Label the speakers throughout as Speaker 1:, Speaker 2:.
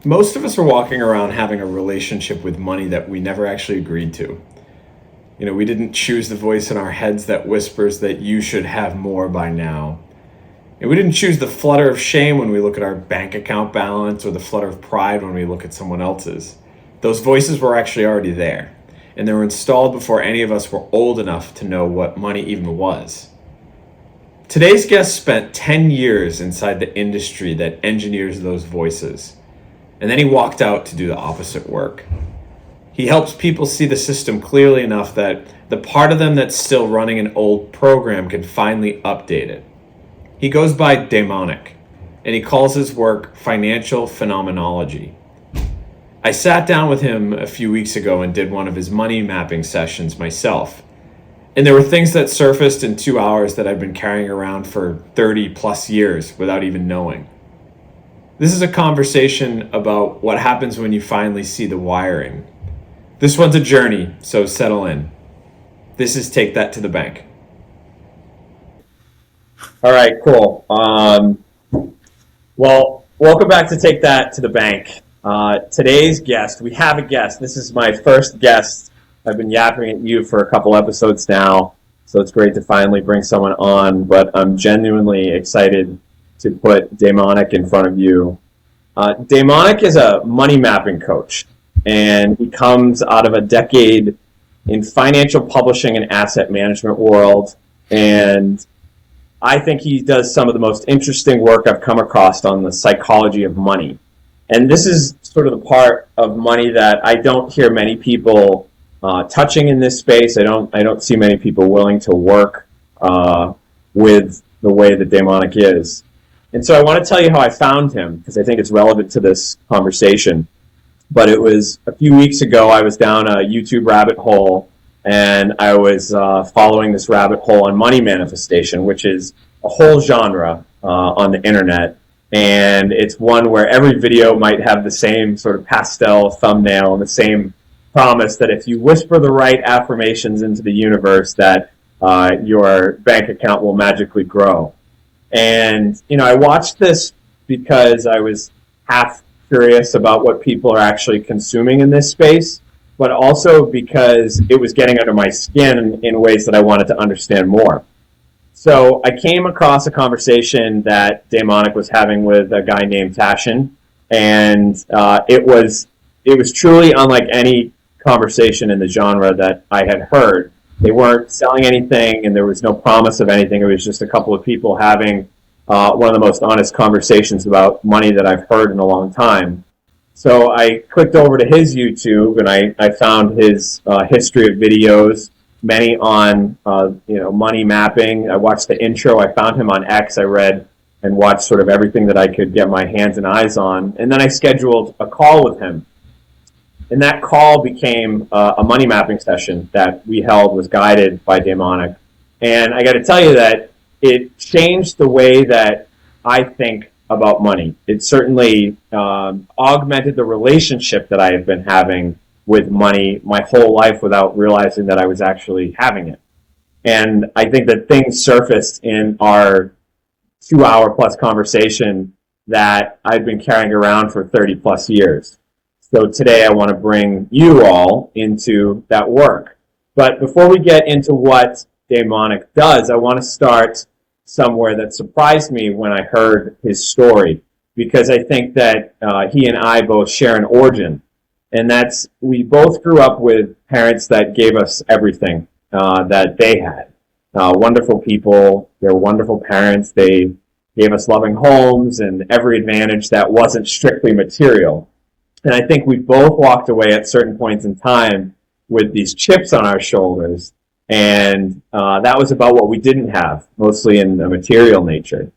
Speaker 1: Most of us are walking around having a relationship with money that we never actually agreed to. We didn't choose the voice in our heads that whispers that you should have more by now. And we didn't choose the flutter of shame when we look at our bank account balance or the flutter of pride when we look at someone else's. Those voices were actually already there, and they were installed before any of us were old enough to know what money even was. Today's guest spent 10 years inside the industry that engineers those voices, and then he walked out to do the opposite work. He helps people see the system clearly enough that the part of them that's still running an old program can finally update it. He goes by Daemonic, and he calls his work financial phenomenology. I sat down with him a few weeks ago and did one of his money mapping sessions myself. And there were things that surfaced in 2 hours that I've been carrying around for 30 plus years without even knowing. This is a conversation about what happens when you finally see the wiring. This one's a journey, so settle in. This is Take That to the Bank.
Speaker 2: All right, cool. Well, welcome back to Take That to the Bank. Today's guest, we have a guest. This is my first guest. I've been yapping at you for a couple episodes now, so it's great to finally bring someone on, but I'm genuinely excited to put Daemonic in front of you. Daemonic is a money mapping coach, and he comes out of a decade in financial publishing and asset management world, and I think he does some of the most interesting work I've come across on the psychology of money. And this is sort of the part of money that I don't hear many people touching in this space. I don't see many people willing to work with the way that Daemonic is. And so I want to tell you how I found him, because I think it's relevant to this conversation. But it was a few weeks ago, I was down a YouTube rabbit hole, and I was following this rabbit hole on money manifestation, which is a whole genre on the internet. And it's one where every video might have the same sort of pastel thumbnail and the same promise that if you whisper the right affirmations into the universe, that your bank account will magically grow. And, I watched this because I was half curious about what people are actually consuming in this space, but also because it was getting under my skin in ways that I wanted to understand more. So I came across a conversation that Daemonic was having with a guy named Tashin, and it was truly unlike any conversation in the genre that I had heard. They weren't selling anything, and there was no promise of anything. It was just a couple of people having one of the most honest conversations about money that I've heard in a long time. So I clicked over to his YouTube, and I found his history of videos, many on money mapping. I watched the intro. I found him on X. I read and watched sort of everything that I could get my hands and eyes on. And then I scheduled a call with him. And that call became a money mapping session that we held, was guided by Daemonic. And I got to tell you that it changed the way that I think about money. It certainly augmented the relationship that I have been having with money my whole life without realizing that I was actually having it. And I think that things surfaced in our 2 hour plus conversation that I've been carrying around for 30 plus years. So today I want to bring you all into that work. But before we get into what Daemonic does, I want to start somewhere that surprised me when I heard his story, because I think that he and I both share an origin. And that's, we both grew up with parents that gave us everything that they had. Wonderful people, they're wonderful parents. They gave us loving homes and every advantage that wasn't strictly material. And I think we both walked away at certain points in time with these chips on our shoulders. And that was about what we didn't have, mostly in the material nature.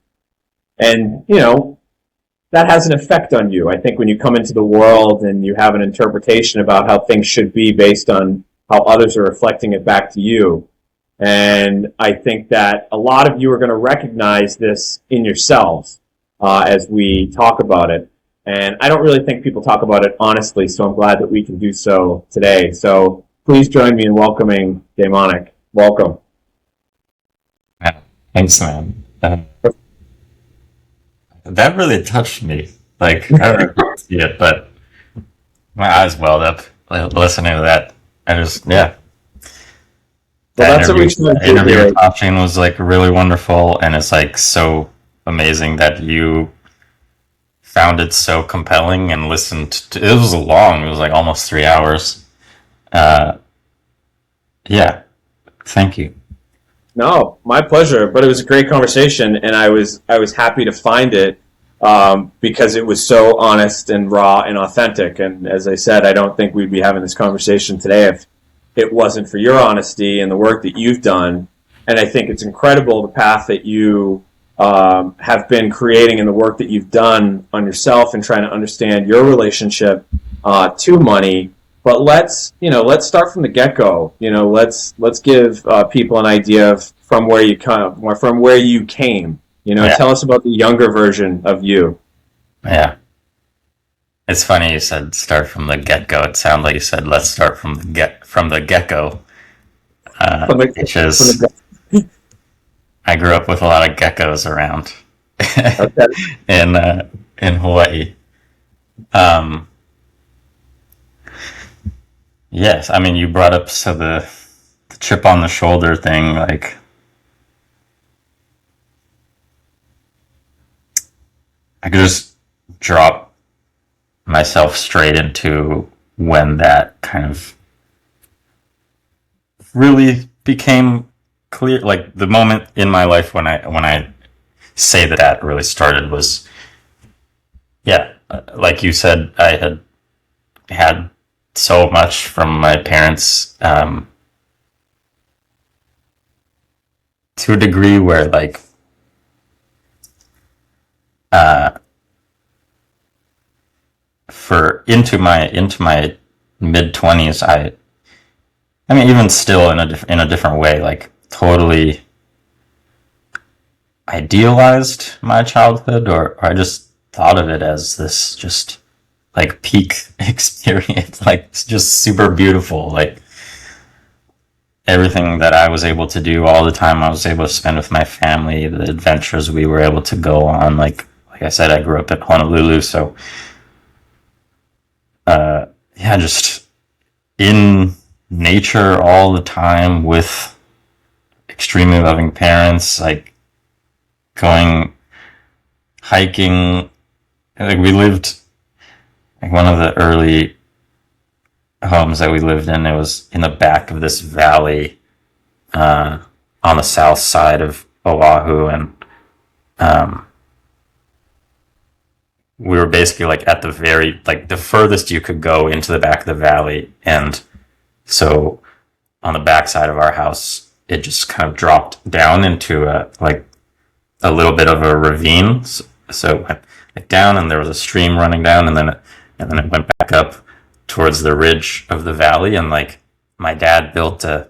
Speaker 2: And, that has an effect on you. I think when you come into the world and you have an interpretation about how things should be based on how others are reflecting it back to you. And I think that a lot of you are going to recognize this in yourselves as we talk about it. And I don't really think people talk about it honestly, so I'm glad that we can do so today. So please join me in welcoming Daemonic. Welcome.
Speaker 3: Thanks, man. That really touched me. Like, I don't see it, but my eyes welled up listening to that. I just, yeah.
Speaker 2: Well,
Speaker 3: That
Speaker 2: that's what we
Speaker 3: interview,
Speaker 2: should
Speaker 3: that
Speaker 2: do
Speaker 3: interview
Speaker 2: here.
Speaker 3: with Option was like really wonderful, and it's like so amazing that you found it so compelling and listened to it. Was long, it was like almost 3 hours. Uh, yeah, thank you.
Speaker 2: No, my pleasure. But it was a great conversation, and I was happy to find it because it was so honest and raw and authentic. And as I said, I don't think we'd be having this conversation today if it wasn't for your honesty and the work that you've done. And I think it's incredible the path that you have been creating and the work that you've done on yourself and trying to understand your relationship to money. But let's start from the get go. Let's give people an idea of from where you come, from where you came.
Speaker 3: Yeah.
Speaker 2: Tell us about the younger version of you.
Speaker 3: Yeah. It's funny you said start from the get go. It sounded like you said let's start from the get go.
Speaker 2: From the,
Speaker 3: Which
Speaker 2: from
Speaker 3: is
Speaker 2: the,
Speaker 3: I grew up with a lot of geckos around
Speaker 2: okay.
Speaker 3: in Hawaii. Um, yes, I mean you brought up the chip on the shoulder thing. Like I could just drop myself straight into when that kind of really became clear. Like the moment in my life when I say that really started was, yeah, like you said, I had so much from my parents, to a degree where like for into my mid 20s, I mean even still in a different way, like totally idealized my childhood, or I just thought of it as this just like peak experience, like it's just super beautiful, like everything that I was able to do, all the time I was able to spend with my family, the adventures we were able to go on. Like I said, I grew up in Honolulu, so yeah, just in nature all the time with extremely loving parents, like going hiking. Like we lived, like one of the early homes that we lived in, it was in the back of this valley on the south side of Oahu, and we were basically like at the very, like the furthest you could go into the back of the valley. And so on the back side of our house, it just kind of dropped down into a little bit of a ravine. So it went like down, and there was a stream running down, and then it went back up towards the ridge of the valley. And like my dad built an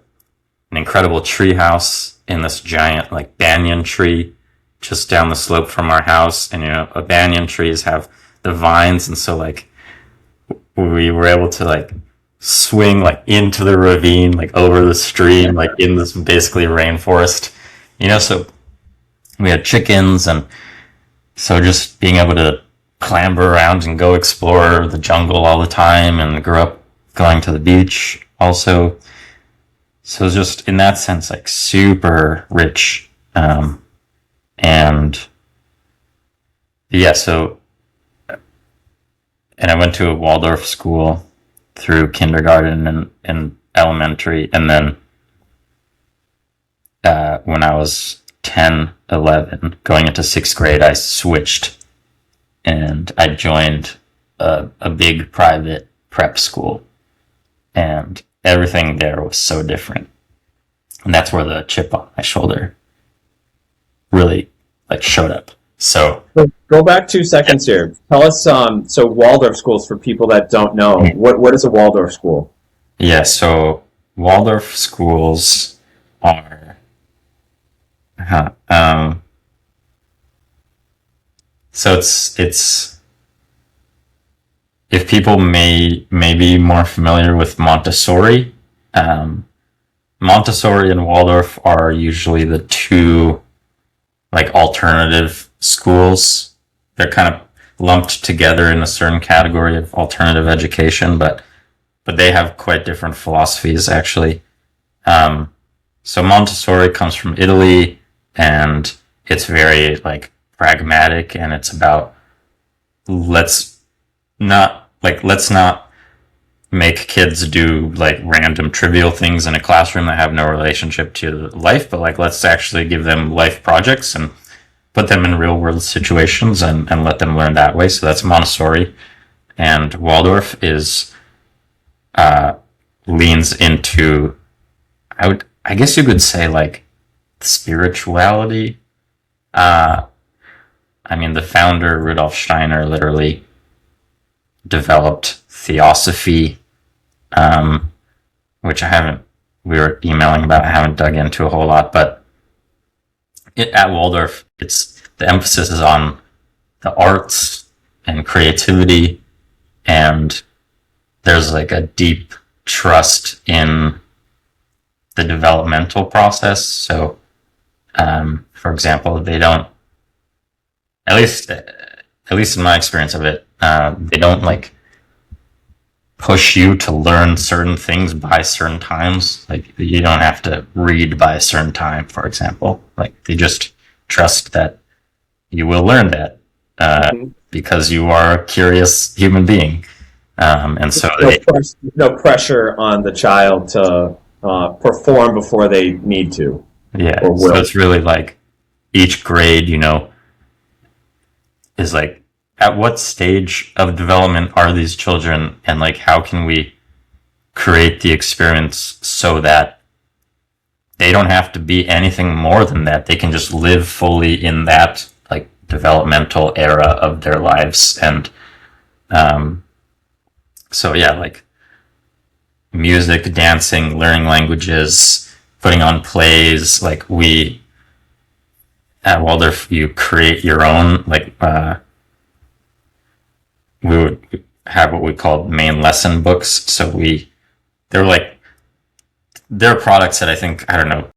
Speaker 3: incredible tree house in this giant like banyan tree just down the slope from our house. And banyan trees have the vines, and so like we were able to like swing like into the ravine, like over the stream, like in this basically rainforest. So we had chickens, and so just being able to clamber around and go explore the jungle all the time, and grew up going to the beach also. So it's just in that sense like super rich. And yeah, and I went to a Waldorf school through kindergarten and elementary, and then when I was 10, 11, going into 6th grade, I switched and I joined a big private prep school, and everything there was so different. And that's where the chip on my shoulder really like showed up. So
Speaker 2: Go back 2 seconds here. Tell us, so Waldorf schools, for people that don't know, what is a Waldorf school?
Speaker 3: yeah, so Waldorf schools are, so it's if people may be more familiar with Montessori. Montessori and Waldorf are usually the two like alternative schools. They're kind of lumped together in a certain category of alternative education, but they have quite different philosophies actually. So Montessori comes from Italy, and it's very like pragmatic, and it's about let's not make kids do like random trivial things in a classroom that have no relationship to life, but like let's actually give them life projects and put them in real world situations and let them learn that way. So that's Montessori. And Waldorf is leans into, I guess you could say, like spirituality. I mean, the founder, Rudolf Steiner, literally developed theosophy, which we were emailing about, I haven't dug into a whole lot, but at Waldorf, the emphasis is on the arts and creativity, and there's like a deep trust in the developmental process. So, for example, they don't, at least in my experience of it, they don't like push you to learn certain things by certain times. Like you don't have to read by a certain time, for example. Like they just trust that you will learn that because you are a curious human being. And so
Speaker 2: no pressure on the child to perform before they need to.
Speaker 3: Yeah, so it's really like each grade, is like, at what stage of development are these children, and like how can we create the experience so that they don't have to be anything more than that. They can just live fully in that like developmental era of their lives. And so yeah, like music, dancing, learning languages, putting on plays. Like at Waldorf, you create your own, like we would have what we called main lesson books. So they're products that I don't know,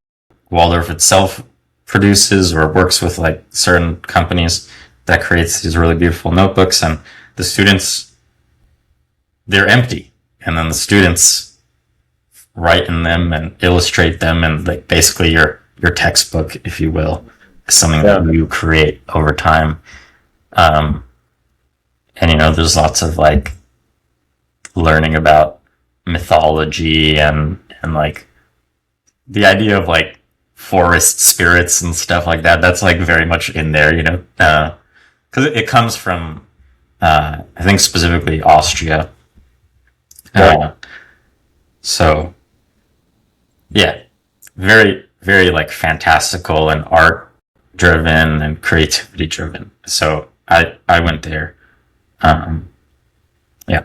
Speaker 3: Waldorf itself produces or works with like certain companies that creates these really beautiful notebooks, and the students, they're empty. And then the students write in them and illustrate them, and like basically your textbook, if you will, is something that you create over time. And there's lots of like learning about mythology and like the idea of like forest spirits and stuff like that. That's like very much in there, because it comes from I think specifically Austria. So yeah, very, very like fantastical and art driven and creativity driven. So I went there. Yeah.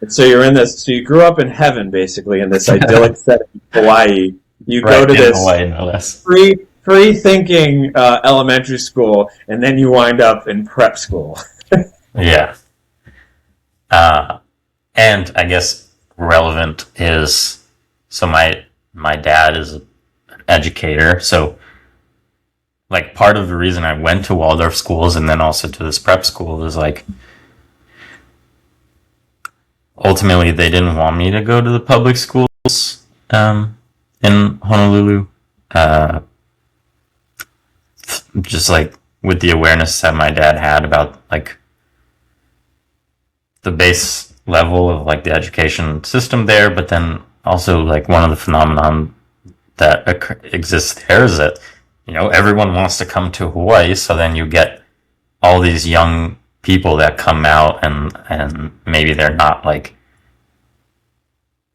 Speaker 2: And so you grew up in heaven, basically, in this idyllic setting in Hawaii. You
Speaker 3: Right,
Speaker 2: go to this
Speaker 3: Hawaii, no less.
Speaker 2: free-thinking elementary school, and then you wind up in prep school.
Speaker 3: Yeah. And I guess relevant is, so my dad is an educator, so like part of the reason I went to Waldorf schools and then also to this prep school is like, ultimately they didn't want me to go to the public schools in Honolulu. Just like with the awareness that my dad had about like the base level of like the education system there, but then also like one of the phenomenon that exists there is that everyone wants to come to Hawaii, so then you get all these young people that come out and maybe they're not like,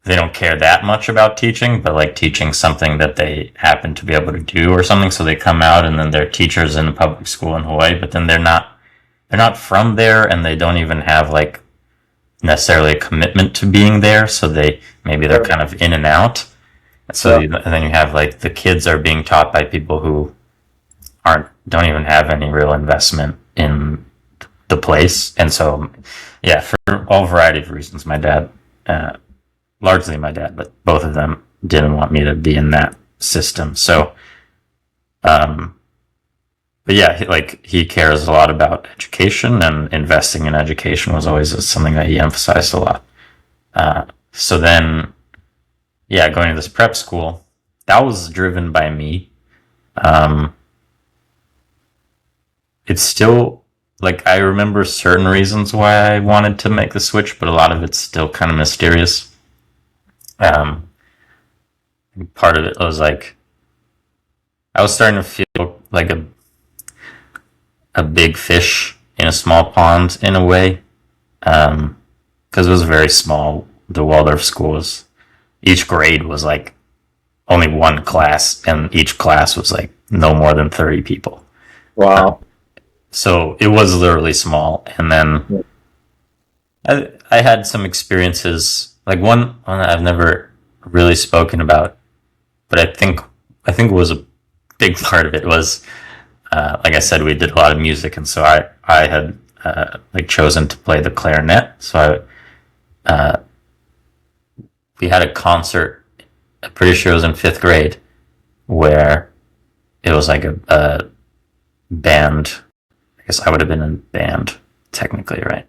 Speaker 3: they don't care that much about teaching, but like teaching something that they happen to be able to do or something, so they come out and then they're teachers in a public school in Hawaii, but then they're not from there, and they don't even have like necessarily a commitment to being there, so they're kind of in and out. So and then you have like the kids are being taught by people who don't even have any real investment in the place. And so yeah, for all variety of reasons, my dad, largely my dad, but both of them didn't want me to be in that system. So but yeah, he cares a lot about education, and investing in education was always something that he emphasized a lot. So then, yeah, going to this prep school, that was driven by me. It's still, like, I remember certain reasons why I wanted to make the switch, but a lot of it's still kind of mysterious. Part of it was like, I was starting to feel like a big fish in a small pond in a way, because it was very small. The Waldorf schools, each grade was like only one class, and each class was like no more than 30 people.
Speaker 2: Wow.
Speaker 3: So it was literally small. And then I had some experiences, like one I've never really spoken about, but I think was a big part of it was, like I said, we did a lot of music, and so I had like chosen to play the clarinet. So we had a concert. I'm pretty sure it was in 5th grade, where it was like a band. I guess I would have been in band technically, right?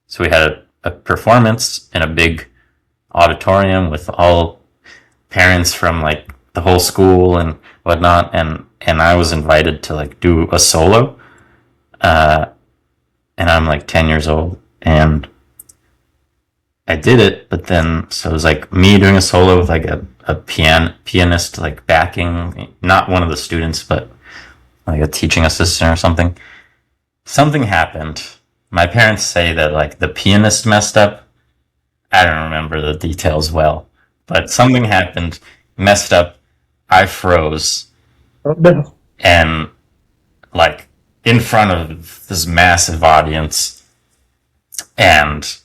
Speaker 3: So we had a performance in a big auditorium with all parents from like the whole school and whatnot, and I was invited to like do a solo, and I'm like 10 years old, and I did it. But then, so it was like me doing a solo with like a pianist like backing, not one of the students, but like a teaching assistant or something. Something happened. My parents say that like the pianist messed up. I don't remember the details well, but something happened, messed up. I froze,
Speaker 2: Oh, no.
Speaker 3: and like in front of this massive audience, and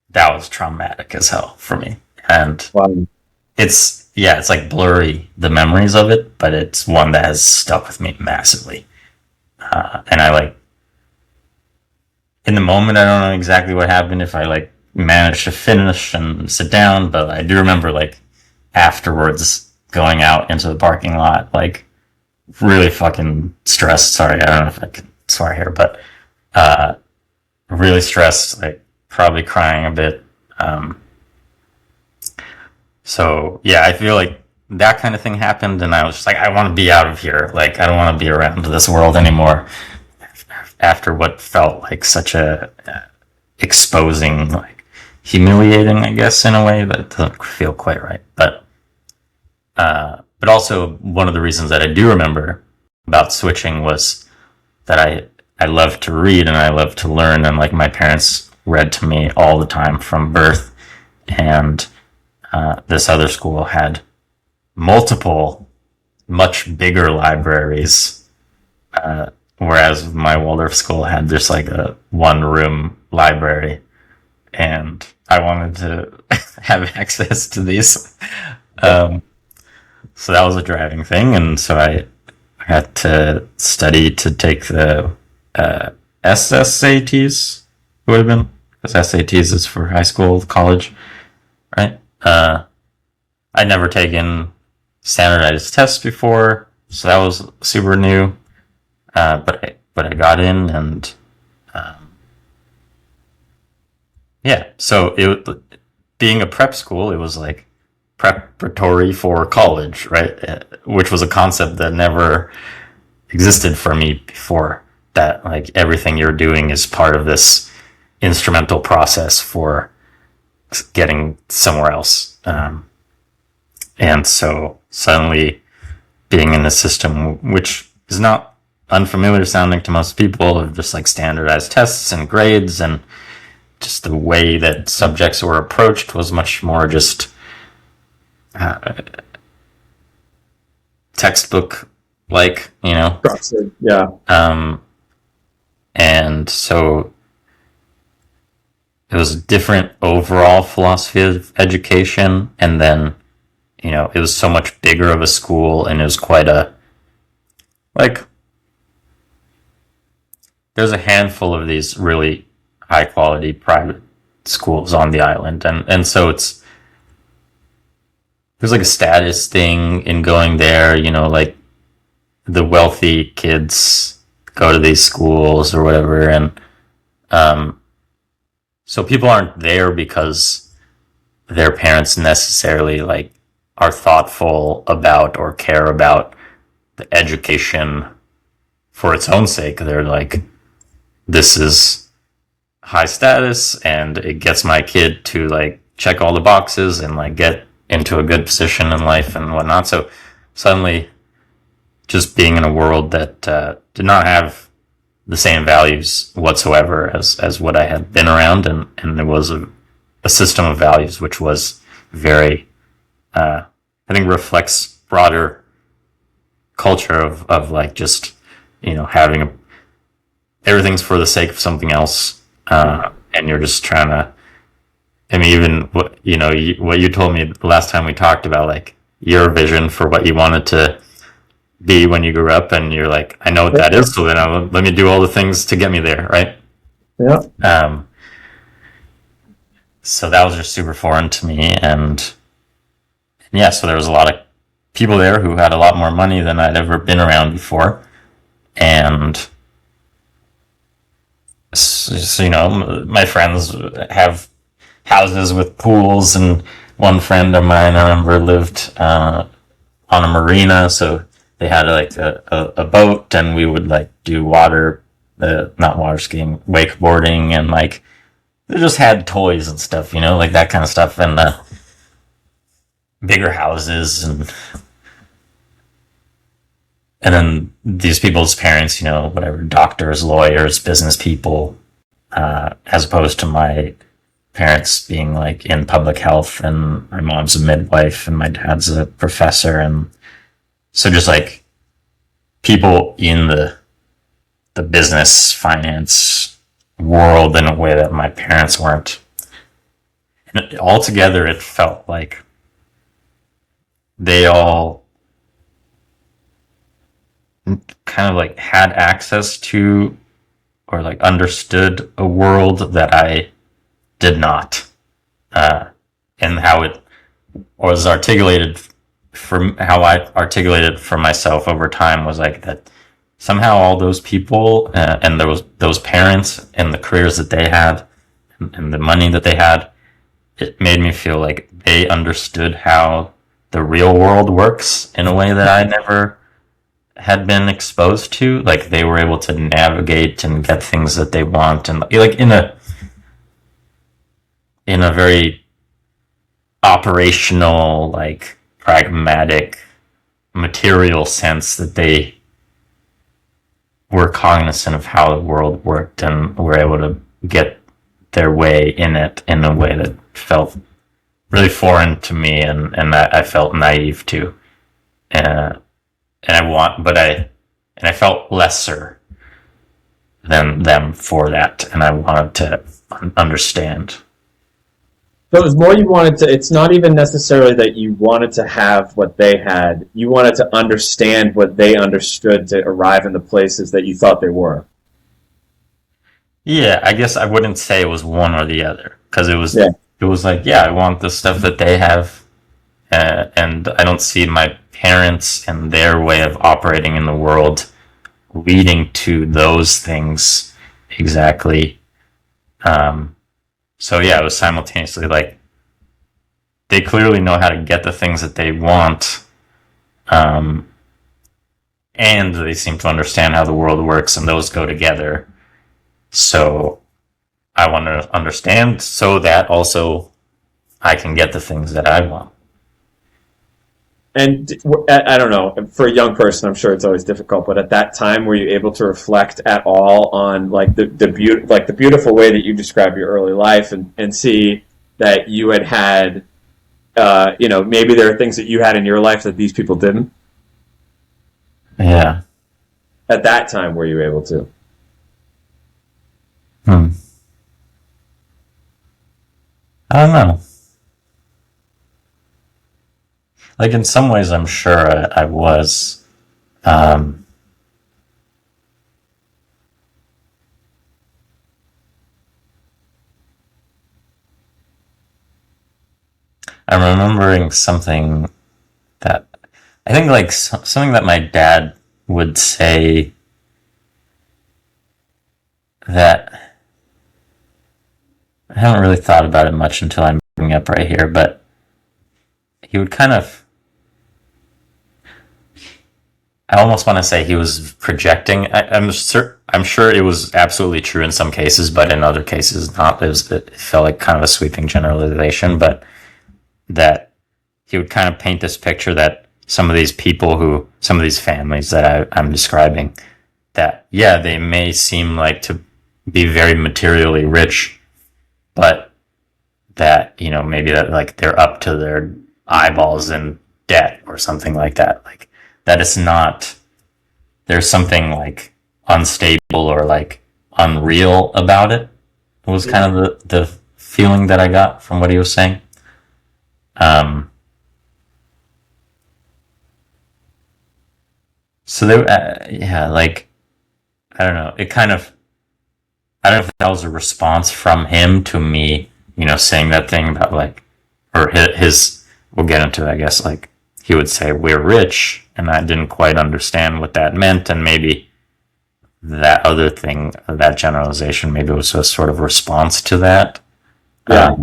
Speaker 3: that was traumatic as hell for me. And
Speaker 2: Wow.
Speaker 3: it's like blurry, the memories of it, but it's one that has stuck with me massively. And I like, in the moment, I don't know exactly what happened, if I like managed to finish and sit down, but I do remember like afterwards going out into the parking lot, like really fucking stressed. Sorry, I don't know if I can swear here, but really stressed, like probably crying a bit. So yeah, I feel like that kind of thing happened, and I was just like, I want to be out of here. Like, I don't want to be around this world anymore. After what felt like such a exposing, like humiliating, I guess, in a way that doesn't feel quite right. But also one of the reasons that I do remember about switching was that I love to read and I love to learn, and like my parents read to me all the time from birth, and this other school had multiple, much bigger libraries, whereas my Waldorf school had just like a one-room library, and I wanted to have access to these. So that was a driving thing, and so I had to study to take the SSATs. It would have been, because SATs is for high school, college, right? I'd never taken standardized tests before, so that was super new. But I got in, and yeah. So being a prep school, it was like preparatory for college, right? Which was a concept that never existed for me before. That like everything you're doing is part of this instrumental process for getting somewhere else. And so suddenly being in a system which is not unfamiliar sounding to most people, of just like standardized tests and grades, and just the way that subjects were approached was much more just textbook like, you know.
Speaker 2: Structured, yeah.
Speaker 3: And so it was a different overall philosophy of education, and then, you know, it was so much bigger of a school, and it was quite a, like, there's a handful of these really high quality private schools on the island, and so there's like a status thing in going there, you know, like the wealthy kids go to these schools or whatever, and so people aren't there because their parents necessarily like are thoughtful about or care about the education for its own sake. They're like, this is high status and it gets my kid to like check all the boxes and like get into a good position in life and whatnot. So suddenly just being in a world that did not have the same values whatsoever as what I had been around, and there was a system of values which was very, I think, reflects broader culture of like just, having everything's for the sake of something else, and you're just trying to. I mean, even what you told me the last time we talked about, like your vision for what you wanted to be when you grew up, and you're like, I know what that is, so then let me do all the things to get me there, right?
Speaker 2: Yeah.
Speaker 3: So that was just super foreign to me, and yeah, so there was a lot of people there who had a lot more money than I'd ever been around before, and so, my friends have houses with pools, and one friend of mine I remember lived on a marina, so they had like a boat, and we would like do not water skiing, wakeboarding, and like they just had toys and stuff, like that kind of stuff, and bigger houses, and then these people's parents, whatever, doctors, lawyers, business people, as opposed to my parents being like in public health, and my mom's a midwife and my dad's a professor, and so just like people in the business finance world in a way that my parents weren't. And altogether, it felt like they all kind of like had access to or like understood a world that I did not, and how it was articulated from how I articulated for myself over time was like that somehow all those people and those parents and the careers that they had and the money that they had, it made me feel like they understood how the real world works in a way that I never had been exposed to. Like they were able to navigate and get things that they want, and like in a very operational, like pragmatic, material sense, that they were cognizant of how the world worked and were able to get their way in it in a way that felt really foreign to me, and I felt naive to, and I felt lesser than them for that, and I wanted to understand.
Speaker 2: So it was more you wanted to, it's not even necessarily that you wanted to have what they had, you wanted to understand what they understood to arrive in the places that you thought they were.
Speaker 3: Yeah, I guess I wouldn't say it was one or the other, because it was
Speaker 2: Yeah.
Speaker 3: like, yeah, I want the stuff that they have, and I don't see my parents and their way of operating in the world leading to those things exactly. So yeah, it was simultaneously like they clearly know how to get the things that they want, and they seem to understand how the world works, and those go together. So I want to understand so that also I can get the things that I want.
Speaker 2: And I don't know, for a young person, I'm sure it's always difficult, but at that time, were you able to reflect at all on like the beautiful way that you describe your early life, and see that you had maybe there are things that you had in your life that these people didn't?
Speaker 3: Yeah.
Speaker 2: At that time, were you able to?
Speaker 3: I don't know. Like in some ways, I'm sure I was. I'm remembering something that I think like something that my dad would say that I haven't really thought about it much until I'm bringing up right here, but he would kind of, I almost want to say he was projecting. I'm sure it was absolutely true in some cases, but in other cases not. It felt like kind of a sweeping generalization, but that he would kind of paint this picture that some of these families that I'm describing, that, yeah, they may seem like to be very materially rich, but that, maybe that like they're up to their eyeballs in debt or something like that. Like, that it's not, there's something like unstable or like unreal about it. It was kind of the feeling that I got from what he was saying. So there, like, I don't know. I don't know if that was a response from him to me, saying that thing about like, or his, we'll get into it, I guess, like, he would say, we're rich, and I didn't quite understand what that meant, and maybe that other thing, that generalization, maybe it was a sort of response to that.
Speaker 2: Yeah.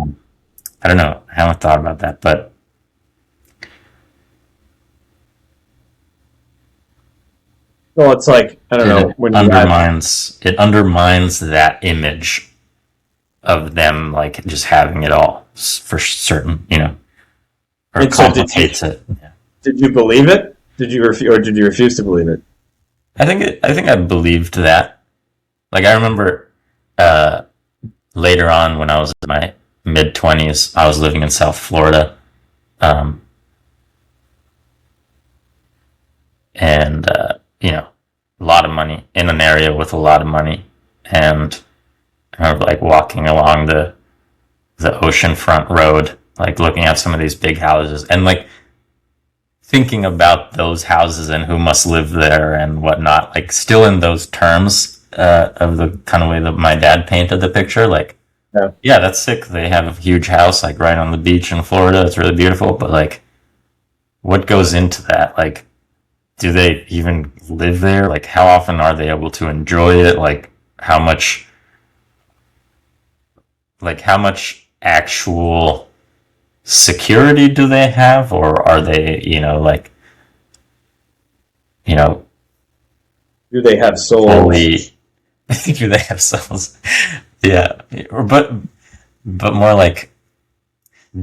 Speaker 3: I don't know. I haven't thought about that, but
Speaker 2: Well, it's like, I don't know, when
Speaker 3: it undermines that image of them like just having it all for certain, or
Speaker 2: And so
Speaker 3: complicates it. Yeah.
Speaker 2: did you believe it? Did you refuse to believe it?
Speaker 3: I think I believed that. Like, I remember later on when I was in my mid-20s, I was living in South Florida, and a lot of money, in an area with a lot of money, and I remember like walking along the oceanfront road, like looking at some of these big houses, and like thinking about those houses and who must live there and whatnot, like still in those terms of the kind of way that my dad painted the picture. Like, yeah, that's sick. They have a huge house like right on the beach in Florida. It's really beautiful, but like, what goes into that? Like, do they even live there? Like, how often are they able to enjoy it? Like, how much actual security do they have? Or are they,
Speaker 2: Do they have souls?
Speaker 3: fully, do they have souls? Yeah. But more like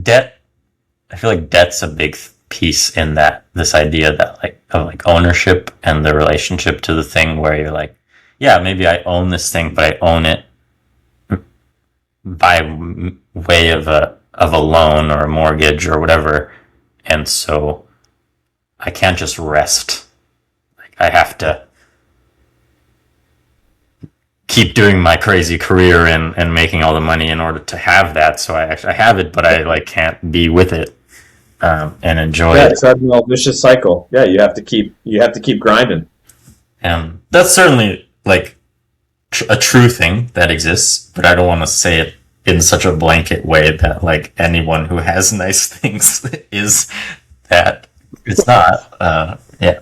Speaker 3: debt. I feel like debt's a big piece in that, this idea that like of like ownership and the relationship to the thing, where you're like, yeah, maybe I own this thing, but I own it by way of a loan or a mortgage or whatever, and so I can't just rest. Like, I have to keep doing my crazy career and making all the money in order to have that. So I have it, but I like can't be with it and enjoy it.
Speaker 2: It's a vicious cycle. Yeah, you have to keep grinding.
Speaker 3: And that's certainly like a true thing that exists, but I don't want to say it in such a blanket way that like anyone who has nice things is that. It's not. Yeah.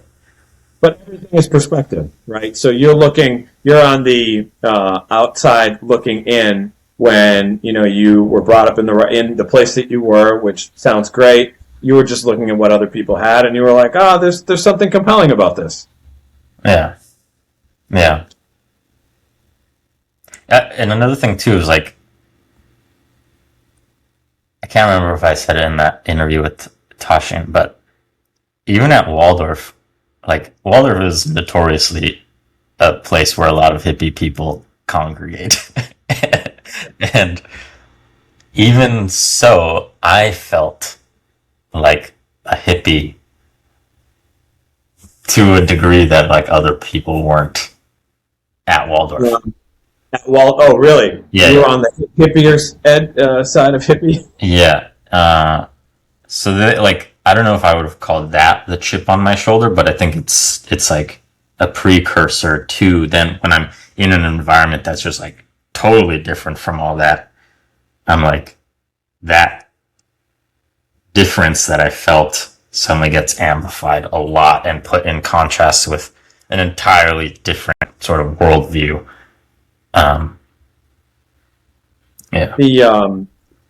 Speaker 2: But everything is perspective, right? So you're on the outside looking in when you were brought up in the place that you were, which sounds great. You were just looking at what other people had, and you were like, "Oh, there's something compelling about this."
Speaker 3: Yeah. Yeah. And another thing too is like, I can't remember if I said it in that interview with Tashin, but even at Waldorf, like, Waldorf is notoriously a place where a lot of hippie people congregate. And even so, I felt like a hippie to a degree that like other people weren't at Waldorf.
Speaker 2: Oh, really?
Speaker 3: Yeah.
Speaker 2: You were on the hippier side of hippie?
Speaker 3: Yeah. So like, I don't know if I would have called that the chip on my shoulder, but I think it's like a precursor to then when I'm in an environment that's just like totally different from all that. I'm like, that difference that I felt suddenly gets amplified a lot and put in contrast with an entirely different sort of worldview. Yeah.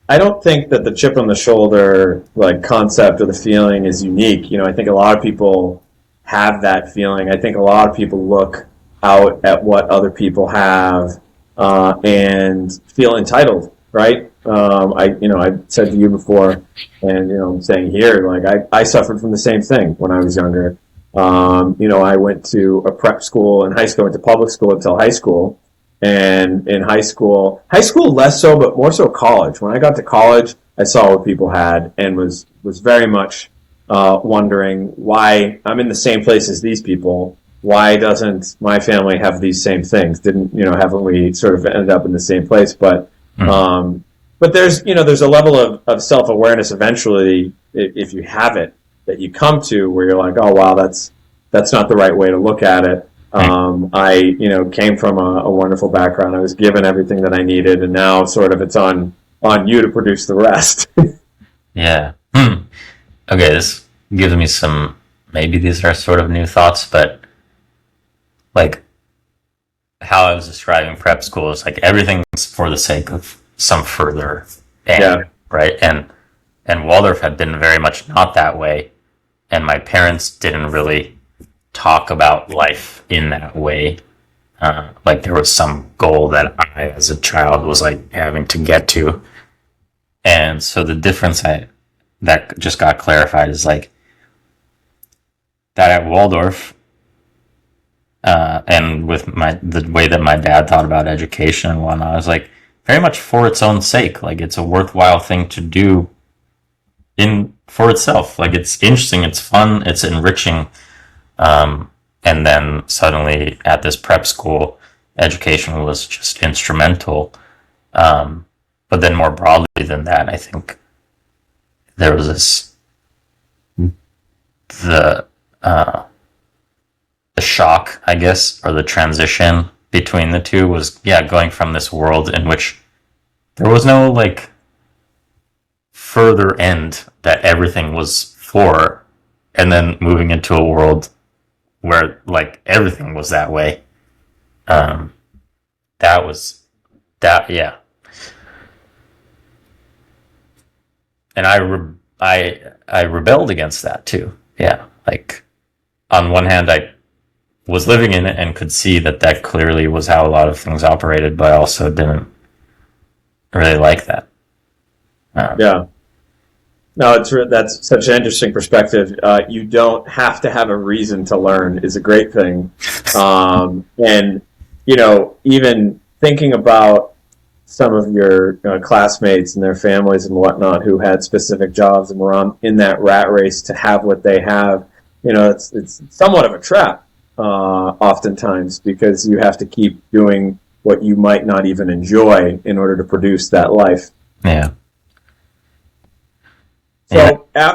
Speaker 2: I don't think that the chip on the shoulder like concept or the feeling is unique. I think a lot of people have that feeling. I think a lot of people look out at what other people have and feel entitled, right? I said to you before, and I'm saying here, like I suffered from the same thing when I was younger. I went to a prep school in high school, went to public school until high school. And in high school less so, but more so college. When I got to college, I saw what people had and was very much wondering why I'm in the same place as these people. Why doesn't my family have these same things? Haven't we sort of ended up in the same place? But there's a level of self-awareness eventually, if you have it, that you come to where you're like, oh wow, that's not the right way to look at it. I came from a wonderful background. I was given everything that I needed, and now sort of it's on you to produce the rest.
Speaker 3: Yeah. Okay, this gives me some, maybe these are sort of new thoughts, but like how I was describing prep school is like everything's for the sake of some further end,
Speaker 2: Yeah.
Speaker 3: right? And Waldorf had been very much not that way, and my parents didn't really talk about life in that way. Like there was some goal that I, as a child, was like having to get to, and so the difference that just got clarified is like that at Waldorf, and with the way that my dad thought about education and whatnot, I was like very much for its own sake. Like it's a worthwhile thing to do for itself. Like it's interesting, it's fun, it's enriching. And then suddenly at this prep school, education was just instrumental. But then more broadly than that, I think there was the shock, I guess, or the transition between the two was, going from this world in which there was no like further end that everything was for, and then moving into a world where like everything was that way. Yeah. And I rebelled against that too. Yeah. Like on one hand, I was living in it and could see that clearly was how a lot of things operated, but I also didn't really like that.
Speaker 2: Yeah. No, that's such an interesting perspective. You don't have to have a reason to learn is a great thing. And, even thinking about some of your classmates and their families and whatnot who had specific jobs and were in that rat race to have what they have, it's somewhat of a trap oftentimes because you have to keep doing what you might not even enjoy in order to produce that life.
Speaker 3: Yeah.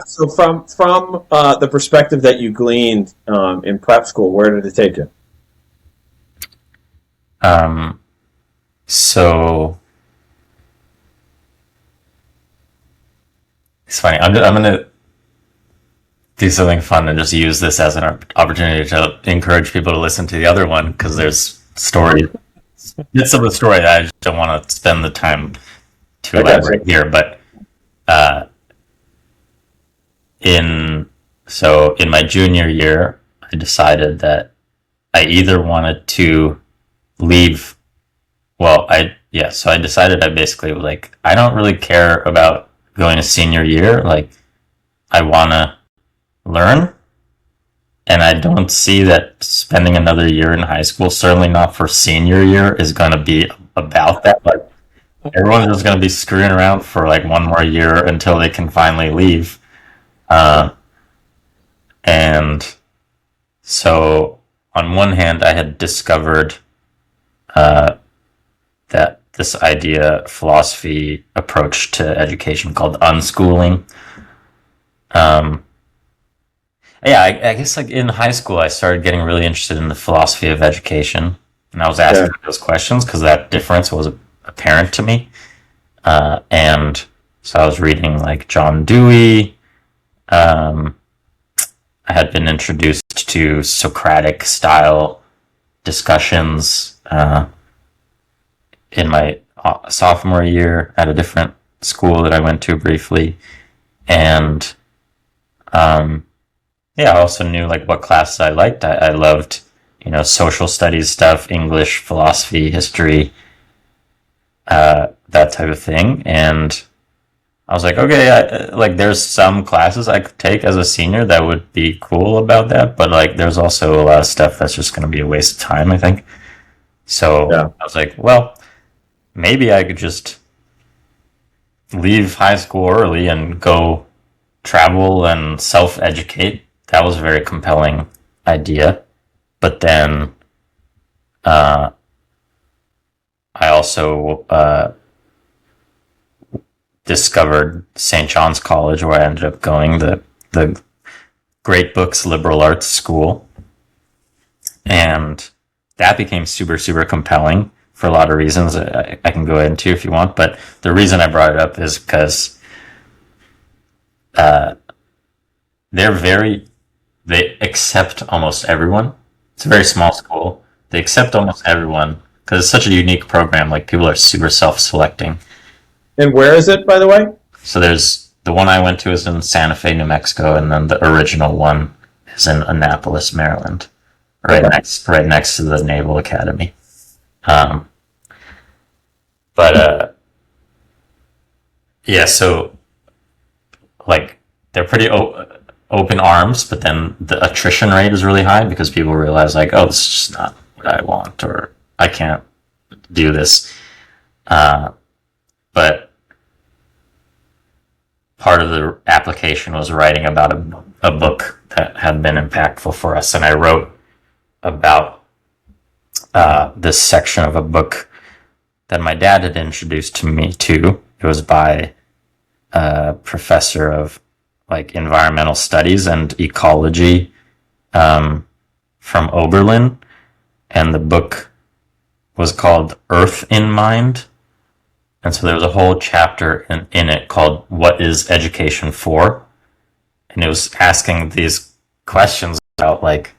Speaker 2: So from the perspective that you gleaned in prep school, where did it take you?
Speaker 3: So it's funny. I'm going to do something fun and just use this as an opportunity to encourage people to listen to the other one because there's stories. It's some of the story that I just don't want to spend the time to elaborate here, but in my junior year, I decided that I either wanted to leave. So I decided I basically was like, I don't really care about going to senior year. Like, I want to learn, and I don't see that spending another year in high school, certainly not for senior year, is going to be about that. Like, everyone's just going to be screwing around for like one more year until they can finally leave. And so on one hand, I had discovered that this philosophy approach to education called unschooling. I guess like in high school, I started getting really interested in the philosophy of education, and I was asking those questions because that difference was apparent to me. And so I was reading like John Dewey. I had been introduced to Socratic style discussions in my sophomore year at a different school that I went to briefly. And I also knew like what classes I liked. I loved, social studies stuff, English, philosophy, history, that type of thing. And I was like, okay, there's some classes I could take as a senior that would be cool about that, but like there's also a lot of stuff that's just going to be a waste of time, I think. So
Speaker 2: Yeah.
Speaker 3: I was like, well, maybe I could just leave high school early and go travel and self-educate. That was a very compelling idea. But then I also discovered St. John's College, where I ended up going, the Great Books Liberal Arts School. And that became super, super compelling for a lot of reasons I can go into if you want. But the reason I brought it up is because they accept almost everyone. It's a very small school. They accept almost everyone because it's such a unique program. Like, people are super self-selecting.
Speaker 2: And where is it, by the way?
Speaker 3: So there's the one I went to is in Santa Fe, New Mexico, and then the original one is in Annapolis, Maryland, right next to the Naval Academy. So like they're pretty open arms, but then the attrition rate is really high because people realize like, oh, this is just not what I want, or I can't do this. But part of the application was writing about a book that had been impactful for us, and I wrote about this section of a book that my dad had introduced me to. It was by a professor of like environmental studies and ecology from Oberlin, and the book was called Earth in Mind. And so there was a whole chapter in it called What is Education For? And it was asking these questions about like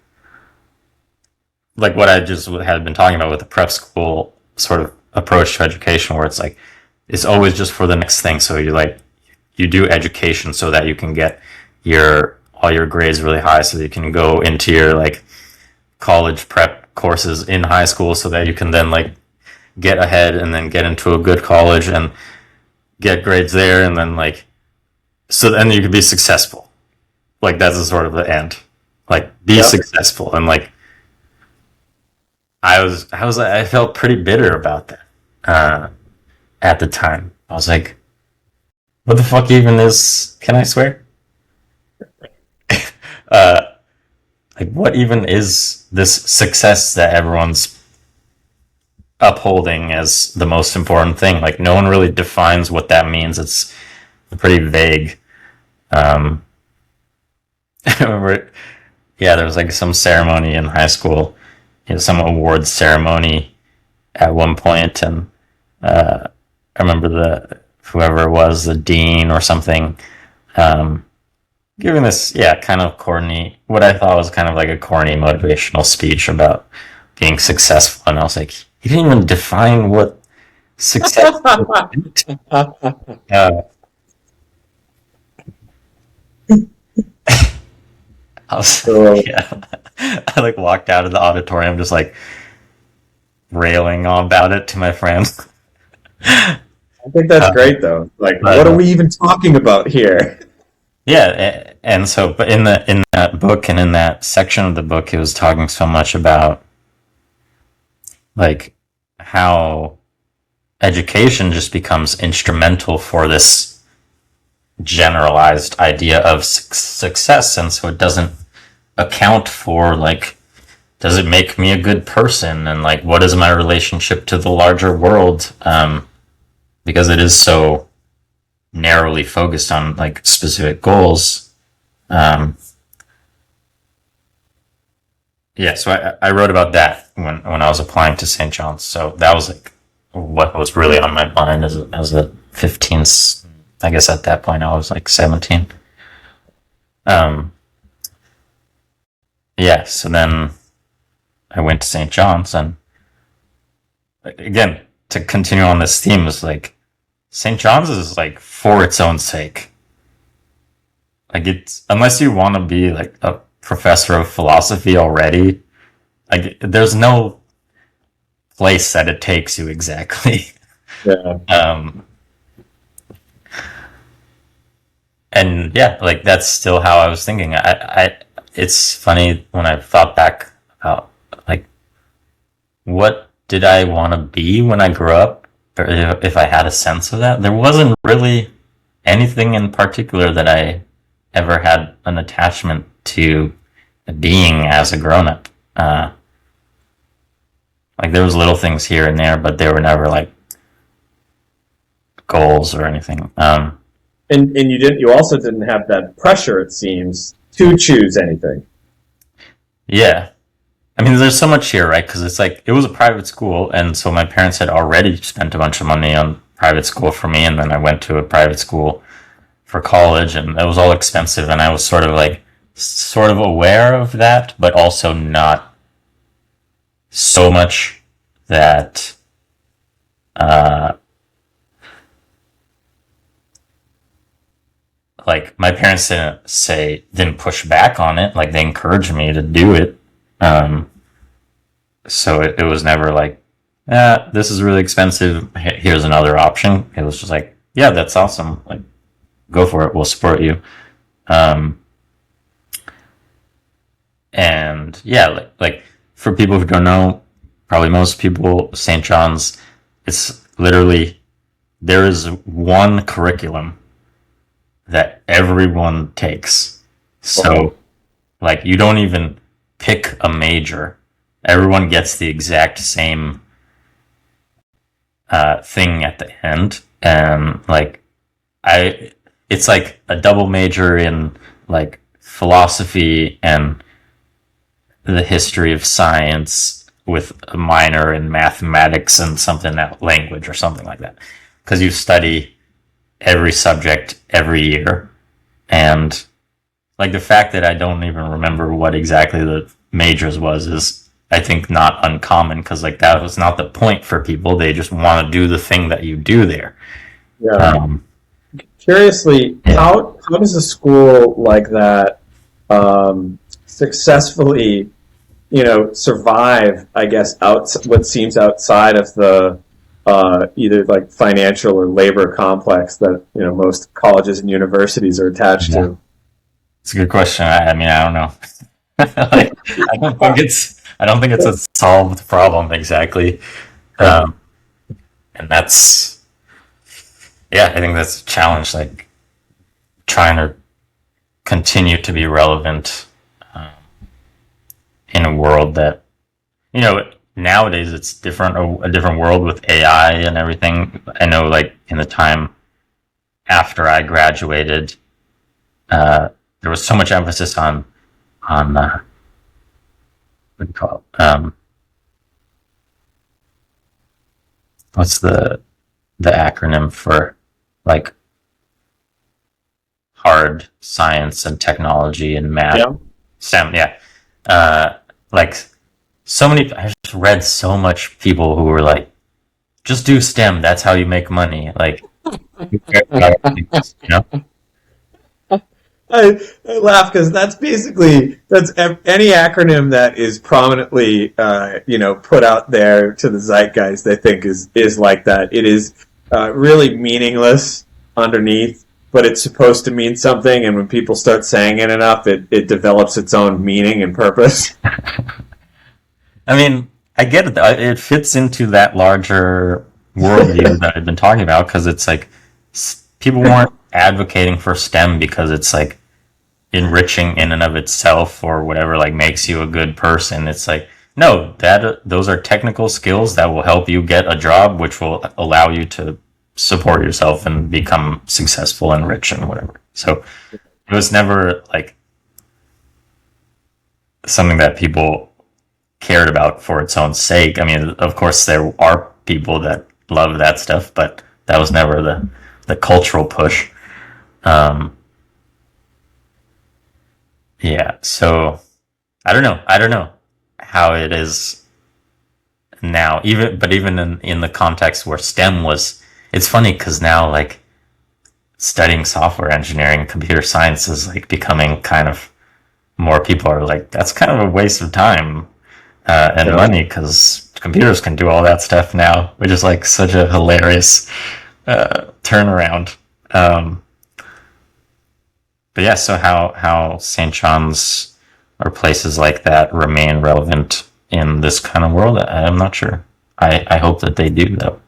Speaker 3: what I just had been talking about with the prep school sort of approach to education, where it's like, it's always just for the next thing. So you do education so that you can get all your grades really high, so that you can go into your like college prep courses in high school, so that you can then like get ahead and then get into a good college and get grades there, and then like, so then you could be successful. Like, that's the sort of the end. Like, be successful. And like, I felt pretty bitter about that at the time. I was like, what the fuck even is, can I swear? Like, what even is this success that everyone's upholding as the most important thing? Like, no one really defines what that means. It's pretty vague. I remember, there was like some ceremony in high school, some awards ceremony at one point, and I remember whoever it was, the dean or something, giving this kind of corny, what I thought was kind of like a corny motivational speech about being successful, and I was like, he didn't even define what success is. I like walked out of the auditorium just like railing on about it to my friends.
Speaker 2: I think that's great though. Like, what are we even talking about here?
Speaker 3: Yeah, and so, but in that book and in that section of the book, it was talking so much about like how education just becomes instrumental for this generalized idea of success, and so it doesn't account for like, does it make me a good person, and like, what is my relationship to the larger world, because it is so narrowly focused on like specific goals. So I wrote about that when I was applying to St. John's. So that was like what was really on my mind as a 15, I guess at that point I was like 17. yeah, so then I went to St. John's, and again, to continue on this theme, is like St. John's is like for its own sake. Like, it's, unless you want to be like a professor of philosophy already, like there's no place that it takes you exactly.
Speaker 2: Yeah.
Speaker 3: And yeah, like that's still how I was thinking. It's funny when I thought back about like what did I want to be when I grew up, or if I had a sense of that. There wasn't really anything in particular that I ever had an attachment to being as a grown up. Like there was little things here and there, but they were never like goals or anything.
Speaker 2: And you also didn't have that pressure, it seems, to choose anything.
Speaker 3: Yeah. I mean, there's so much here, right? Because it's like, it was a private school, and so my parents had already spent a bunch of money on private school for me, and then I went to a private school for college, and it was all expensive, and I was sort of aware of that, but also not so much that, like my parents didn't push back on it. Like they encouraged me to do it. So it was never like, this is really expensive. Here's another option. It was just like, yeah, that's awesome. Like, go for it. We'll support you. And yeah, like for people who don't know, probably most people, St. John's, it's literally, there is one curriculum that everyone takes. So, like, you don't even pick a major. Everyone gets the exact same thing at the end. And, like, it's like a double major in, like, philosophy and the history of science with a minor in mathematics and something that language or something like that. Because you study every subject every year, and like the fact that I don't even remember what exactly the majors was is, I think, not uncommon, because like that was not the point for people. They just want to do the thing that you do there.
Speaker 2: Yeah. Curiously, how does a school like that successfully, survive, I guess, what seems outside of the either like financial or labor complex that most colleges and universities are attached to?
Speaker 3: It's a good question. I mean, I don't know. Like, I don't think it's a solved problem exactly. And that's, yeah, I think that's a challenge. Like trying to continue to be relevant in a world that, nowadays it's different, a different world with AI and everything. I know, like, in the time after I graduated, there was so much emphasis on what do you call it? What's the acronym for, like, hard science and technology and math?
Speaker 2: Yeah.
Speaker 3: STEM, yeah. Like, I just read so much people who were like, just do STEM, that's how you make money. Like,
Speaker 2: I laugh because that's any acronym that is prominently put out there to the zeitgeist, I think is like that. It is really meaningless underneath, but it's supposed to mean something, and when people start saying it enough, it develops its own meaning and purpose.
Speaker 3: I mean, I get it. It fits into that larger worldview that I've been talking about, because it's like people weren't advocating for STEM because it's like enriching in and of itself or whatever, like makes you a good person. It's like, no, those are technical skills that will help you get a job, which will allow you to support yourself and become successful and rich and whatever. So it was never like something that people cared about for its own sake. I mean, of course, there are people that love that stuff, but that was never the cultural push. Yeah, so I don't know how it is now. Even in the context where STEM was, it's funny because now like studying software engineering, computer science is like becoming kind of more people are like that's kind of a waste of time and
Speaker 2: Yeah.
Speaker 3: money because computers can do all that stuff now, which is like such a hilarious turnaround. Um, but yeah, so how St. John's or places like that remain relevant in this kind of world, I'm not sure. I hope that they do though.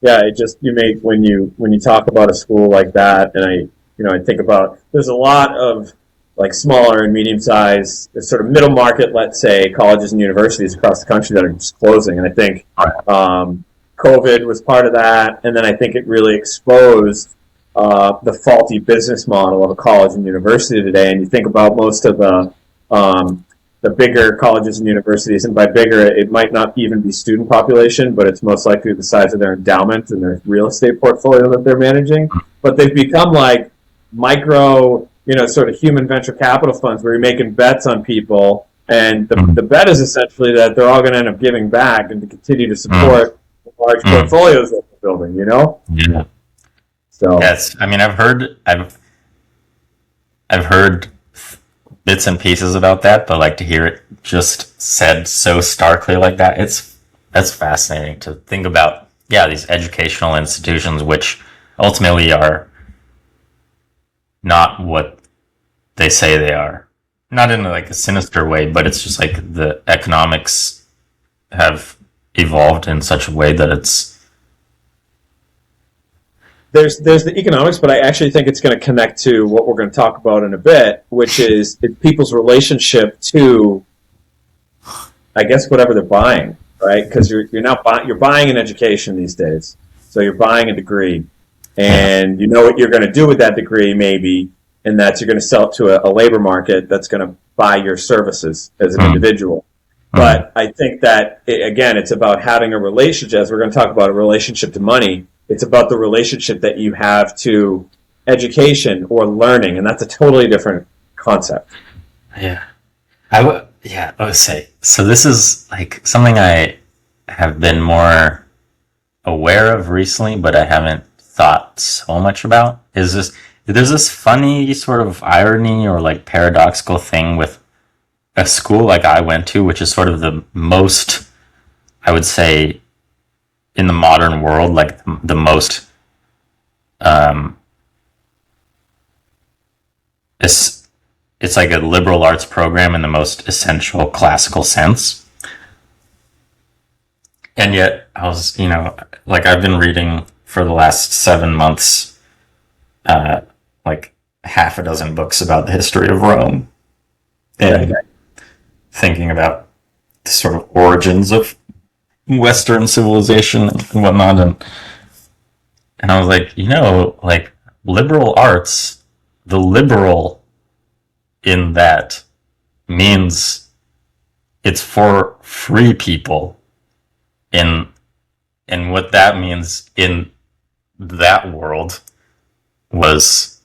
Speaker 2: Yeah, it just you make when you talk about a school like that, and I think about there's a lot of like smaller and medium sized sort of middle market, let's say, colleges and universities across the country that are just closing, and I think COVID was part of that, and then I think it really exposed the faulty business model of a college and university today. And you think about most of the bigger colleges and universities, and by bigger, it might not even be student population, but it's most likely the size of their endowment and their real estate portfolio that they're managing. But they've become like micro, sort of human venture capital funds where you're making bets on people. And the bet is essentially that they're all going to end up giving back and to continue to support the large portfolios that they're building.
Speaker 3: Yeah.
Speaker 2: So
Speaker 3: Yes, I mean I've heard bits and pieces about that, but like to hear it just said so starkly like that, that's fascinating to think about. Yeah, these educational institutions, which ultimately are not what they say they are. Not in like a sinister way, but it's just like the economics have evolved in such a way that it's
Speaker 2: there's the economics, but I actually think it's going to connect to what we're going to talk about in a bit, which is people's relationship to, I guess, whatever they're buying, right? Because you're not you're buying an education these days, so you're buying a degree, and you know what you're going to do with that degree, maybe, and that's you're going to sell it to a labor market that's going to buy your services as an individual. But I think that again, it's about having a relationship. As we're going to talk about a relationship to money, it's about the relationship that you have to education or learning, and that's a totally different concept.
Speaker 3: yeah. I would say. So this is like something I have been more aware of recently, but I haven't thought so much about. Is this there's this funny sort of irony or like paradoxical thing with a school like I went to, which is sort of the most, I would say, in the modern world, like the most, it's like a liberal arts program in the most essential classical sense. And yet, I was, like I've been reading for the last 7 months, like half a dozen books about the history of Rome, and thinking about the sort of origins of Western civilization and whatnot, and I was like, like liberal arts, the liberal in that means it's for free people, and what that means in that world was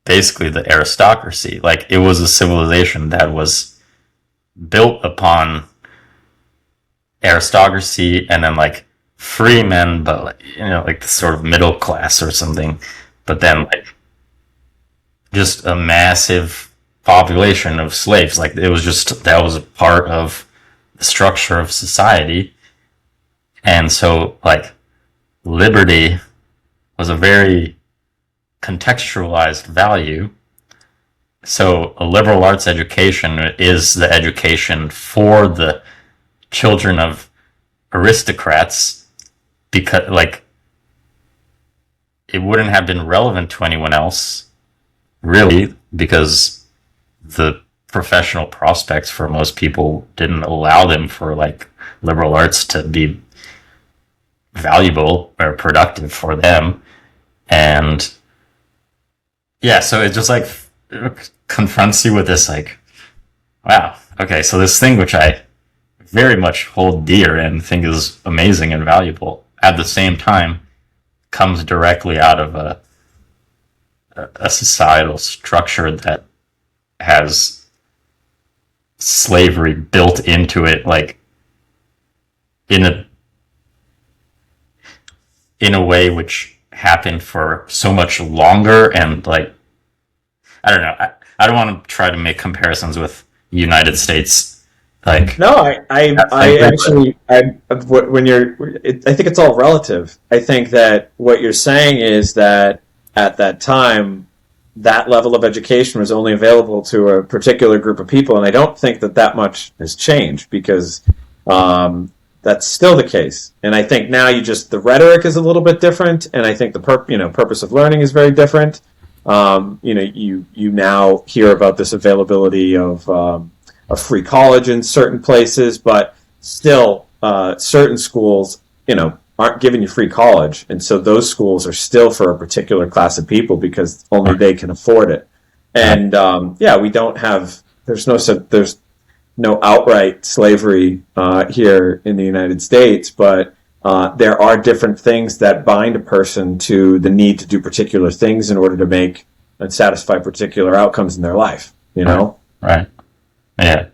Speaker 3: basically the aristocracy. Like it was a civilization that was built upon aristocracy and then like free men, but like, like the sort of middle class or something, but then like just a massive population of slaves. Like it was just that was a part of the structure of society. And so like liberty was a very contextualized value. So a liberal arts education is the education for the children of aristocrats, because like it wouldn't have been relevant to anyone else really, because the professional prospects for most people didn't allow them for like liberal arts to be valuable or productive for them. And yeah, so it just like confronts you with this like, wow, okay, so this thing which I very much hold dear and think is amazing and valuable at the same time comes directly out of a societal structure that has slavery built into it, like in a way which happened for so much longer, and like I don't know. I don't want to try to make comparisons with United States. Like
Speaker 2: No, I actually, when I think it's all relative. I think that what you're saying is that at that time, that level of education was only available to a particular group of people, and I don't think that much has changed, because that's still the case. And I think now the rhetoric is a little bit different, and I think the purpose of learning is very different. You now hear about this availability of a free college in certain places, but still certain schools, aren't giving you free college, and so those schools are still for a particular class of people because only they can afford it. And we don't have there's no outright slavery here in the United States, but there are different things that bind a person to the need to do particular things in order to make and satisfy particular outcomes in their life.
Speaker 3: Right. Yeah.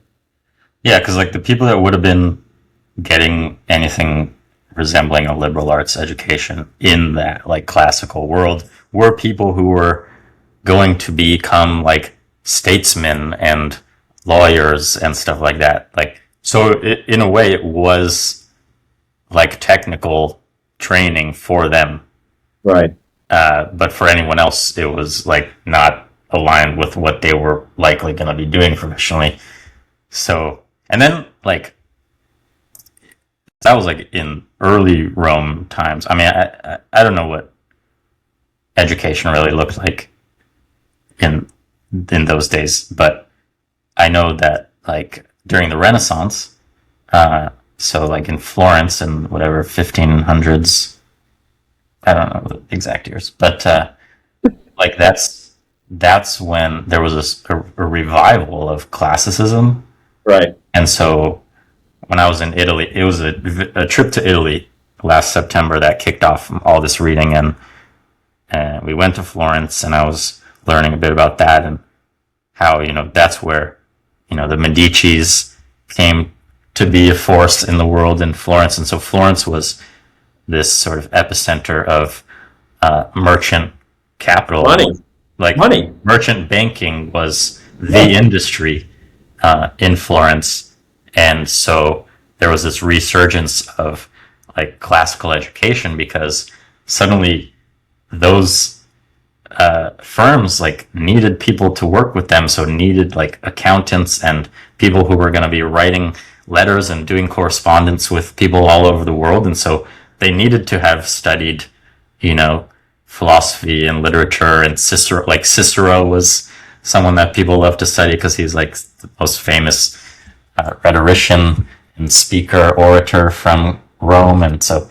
Speaker 3: Yeah, because like the people that would have been getting anything resembling a liberal arts education in that like classical world were people who were going to become like statesmen and lawyers and stuff like that. Like, so in a way it was like technical training for them.
Speaker 2: Right.
Speaker 3: But for anyone else, it was like not aligned with what they were likely going to be doing professionally. So, and then like, that was like in early Rome times. I mean, I don't know what education really looked like in those days, but I know that like during the Renaissance, so like in Florence in whatever 1500s, I don't know the exact years, but like that's when there was a revival of classicism,
Speaker 2: right?
Speaker 3: And so when I was in Italy, it was a trip to Italy last September that kicked off all this reading, and we went to Florence, and I was learning a bit about that and how that's where the Medicis came to be a force in the world in Florence, and so Florence was this sort of epicenter of merchant capital.
Speaker 2: Money.
Speaker 3: Merchant banking was the industry in Florence. And so there was this resurgence of like classical education because suddenly those firms like needed people to work with them, so needed like accountants and people who were going to be writing letters and doing correspondence with people all over the world. And so they needed to have studied, philosophy and literature, and Cicero was someone that people love to study because he's like the most famous rhetorician and speaker, orator from Rome. And so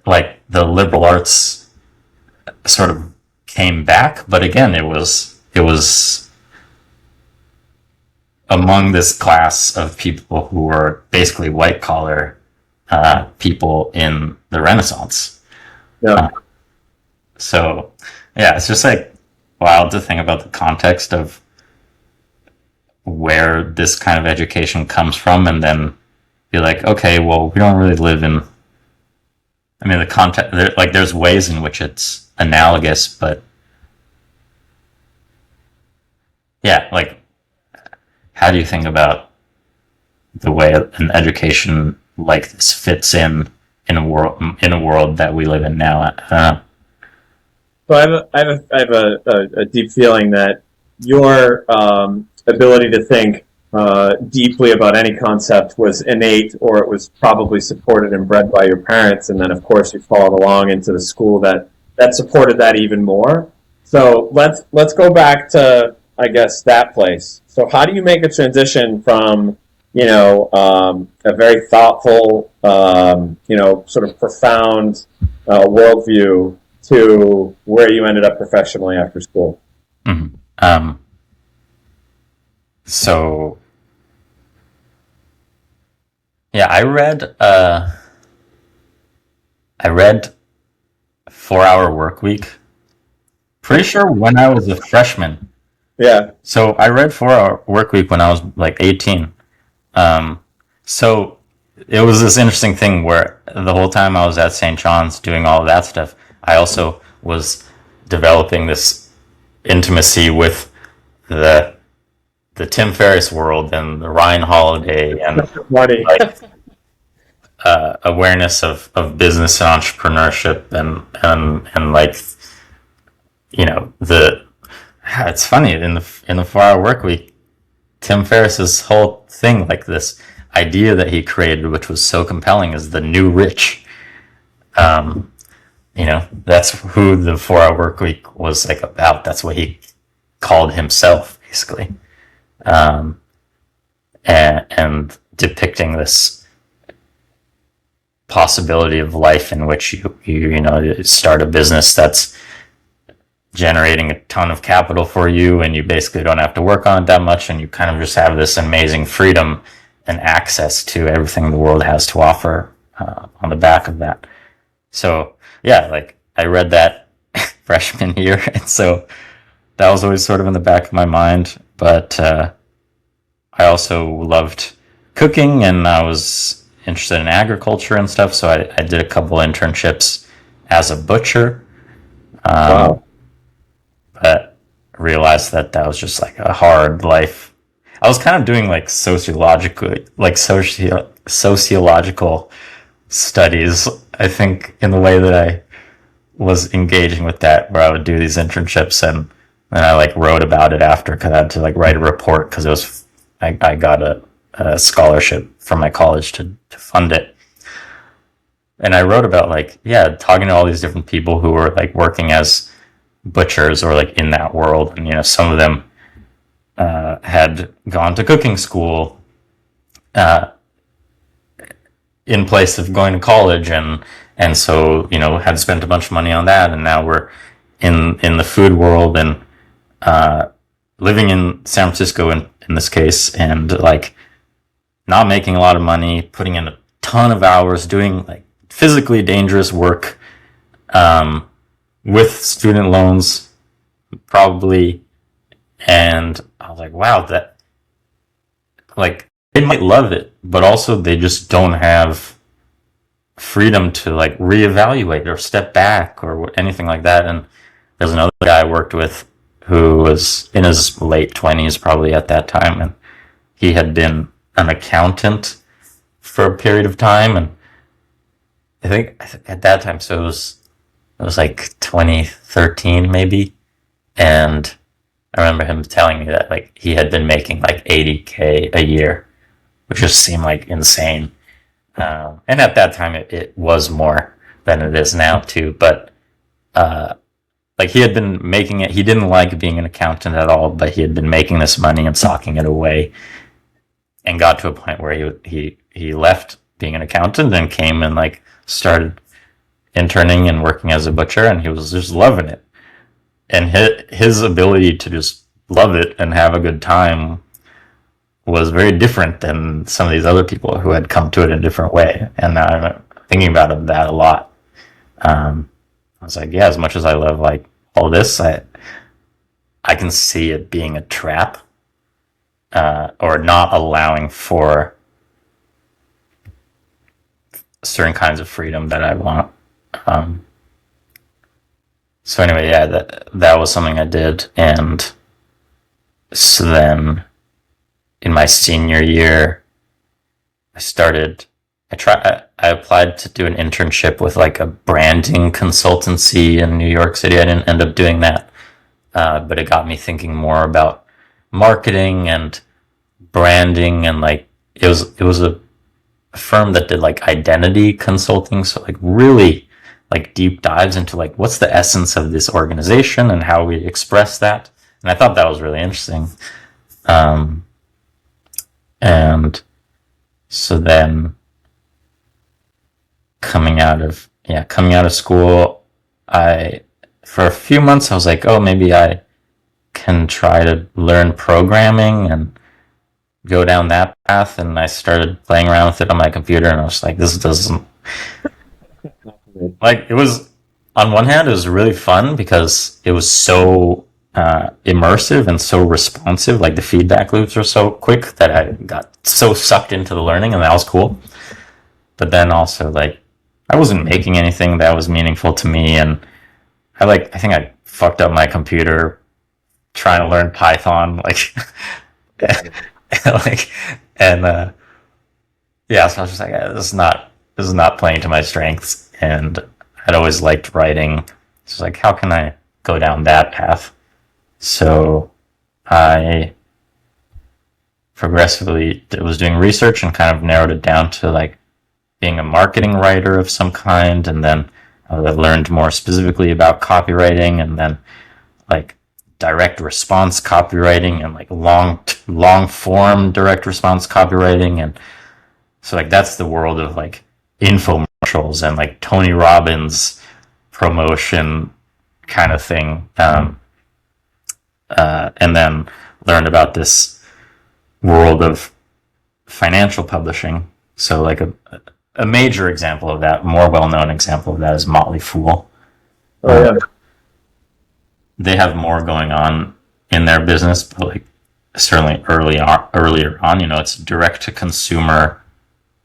Speaker 3: like the liberal arts sort of came back, but again, it was among this class of people who were basically white collar people in the Renaissance.
Speaker 2: Yeah.
Speaker 3: So yeah, it's just like wild to think about the context of where this kind of education comes from, and then be like, okay, well, we don't really live in. I mean, the context, there's ways in which it's analogous, but yeah, like, how do you think about the way an education like this fits in a world that we live in now?
Speaker 2: So I have a deep feeling that your ability to think deeply about any concept was innate, or it was probably supported and bred by your parents, and then of course you followed along into the school that supported that even more. So let's go back to, I guess, that place. So how do you make a transition from a very thoughtful, sort of profound worldview to where you ended up professionally after school?
Speaker 3: Mm-hmm. So yeah, I read 4 Hour Work Week. Pretty sure when I was a freshman,
Speaker 2: Yeah.
Speaker 3: So I read 4 Hour Work Week when I was like 18. So it was this interesting thing where the whole time I was at St. John's doing all of that stuff, I also was developing this intimacy with the Tim Ferriss world and the Ryan Holiday and
Speaker 2: Money.
Speaker 3: like awareness of business and entrepreneurship and like the it's funny in the 4 Hour Work Week, Tim Ferriss's whole thing, like this idea that he created, which was so compelling, is the new rich. That's who the 4 Hour Work Week was like about. That's what he called himself, basically, and depicting this possibility of life in which you start a business that's generating a ton of capital for you, and you basically don't have to work on it that much, and you kind of just have this amazing freedom and access to everything the world has to offer on the back of that. So yeah, like I read that freshman year, and so that was always sort of in the back of my mind. But I also loved cooking, and I was interested in agriculture and stuff, so I did a couple internships as a butcher.
Speaker 2: Wow.
Speaker 3: But realized that was just like a hard life. I was kind of doing like sociological studies, I think, in the way that I was engaging with that, where I would do these internships, and then I like wrote about it after, because I had to like write a report, because I got a scholarship from my college to fund it. And I wrote about talking to all these different people who were like working as butchers or like in that world, and some of them had gone to cooking school in place of going to college, and so had spent a bunch of money on that, and now we're in the food world, and living in San Francisco in this case, and like not making a lot of money, putting in a ton of hours, doing like physically dangerous work, with student loans, probably. And I was like, wow, that, like, they might love it, but also they just don't have freedom to like reevaluate or step back or anything like that. And there's another guy I worked with who was in his late 20s probably at that time, and he had been an accountant for a period of time, and I think at that time, so it was like 2013 maybe, and I remember him telling me that like he had been making like $80K a year, which just seemed like insane. And at that time, it was more than it is now too. But like he had been making it. He didn't like being an accountant at all, but he had been making this money and socking it away, and got to a point where he left being an accountant and came and like started interning and working as a butcher, and he was just loving it. And his ability to just love it and have a good time was very different than some of these other people who had come to it in a different way. And I'm thinking about that a lot. I was like, yeah, as much as I love like all this, I can see it being a trap, or not allowing for certain kinds of freedom that I want. So anyway, yeah, that was something I did. And so then in my senior year, I applied to do an internship with like a branding consultancy in New York City. I didn't end up doing that. But it got me thinking more about marketing and branding, and like it was a firm that did like identity consulting, so like really like deep dives into like what's the essence of this organization and how we express that. And I thought that was really interesting. And so then coming out of school, for a few months I was like, oh, maybe I can try to learn programming and go down that path. And I started playing around with it on my computer, and I was like, this doesn't, like, it was, on one hand, it was really fun because it was so immersive and so responsive. Like the feedback loops were so quick that I got so sucked into the learning, and that was cool. But then also, like, I wasn't making anything that was meaningful to me, and I think I fucked up my computer trying to learn Python, like, like, and yeah, so I was just like, this is not playing to my strengths, and I'd always liked writing. So like, how can I go down that path? So I progressively was doing research and kind of narrowed it down to like being a marketing writer of some kind, and then I learned more specifically about copywriting, and then like direct response copywriting, and like long form direct response copywriting. And so like that's the world of like infomercials and like Tony Robbins promotion kind of thing. And then learned about this world of financial publishing. So like a major example of that, more well-known example of that, is Motley Fool.
Speaker 2: Oh yeah.
Speaker 3: They have more going on in their business, but like certainly earlier on, it's direct-to-consumer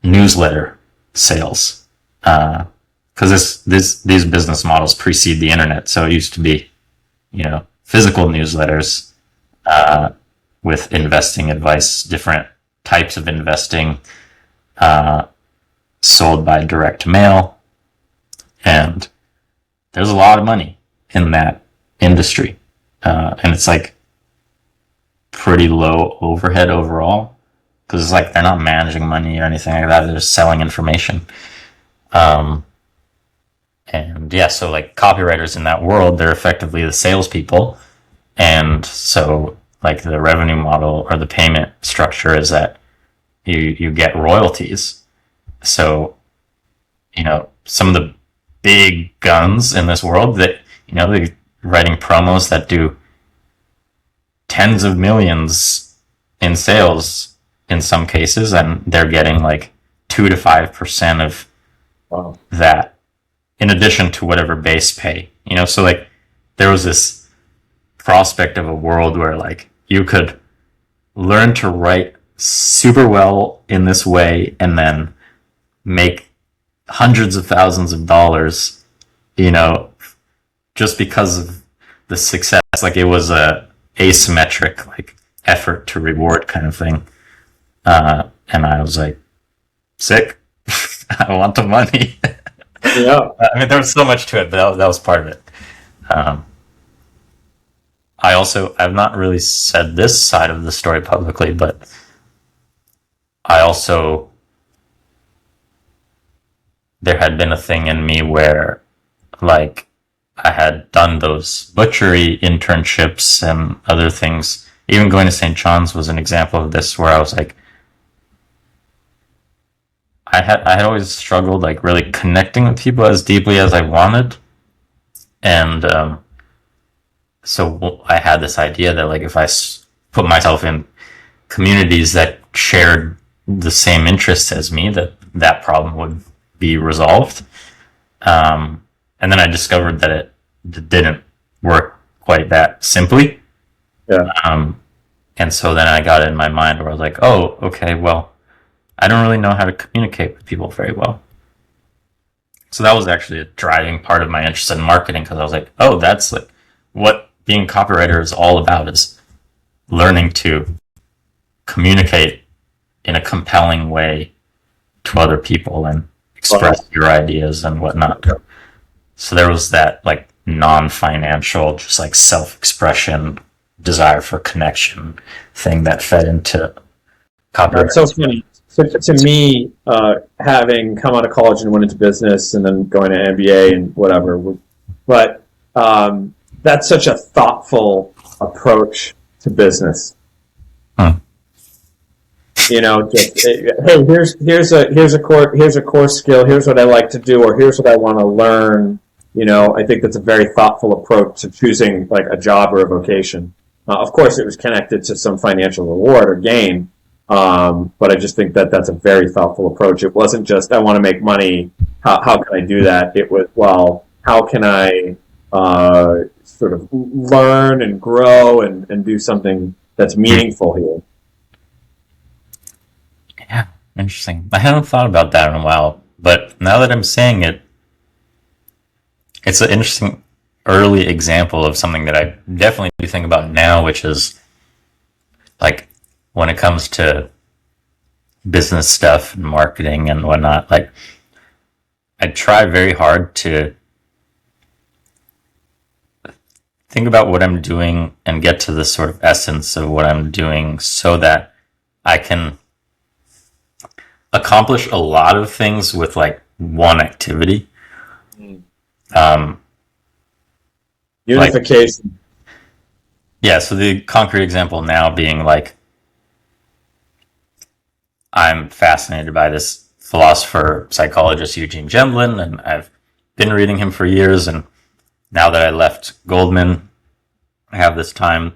Speaker 3: newsletter sales. Because these business models precede the internet, so it used to be, physical newsletters with investing advice, different types of investing, sold by direct mail, and there's a lot of money in that industry, and it's like pretty low overhead overall, because it's like they're not managing money or anything like that, they're just selling information. And yeah, so like copywriters in that world, they're effectively the salespeople. And so like the revenue model or the payment structure is that you get royalties. So, some of the big guns in this world that, they're writing promos that do tens of millions in sales in some cases, and they're getting like 2 to 5% of
Speaker 2: Wow.
Speaker 3: that, in addition to whatever base pay, so like there was this prospect of a world where like you could learn to write super well in this way and then make hundreds of thousands of dollars, just because of the success. Like it was a asymmetric like effort to reward kind of thing. And I was like, sick. I want the money.
Speaker 2: Yeah.
Speaker 3: I mean, there was so much to it, but that was part of it. I've not really said this side of the story publicly, but there had been a thing in me where, like, I had done those butchery internships and other things. Even going to St. John's was an example of this, where I was like, I had always struggled like really connecting with people as deeply as I wanted, and so I had this idea that like if I put myself in communities that shared the same interests as me, that problem would be resolved. And then I discovered that it didn't work quite that simply.
Speaker 2: Yeah.
Speaker 3: And so then I got it in my mind where I was like, oh, okay, well, I don't really know how to communicate with people very well. So that was actually a driving part of my interest in marketing, because I was like, oh, that's like what being a copywriter is all about, is learning to communicate in a compelling way to other people and express your ideas and whatnot. So there was that like non-financial, just like self-expression, desire for connection thing that fed into copywriting.
Speaker 2: That's so funny. So to me, having come out of college and went into business and then going to MBA and whatever, but that's such a thoughtful approach to business. Just hey, here's a core skill. Here's what I like to do, or here's what I want to learn. I think that's a very thoughtful approach to choosing like a job or a vocation. Of course, it was connected to some financial reward or gain. But I just think that that's a very thoughtful approach. It wasn't just, I want to make money. How can I do that? It was, well, how can I sort of learn and grow and do something that's meaningful here.
Speaker 3: Yeah, interesting. I haven't thought about that in a while, but now that I'm saying it, it's an interesting early example of something that I definitely do think about now, which is like when it comes to business stuff and marketing and whatnot, like I try very hard to think about what I'm doing and get to the sort of essence of what I'm doing so that I can accomplish a lot of things with like one activity.
Speaker 2: Unification.
Speaker 3: Yeah, so the concrete example now being like I'm fascinated by this philosopher, psychologist Eugene Gendlin, and I've been reading him for years, and now that I left Goldman, I have this time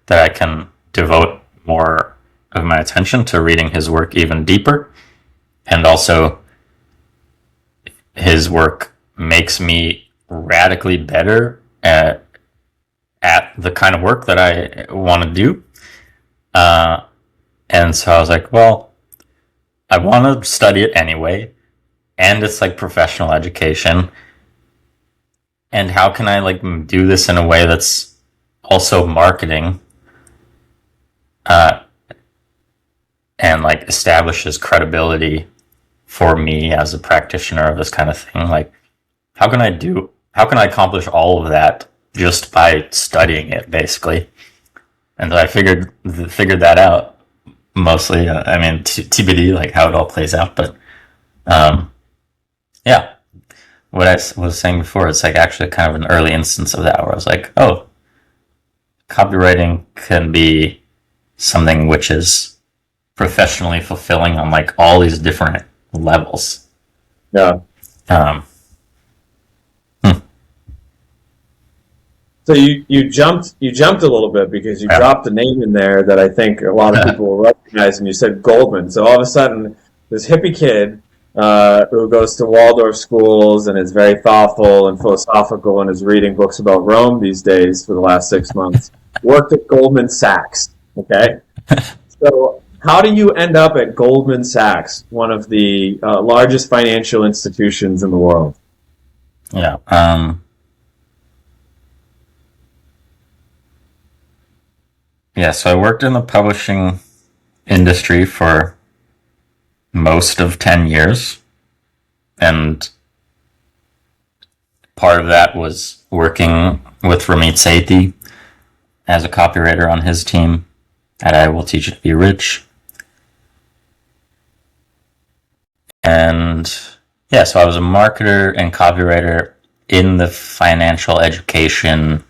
Speaker 3: that I can devote more of my attention to reading his work even deeper. And also, his work makes me radically better at the kind of work that I want to do. And so I was like, well, I want to study it anyway, and it's like professional education. And how can I like do this in a way that's also marketing, and like establishes credibility for me as a practitioner of this kind of thing? Like, how can I accomplish all of that just by studying it, basically? And I figured that out mostly. I mean, TBD, like how it all plays out. But yeah, what I was saying before, it's like actually kind of an early instance of that, where I was like, oh, copywriting can be something which is professionally fulfilling on like all these different levels.
Speaker 2: Yeah.
Speaker 3: Hmm.
Speaker 2: So you jumped a little bit because you dropped a name in there that I think a lot of people will recognize, and you said Goldman. So all of a sudden, this hippie kid who goes to Waldorf schools and is very thoughtful and philosophical and is reading books about Rome these days for the last 6 months, worked at Goldman Sachs. Okay, so how do you end up at Goldman Sachs, one of the largest financial institutions in the world?
Speaker 3: Yeah. Yeah, so I worked in the publishing industry for most of 10 years. And part of that was working with Ramit Sethi as a copywriter on his team at I Will Teach You to Be Rich. And yeah, so I was a marketer and copywriter in the financial education,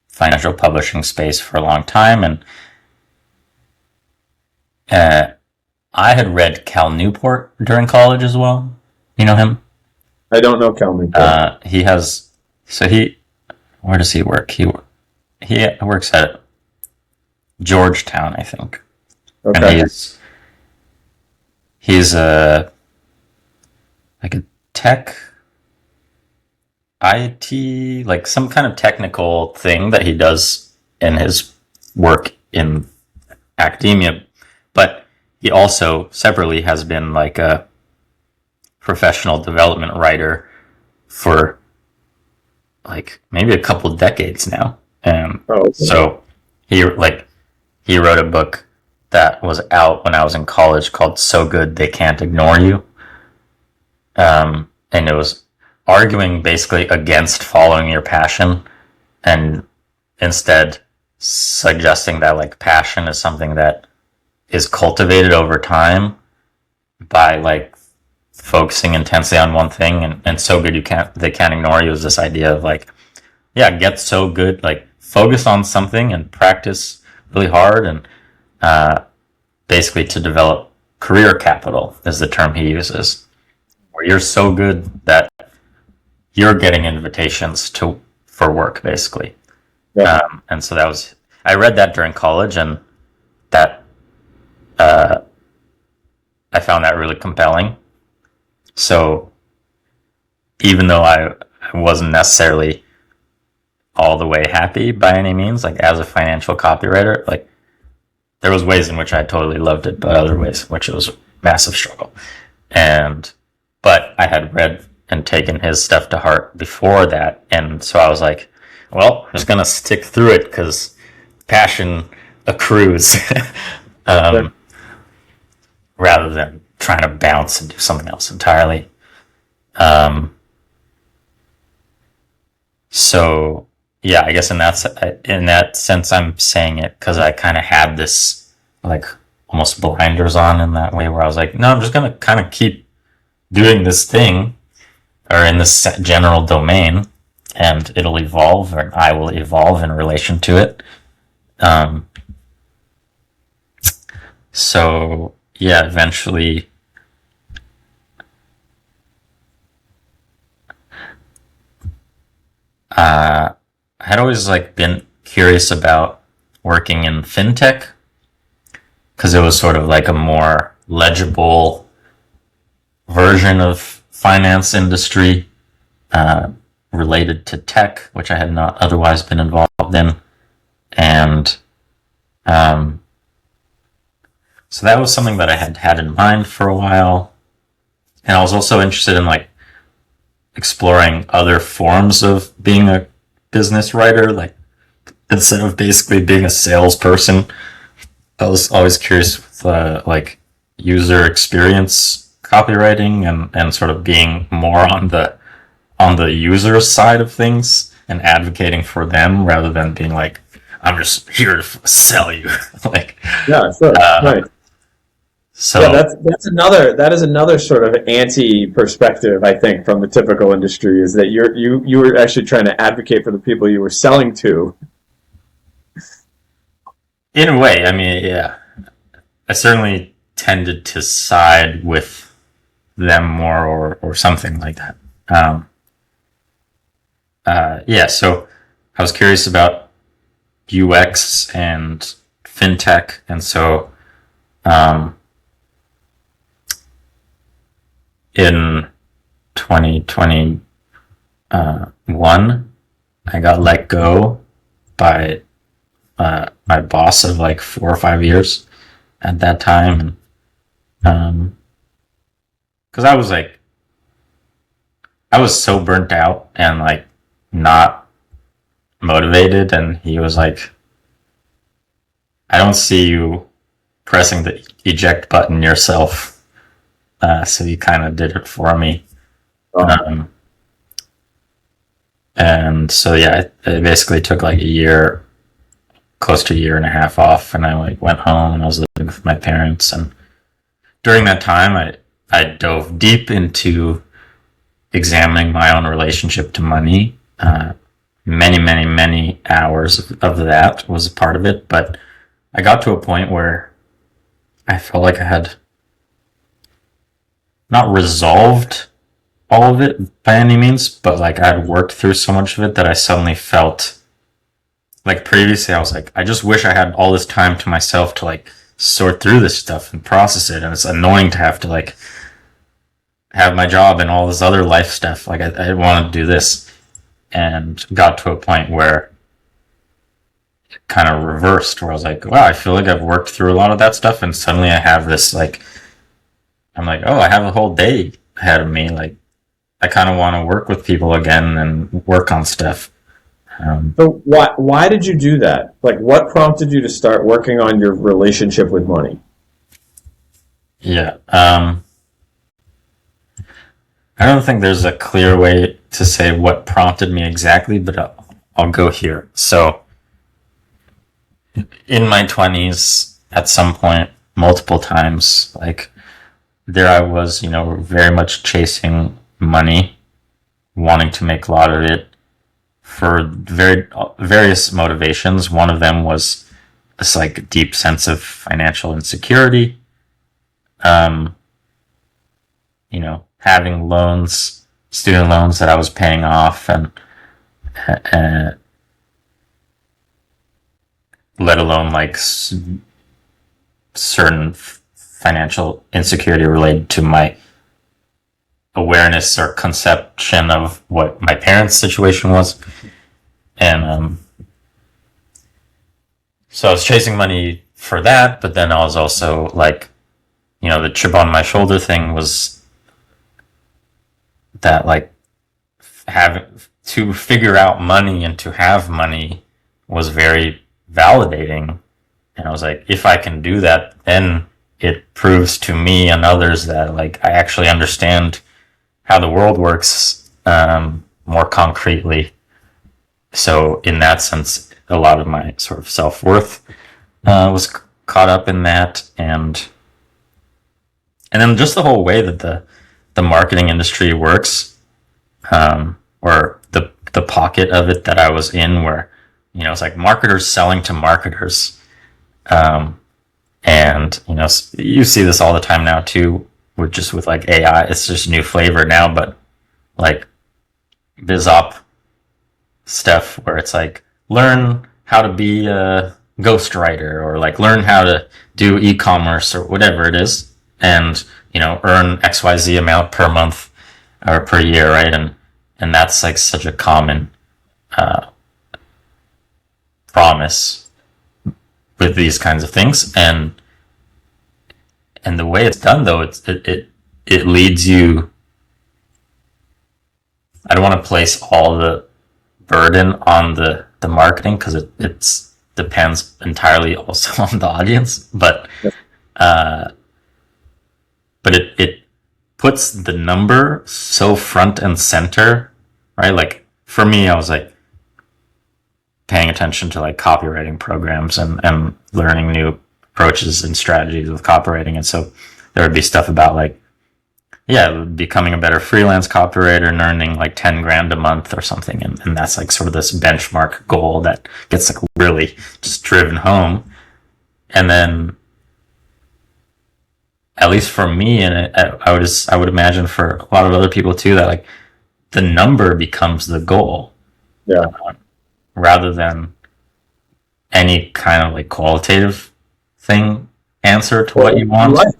Speaker 3: financial publishing space for a long time. And I had read Cal Newport during college as well. You know him?
Speaker 2: I don't know Cal Newport.
Speaker 3: Where does he work? He works at Georgetown, I think.
Speaker 2: Okay.
Speaker 3: And he's a tech IT, like some kind of technical thing that he does in his work in academia, but he also separately has been like a professional development writer for like maybe a couple decades now. So he wrote a book that was out when I was in college called So Good They Can't Ignore You. And it was arguing basically against following your passion and instead suggesting that like passion is something that is cultivated over time by like focusing intensely on one thing. And so good they can't ignore you is this idea of like, yeah, get so good, like focus on something and practice really hard, and basically to develop career capital is the term he uses, where you're so good that you're getting invitations for work, basically.
Speaker 2: Yeah.
Speaker 3: And so I read that during college, and that I found that really compelling. So even though I wasn't necessarily all the way happy by any means. Like as a financial copywriter, like there was ways in which I totally loved it, but other ways in which it was a massive struggle. But I had read and taken his stuff to heart before that, and so I was like, well, I'm just gonna stick through it because passion accrues, rather than trying to bounce and do something else entirely. So yeah, I guess in that sense, I'm saying it because I kind of had this like almost blinders on in that way, where I was like, no, I'm just gonna kind of keep doing this thing or in this general domain, and it'll evolve, or I will evolve in relation to it. So yeah, eventually I had always like been curious about working in fintech because it was sort of like a more legible version of finance industry related to tech, which I had not otherwise been involved in. And so that was something that I had had in mind for a while. And I was also interested in like exploring other forms of being a business writer, like instead of basically being a salesperson. I was always curious with like user experience copywriting and sort of being more on the user side of things and advocating for them rather than being like, I'm just here to sell you. Like,
Speaker 2: Yeah, sure. Right.
Speaker 3: So
Speaker 2: Yeah, that is another sort of anti-perspective, I think, from the typical industry, is that you were actually trying to advocate for the people you were selling to.
Speaker 3: in a way, I mean, yeah, I certainly tended to side with them more or something like that. Yeah, so I was curious about UX and fintech, and so in 2021, I got let go by my boss of like 4 or 5 years at that time, and because I was so burnt out and like not motivated, and he was like, I don't see you pressing the eject button yourself. So he kind of did it for me. And so yeah, it basically took like a year, close to a year and a half off, and I like went home and I was living with my parents. And during that time, I dove deep into examining my own relationship to money. Many hours of that was a part of it, but I got to a point where I felt like I had not resolved all of it by any means, but like I'd worked through so much of it that I suddenly felt like previously I was like, I just wish I had all this time to myself to like sort through this stuff and process it. And it's annoying to have to like have my job and all this other life stuff. Like I want to do this, and got to a point where it kind of reversed, where I was like, wow, I feel like I've worked through a lot of that stuff, and suddenly I have this like, I'm like, oh, I have a whole day ahead of me. Like, I kind of want to work with people again and work on stuff.
Speaker 2: So why did you do that? Like, what prompted you to start working on your relationship with money?
Speaker 3: Yeah. I don't think there's a clear way to say what prompted me exactly, but I'll go here. So, in my 20s, at some point, multiple times, like, there I was, very much chasing money, wanting to make a lot of it for various motivations. One of them was this like deep sense of financial insecurity. Having loans, student loans that I was paying off, and let alone like certain financial insecurity related to my awareness or conception of what my parents' situation was. And so I was chasing money for that, but then I was also like, the chip on my shoulder thing was that, like, having to figure out money and to have money was very validating. And I was like, if I can do that, then it proves to me and others that, like, I actually understand how the world works more concretely. So in that sense, a lot of my sort of self-worth was caught up in that, and then just the whole way that the marketing industry works, or the pocket of it that I was in, where it's like marketers selling to marketers, and you see this all the time now too, with like AI. It's just a new flavor now, but like BizOp stuff where it's like, learn how to be a ghostwriter, or like learn how to do e-commerce or whatever it is, and earn XYZ amount per month or per year, right? And that's like such a common promise with these kinds of things, and the way it's done though, it leads you. I don't want to place all the burden on the marketing, because it depends entirely also on the audience, but it puts the number so front and center, right? Like for me, I was like paying attention to like copywriting programs and learning new approaches and strategies with copywriting, and so there would be stuff about like, becoming a better freelance copywriter and earning like 10 grand a month or something. And that's like sort of this benchmark goal that gets like really just driven home. And then, at least for me, and I would imagine for a lot of other people too, that like the number becomes the goal.
Speaker 2: Yeah.
Speaker 3: Rather than any kind of like qualitative answer to what you want.
Speaker 2: Life.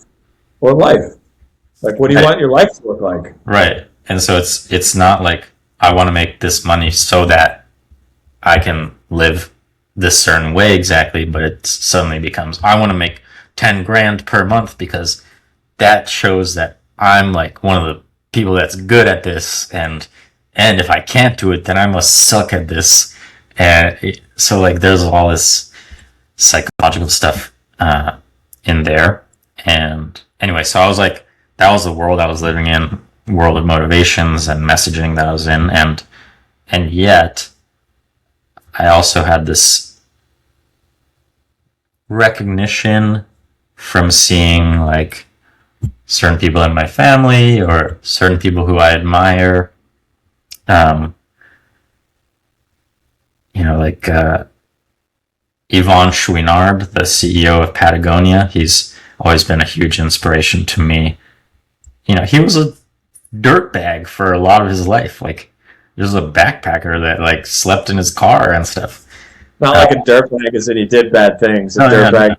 Speaker 2: Like, what do you want your life to look like?
Speaker 3: Right. And so it's not like, I want to make this money so that I can live this certain way exactly, but it suddenly becomes, I want to make 10 grand per month because that shows that I'm like one of the people that's good at this, and if I can't do it, then I must suck at this. And so like there's all this psychological stuff in there. And anyway, so I was like, that was the world I was living in, world of motivations and messaging that I was in, and yet I also had this recognition from seeing like certain people in my family or certain people who I admire, like Yvon Chouinard, the CEO of Patagonia. He's always been a huge inspiration to me. He was a dirtbag for a lot of his life. Like, he was a backpacker that like slept in his car and stuff.
Speaker 2: Not like a dirtbag as in he did bad things.
Speaker 3: Dirtbag,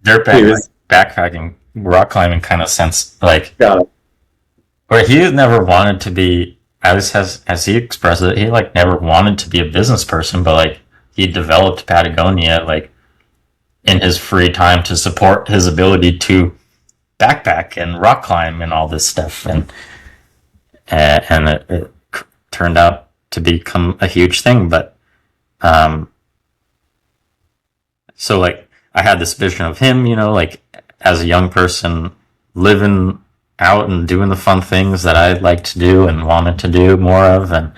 Speaker 3: like backpacking, rock climbing kind of sense. Like, where he never wanted to be, as he expressed it, he like never wanted to be a business person, but like he developed Patagonia like in his free time to support his ability to backpack and rock climb and all this stuff, and it turned out to become a huge thing. But so like I had this vision of him, like as a young person living out and doing the fun things that I like to do and wanted to do more of, and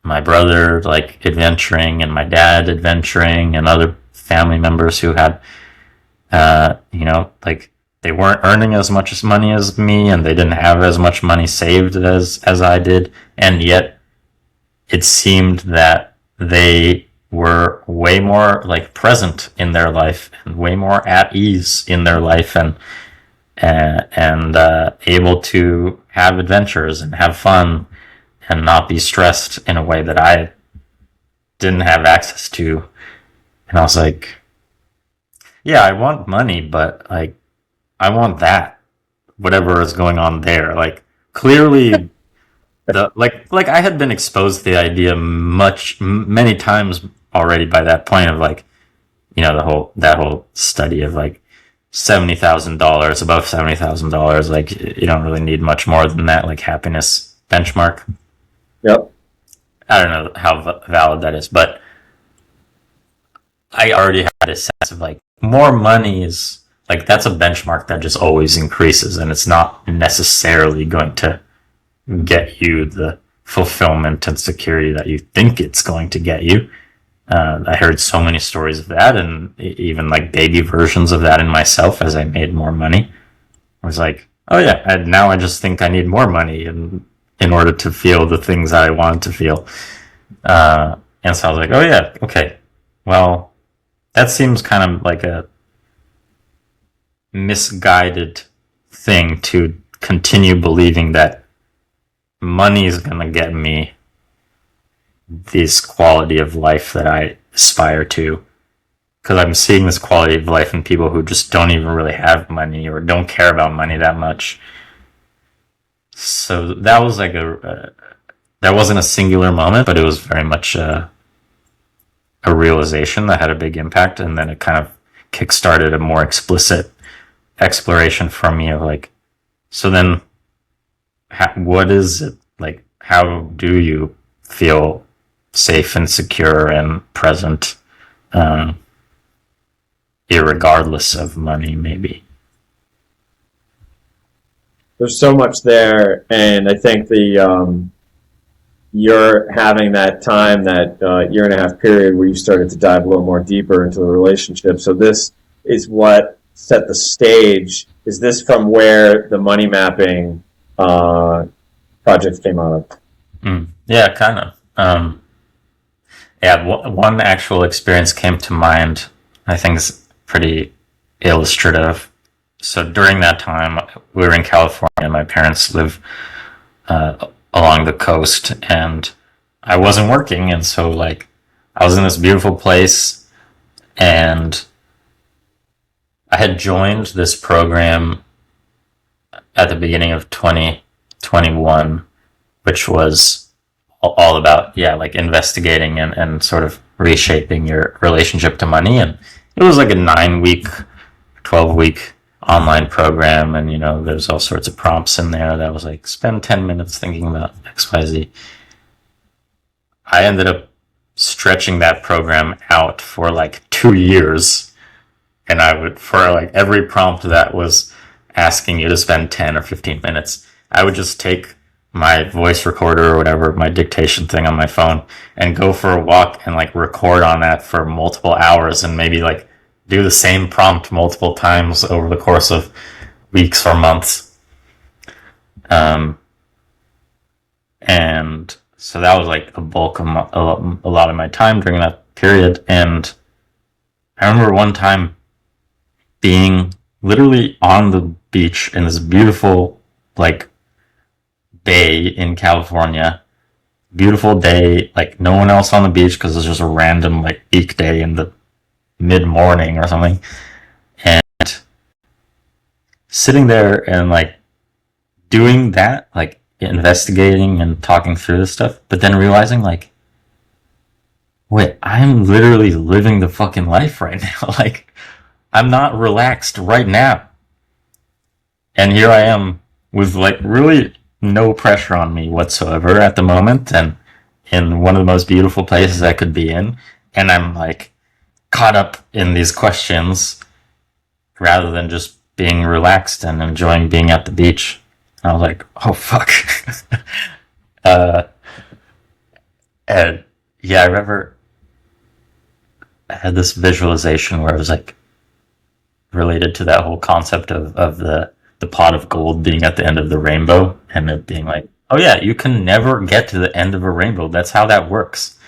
Speaker 3: my brother like adventuring, and my dad adventuring, and other family members who had like they weren't earning as much money as me, and they didn't have as much money saved as I did, and yet it seemed that they were way more like present in their life and way more at ease in their life, and able to have adventures and have fun and not be stressed in a way that I didn't have access to. And I was like, yeah, I want money, but like I want that, whatever is going on there. Like clearly like I had been exposed to the idea many times already by that point of like, that whole study of like $70,000, above $70,000, like you don't really need much more than that, like happiness benchmark.
Speaker 2: Yep.
Speaker 3: I don't know how valid that is, but I already had a sense of like more money is like that's a benchmark that just always increases, and it's not necessarily going to get you the fulfillment and security that you think it's going to get you. I heard so many stories of that, and even like baby versions of that in myself as I made more money. I was like, oh yeah, now I just think I need more money in order to feel the things that I wanted to feel. And so I was like, oh yeah, okay, well, that seems kind of like a misguided thing to continue believing that money is going to get me this quality of life that I aspire to. Because I'm seeing this quality of life in people who just don't even really have money or don't care about money that much. So that was like that wasn't a singular moment, but it was very much a realization that had a big impact. And then it kind of kickstarted a more explicit exploration from me of like, so then what is it like? How do you feel safe and secure and present, irregardless of money, maybe?
Speaker 2: There's so much there, and I think you're having that time, that year and a half period where you started to dive a little more deeper into the relationship. So this is what set the stage. Is this from where the money mapping project came out of?
Speaker 3: Yeah, kind of. One actual experience came to mind. I think is pretty illustrative. So during that time, we were in California. My parents live along the coast, and I wasn't working, and so like I was in this beautiful place, and I had joined this program at the beginning of 2021, which was all about, like investigating and sort of reshaping your relationship to money. And it was like a 9-week, 12-week online program. And, there's all sorts of prompts in there that was like, spend 10 minutes thinking about XYZ. I ended up stretching that program out for like 2 years. And I would, for like every prompt that was asking you to spend 10 or 15 minutes, I would just take my voice recorder or whatever, my dictation thing on my phone, and go for a walk and like record on that for multiple hours, and maybe like do the same prompt multiple times over the course of weeks or months. And so that was like a bulk of a lot of my time during that period. And I remember one time being literally on the beach in this beautiful like bay in California. Beautiful day, like no one else on the beach because it was just a random like weekday in the mid-morning or something. And sitting there and like doing that, like investigating and talking through this stuff, but then realizing like, wait, I'm literally living the fucking life right now. Like, I'm not relaxed right now. And here I am with like really no pressure on me whatsoever at the moment, and in one of the most beautiful places I could be in. And I'm like caught up in these questions rather than just being relaxed and enjoying being at the beach. I was like, oh fuck. And yeah, I remember I had this visualization where it was like related to that whole concept of the pot of gold being at the end of the rainbow, and it being like, oh yeah, you can never get to the end of a rainbow. That's how that works.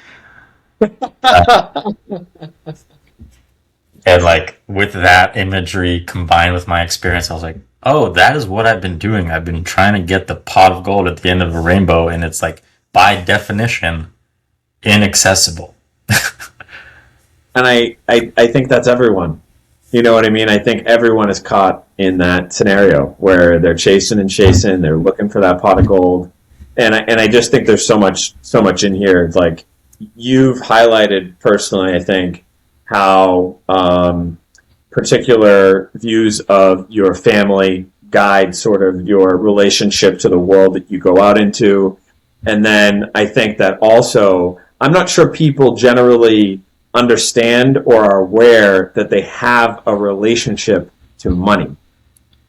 Speaker 3: And like with that imagery combined with my experience, I was like, oh, that is what I've been doing. I've been trying to get the pot of gold at the end of a rainbow, and it's like by definition inaccessible.
Speaker 2: And I think that's everyone. You know what I mean? I think everyone is caught in that scenario where they're chasing and chasing, they're looking for that pot of gold, And I just think there's so much in here. It's like you've highlighted personally, I think, how particular views of your family guide sort of your relationship to the world that you go out into. And then I think that also, I'm not sure people generally understand or are aware that they have a relationship to money.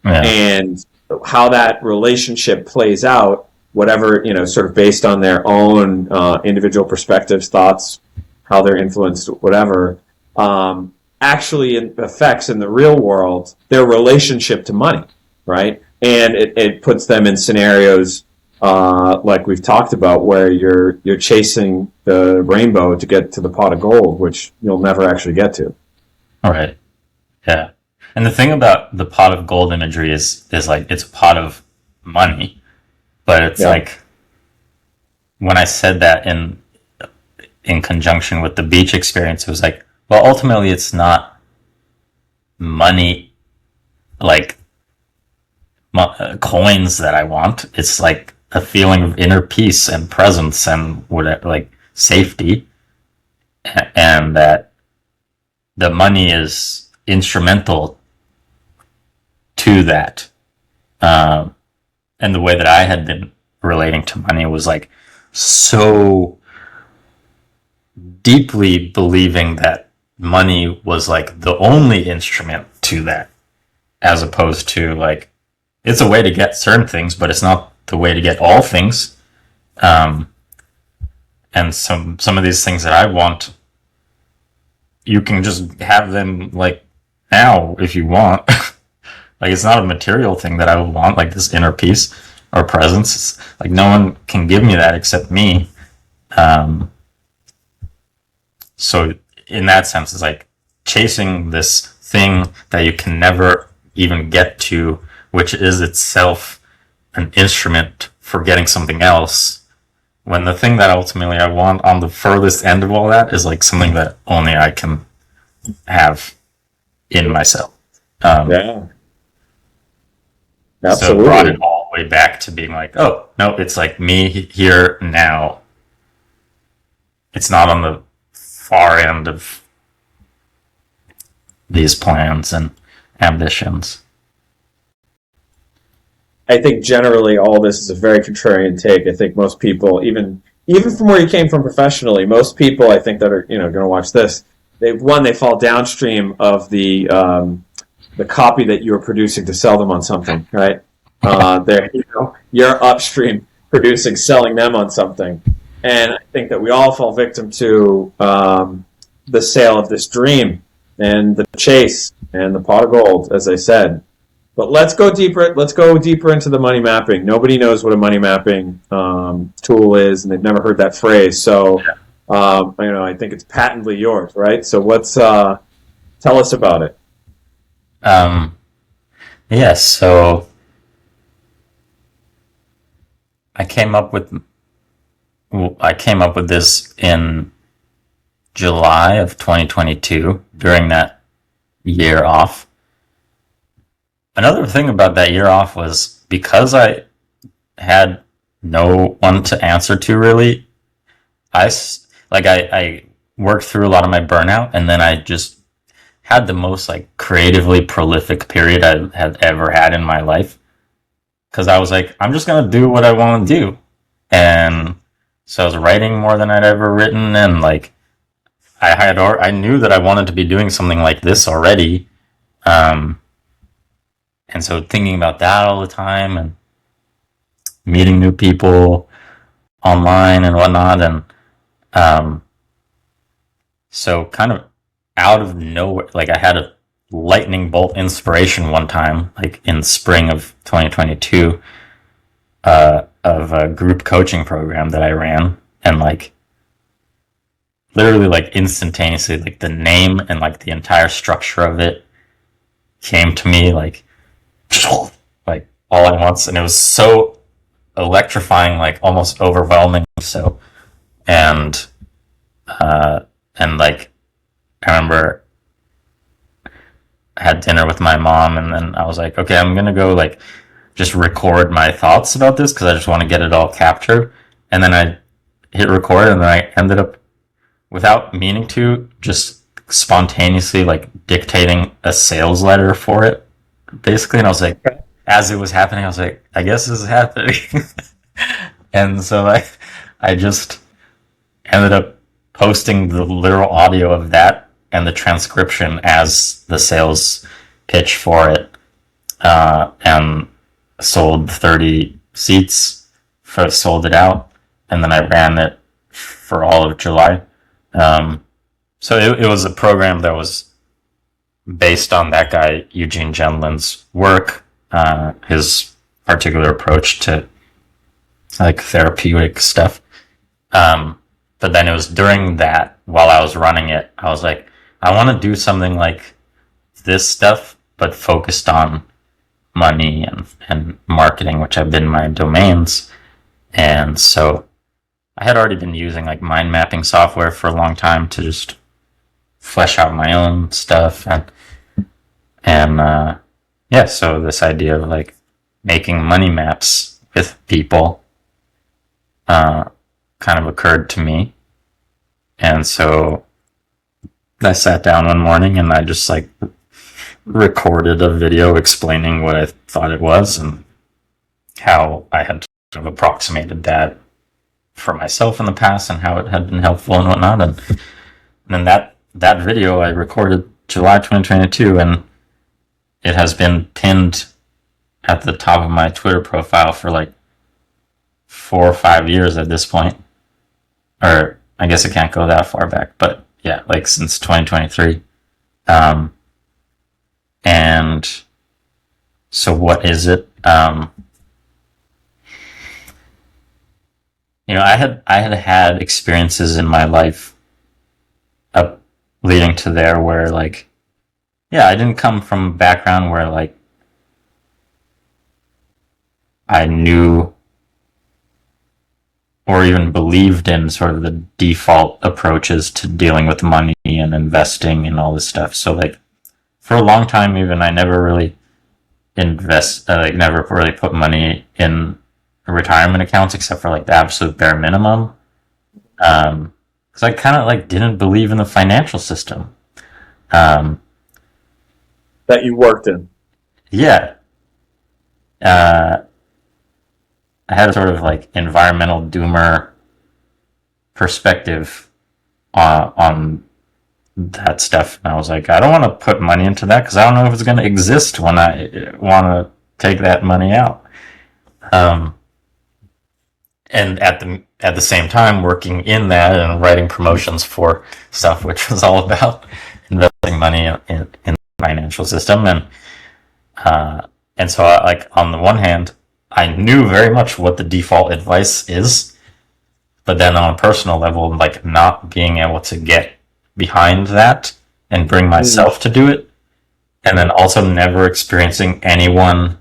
Speaker 3: Yeah.
Speaker 2: And how that relationship plays out, whatever, sort of based on their own individual perspectives, thoughts, how they're influenced, whatever, actually affects in the real world their relationship to money, right? And it puts them in scenarios like we've talked about, where you're chasing the rainbow to get to the pot of gold, which you'll never actually get to.
Speaker 3: All right. Yeah. And the thing about the pot of gold imagery is like, it's a pot of money, but it's like, when I said that in conjunction with the beach experience, it was like, well, ultimately it's not money, like coins that I want. It's like a feeling of inner peace and presence and whatever, like safety, and that the money is instrumental to that. And the way that I had been relating to money was like so deeply believing that money was like the only instrument to that, as opposed to like, it's a way to get certain things, but it's not the way to get all things. And some of these things that I want, you can just have them like now if you want. Like, it's not a material thing that I would want, like this inner peace or presence. It's like no one can give me that except me. So in that sense, it's like chasing this thing that you can never even get to, which is itself an instrument for getting something else, when the thing that ultimately I want on the furthest end of all that is like something that only I can have in myself.
Speaker 2: Yeah. Absolutely.
Speaker 3: So it brought it all the way back to being like, oh, no, it's like me here now. It's not on the far end of these plans and ambitions.
Speaker 2: I think generally all this is a very contrarian take. I think most people, even from where you came from professionally, most people I think that are going to watch this, they fall downstream of the copy that you were producing to sell them on something, right? You're upstream producing, selling them on something, and I think that we all fall victim to the sale of this dream and the chase and the pot of gold, as I said. But let's go deeper. Let's go deeper into the money mapping. Nobody knows what a money mapping tool is, and they've never heard that phrase. So, I think it's patently yours, right? So, tell us about it.
Speaker 3: Yes. So, I came up with this in July of 2022 during that year off. Another thing about that year off was because I had no one to answer to really, I worked through a lot of my burnout, and then I just had the most like creatively prolific period I had ever had in my life. Because I was like, I'm just gonna do what I want to do, and so I was writing more than I'd ever written, and like I knew that I wanted to be doing something like this already. And so thinking about that all the time and meeting new people online and whatnot. And so kind of out of nowhere, like I had a lightning bolt inspiration one time, like in spring of 2022, of a group coaching program that I ran. And like literally like instantaneously, like the name and like the entire structure of it came to me like all at once, and it was so electrifying, like almost overwhelming. So, and like I remember I had dinner with my mom, and then I was like, okay, I'm gonna go like just record my thoughts about this because I just want to get it all captured. And then I hit record, and then I ended up, without meaning to, just spontaneously like dictating a sales letter for it, basically. And I was like, as it was happening, I was like, I guess this is happening. And so I just ended up posting the literal audio of that and the transcription as the sales pitch for it, and sold 30 seats, sold it out, and then I ran it for all of July. So it was a program that was based on that guy, Eugene Gendlin's work, his particular approach to like therapeutic stuff. But then it was during that, while I was running it, I was like, I want to do something like this stuff, but focused on money and marketing, which have been my domains. And so I had already been using like mind mapping software for a long time to just flesh out my own stuff. And yeah, so this idea of like making money maps with people kind of occurred to me. And so I sat down one morning and I just like recorded a video explaining what I thought it was and how I had sort of approximated that for myself in the past and how it had been helpful and whatnot. And then that video I recorded July 2022, and it has been pinned at the top of my Twitter profile for like 4 or 5 years at this point. Or I guess it can't go that far back, but yeah, like since 2023. And so what is it? I had experiences in my life up leading to there where like, yeah, I didn't come from a background where like I knew or even believed in sort of the default approaches to dealing with money and investing and all this stuff. So like for a long time, even I never really never really put money in retirement accounts except for like the absolute bare minimum. Because I kind of like didn't believe in the financial system.
Speaker 2: That you worked in.
Speaker 3: Yeah. I had a sort of like environmental doomer perspective on that stuff. And I was like, I don't want to put money into that because I don't know if it's going to exist when I want to take that money out. And at the same time, working in that and writing promotions for stuff which was all about investing money in the financial system. And so like on the one hand, I knew very much what the default advice is, but then on a personal level, like not being able to get behind that and bring myself to do it, and then also never experiencing anyone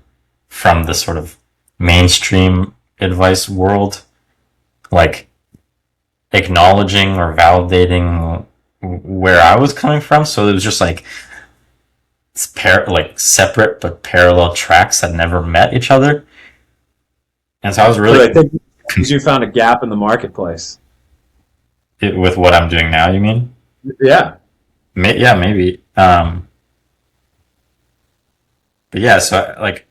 Speaker 3: from the sort of mainstream advice world like acknowledging or validating where I was coming from. So it was just like like separate but parallel tracks that never met each other. And so I was really...
Speaker 2: I think you found a gap in the marketplace.
Speaker 3: With what I'm doing now, you mean?
Speaker 2: Yeah.
Speaker 3: Yeah, maybe. But yeah, so like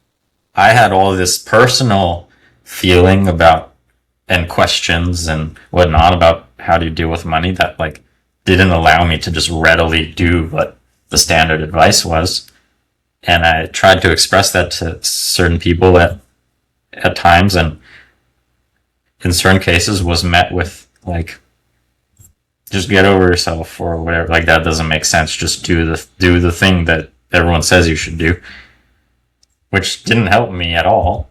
Speaker 3: I had all this personal feeling about and questions and whatnot about how to deal with money that like didn't allow me to just readily do what the standard advice was. And I tried to express that to certain people at times, and in certain cases was met with like, just get over yourself or whatever. Like that doesn't make sense. Just do the thing that everyone says you should do, which didn't help me at all.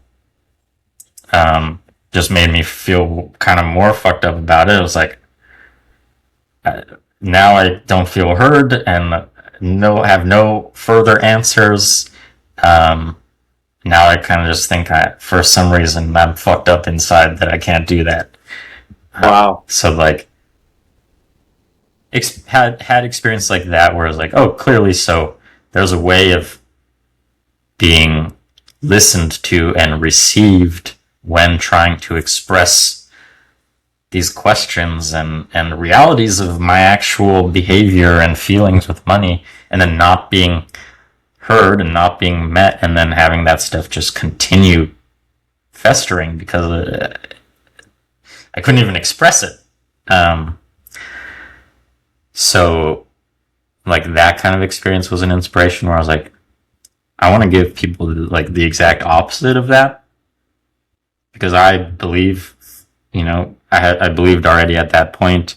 Speaker 3: Just made me feel kind of more fucked up about it. It was like, now I don't feel heard and have no further answers. Now I kind of just think for some reason I'm fucked up inside that I can't do that.
Speaker 2: Wow.
Speaker 3: So like, had experience like that where it's like, oh, clearly so there's a way of being listened to and received when trying to express these questions and realities of my actual behavior and feelings with money, and then not being heard and not being met, and then having that stuff just continue festering because I couldn't even express it. So like that kind of experience was an inspiration where I was like, I want to give people like the exact opposite of that, because I believe, I believed already at that point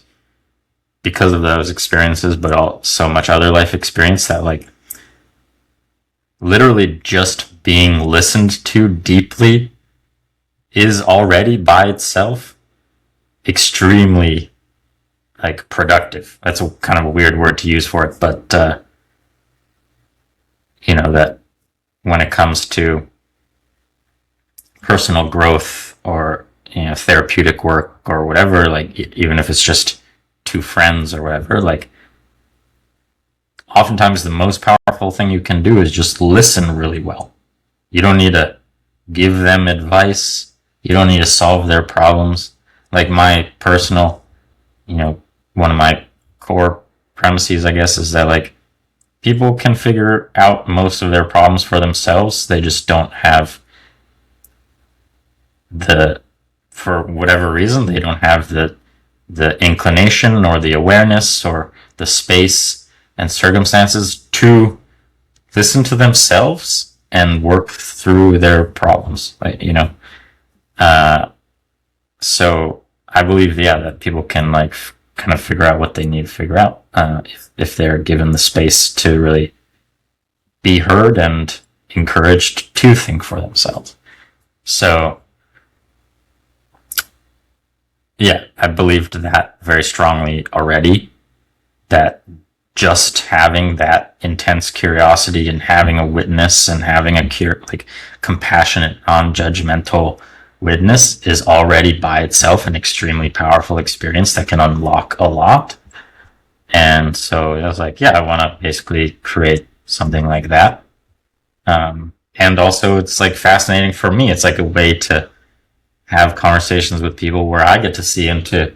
Speaker 3: because of those experiences, but so much other life experience, that like literally just being listened to deeply is already by itself extremely like productive. That's a kind of a weird word to use for it, but that when it comes to personal growth or therapeutic work or whatever, like even if it's just two friends or whatever, like oftentimes the most powerful thing you can do is just listen really well. You don't need to give them advice. You don't need to solve their problems. Like my personal, one of my core premises, I guess, is that like people can figure out most of their problems for themselves. They just don't have for whatever reason, they don't have the inclination or the awareness or the space and circumstances to listen to themselves and work through their problems. So I believe, that people can like kind of figure out what they need to figure out if they're given the space to really be heard and encouraged to think for themselves. So I believed that very strongly already, that just having that intense curiosity and having a witness and having a compassionate, non-judgmental witness is already by itself an extremely powerful experience that can unlock a lot. And so I was like, I want to basically create something like that. And also it's like fascinating for me. It's like a way to have conversations with people where I get to see into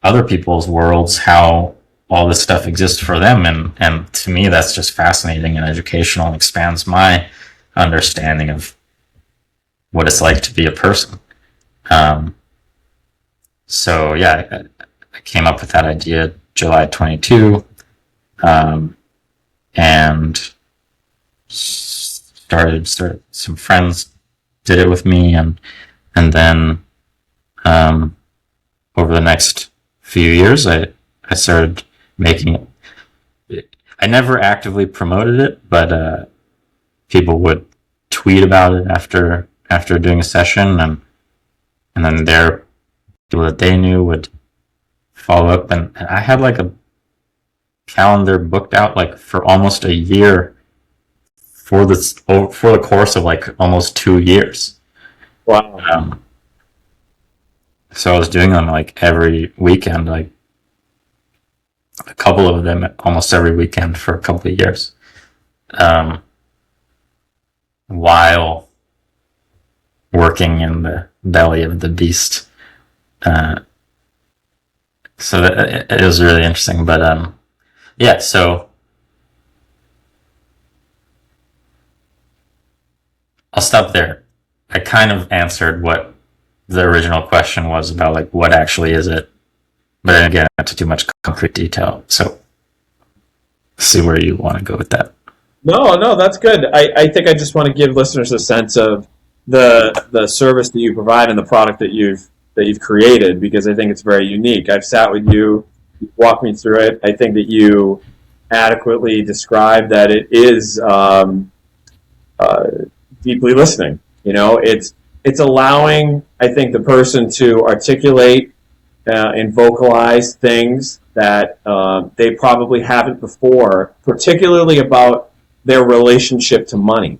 Speaker 3: other people's worlds, how all this stuff exists for them. And to me, that's just fascinating and educational and expands my understanding of what it's like to be a person. So I came up with that idea July 22, and started some friends did it with me, and then over the next few years I started making it. I never actively promoted it, but people would tweet about it after doing a session, and then their people that they knew would follow up, and I had like a calendar booked out like for almost a year for the course of like almost 2 years.
Speaker 2: Wow.
Speaker 3: So I was doing them like every weekend, like a couple of them almost every weekend for a couple of years, while working in the belly of the beast. So it was really interesting, but so I'll stop there. I kind of answered what the original question was about, like what actually is it, but then again, not to too much concrete detail. So see where you want to go with that.
Speaker 2: No, that's good. I think I just want to give listeners a sense of the service that you provide and the product that you've created, because I think it's very unique. I've sat with you, walked me through it. I think that you adequately described that it is deeply listening. It's allowing, I think, the person to articulate and vocalize things that they probably haven't before, particularly about their relationship to money.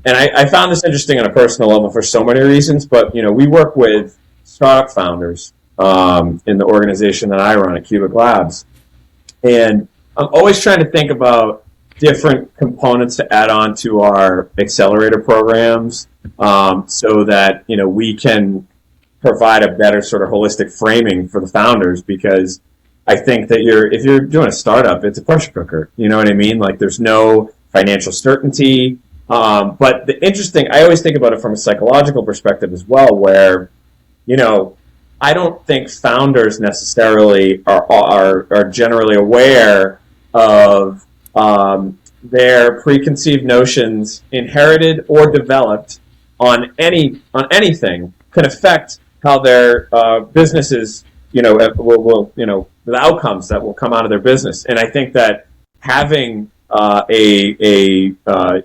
Speaker 2: And I found this interesting on a personal level for so many reasons, but we work with startup founders in the organization that I run at Cubic Labs, and I'm always trying to think about different components to add on to our accelerator programs, so that, we can provide a better sort of holistic framing for the founders, because I think that if you're doing a startup, it's a pressure cooker. You know what I mean? Like, there's no financial certainty. But I always think about it from a psychological perspective as well, where, I don't think founders necessarily are generally aware of their preconceived notions, inherited or developed, on anything, can affect how their businesses, will the outcomes that will come out of their business. And I think that having a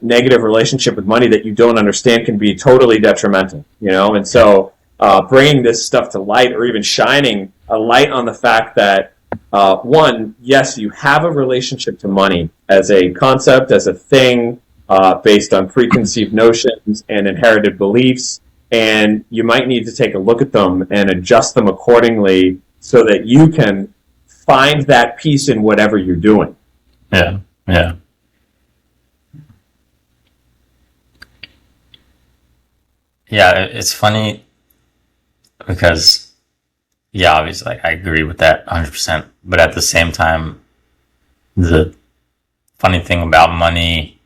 Speaker 2: negative relationship with money that you don't understand can be totally detrimental, and so bringing this stuff to light, or even shining a light on the fact that, one, yes, you have a relationship to money as a concept, as a thing, based on preconceived notions and inherited beliefs, and you might need to take a look at them and adjust them accordingly so that you can find that peace in whatever you're doing.
Speaker 3: Yeah, yeah. Yeah, it's funny because, yeah, obviously, I agree with that 100%. But at the same time, the funny thing about money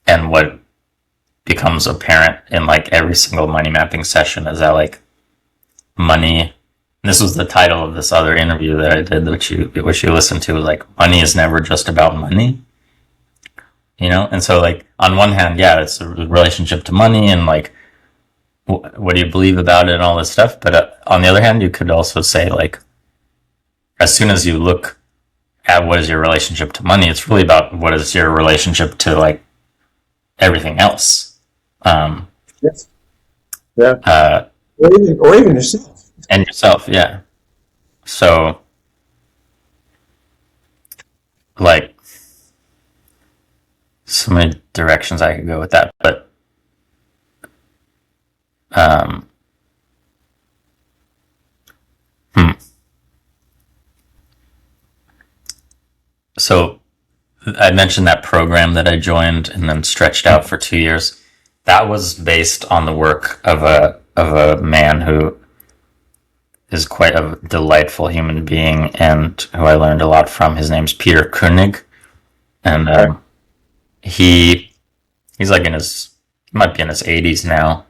Speaker 3: and what becomes apparent in like every single money mapping session is that like money, this was the title of this other interview that I did, which you listened to, like, money is never just about money. And so, like, on one hand, yeah, it's a relationship to money and like what do you believe about it and all this stuff. But on the other hand, you could also say, like, as soon as you look at what is your relationship to money, it's really about what is your relationship to like everything else.
Speaker 2: Yes. Yeah. Or even yourself.
Speaker 3: And yourself, yeah. So, like, so many directions I could go with that, but so I mentioned that program that I joined and then stretched out for 2 years. That was based on the work of a man who is quite a delightful human being and who I learned a lot from. His name's Peter Koenig, and he's like he might be in his 80s now.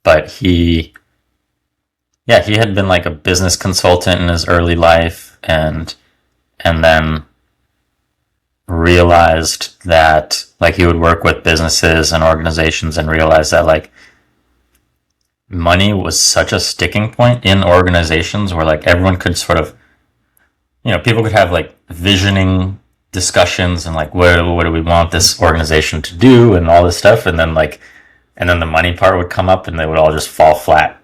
Speaker 3: But he had been like a business consultant in his early life, and then realized that, like, he would work with businesses and organizations and realized that, like, money was such a sticking point in organizations where, like, everyone could sort of, people could have like visioning discussions and like, what do we want this organization to do and all this stuff, and then the money part would come up and they would all just fall flat.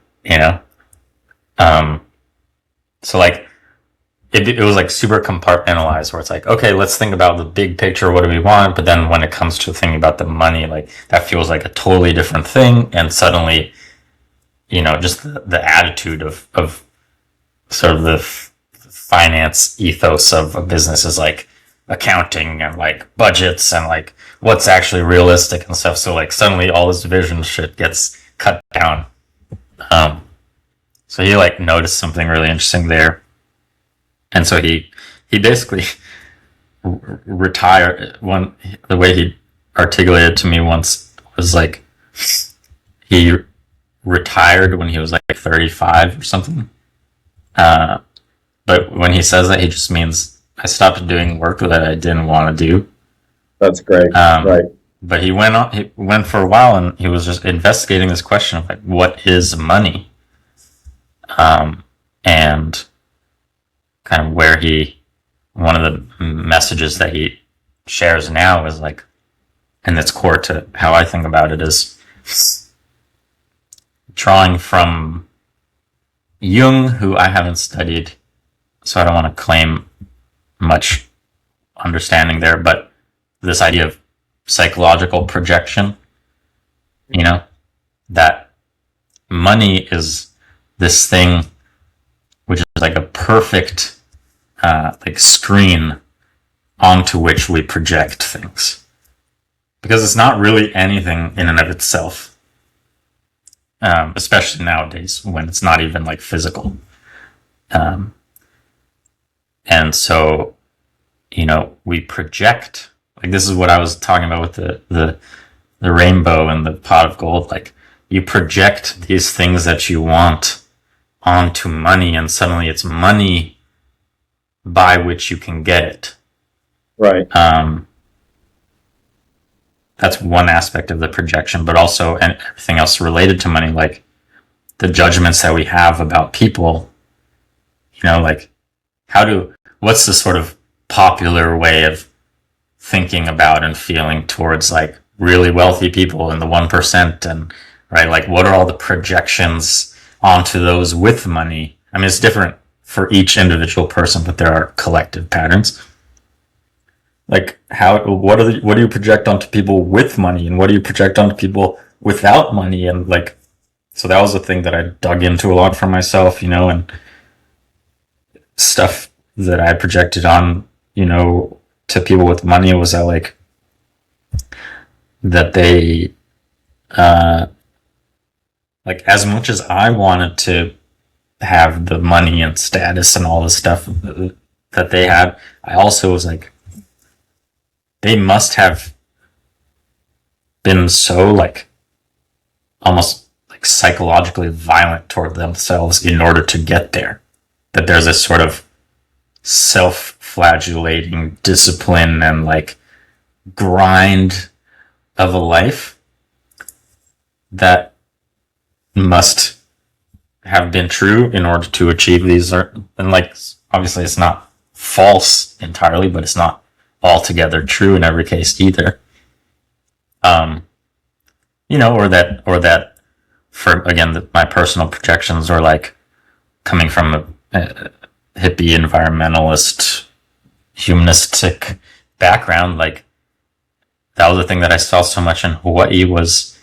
Speaker 3: So like it was like super compartmentalized, where it's like, okay, let's think about the big picture, what do we want, but then when it comes to thinking about the money, like, that feels like a totally different thing, and suddenly, just the attitude of sort of the finance ethos of a business is like accounting and like budgets and like what's actually realistic and stuff. So like suddenly all this vision shit gets cut down. So he like noticed something really interesting there, and so he basically retired. The way he articulated to me once was like he retired when he was like 35 or something. But when he says that, he just means I stopped doing work that I didn't want to do.
Speaker 2: That's great. Right.
Speaker 3: But he went for a while and he was just investigating this question of like, what is money? And kind of one of the messages that he shares now is like, and it's core to how I think about it, is drawing from Jung, who I haven't studied, so I don't want to claim much understanding there, but this idea of psychological projection, that money is this thing which is like a perfect like screen onto which we project things, because it's not really anything in and of itself, especially nowadays when it's not even like physical. And so, we project, like, this is what I was talking about with the rainbow and the pot of gold. Like, you project these things that you want onto money, and suddenly it's money by which you can get it.
Speaker 2: Right.
Speaker 3: That's one aspect of the projection, but also everything else related to money, like the judgments that we have about people. Like, what's the sort of popular way of thinking about and feeling towards like really wealthy people and the 1%, and right, like, what are all the projections onto those with money? I mean, it's different for each individual person, but there are collective patterns. Like, what do you project onto people with money, and what do you project onto people without money? And like, so that was the thing that I dug into a lot for myself, and stuff that I projected on, to people with money was that, like, that they, like, as much as I wanted to have the money and status and all the stuff that they had, I also was like, they must have been so, like, almost like psychologically violent toward themselves in order to get there, that there's this sort of self-flagellating discipline and like grind of a life that must have been true in order to achieve these. And like, obviously it's not false entirely, but it's not altogether true in every case either. Or that for, again, my personal projections are like coming from a hippie, environmentalist, humanistic background. Like, that was the thing that I saw so much in Hawaii was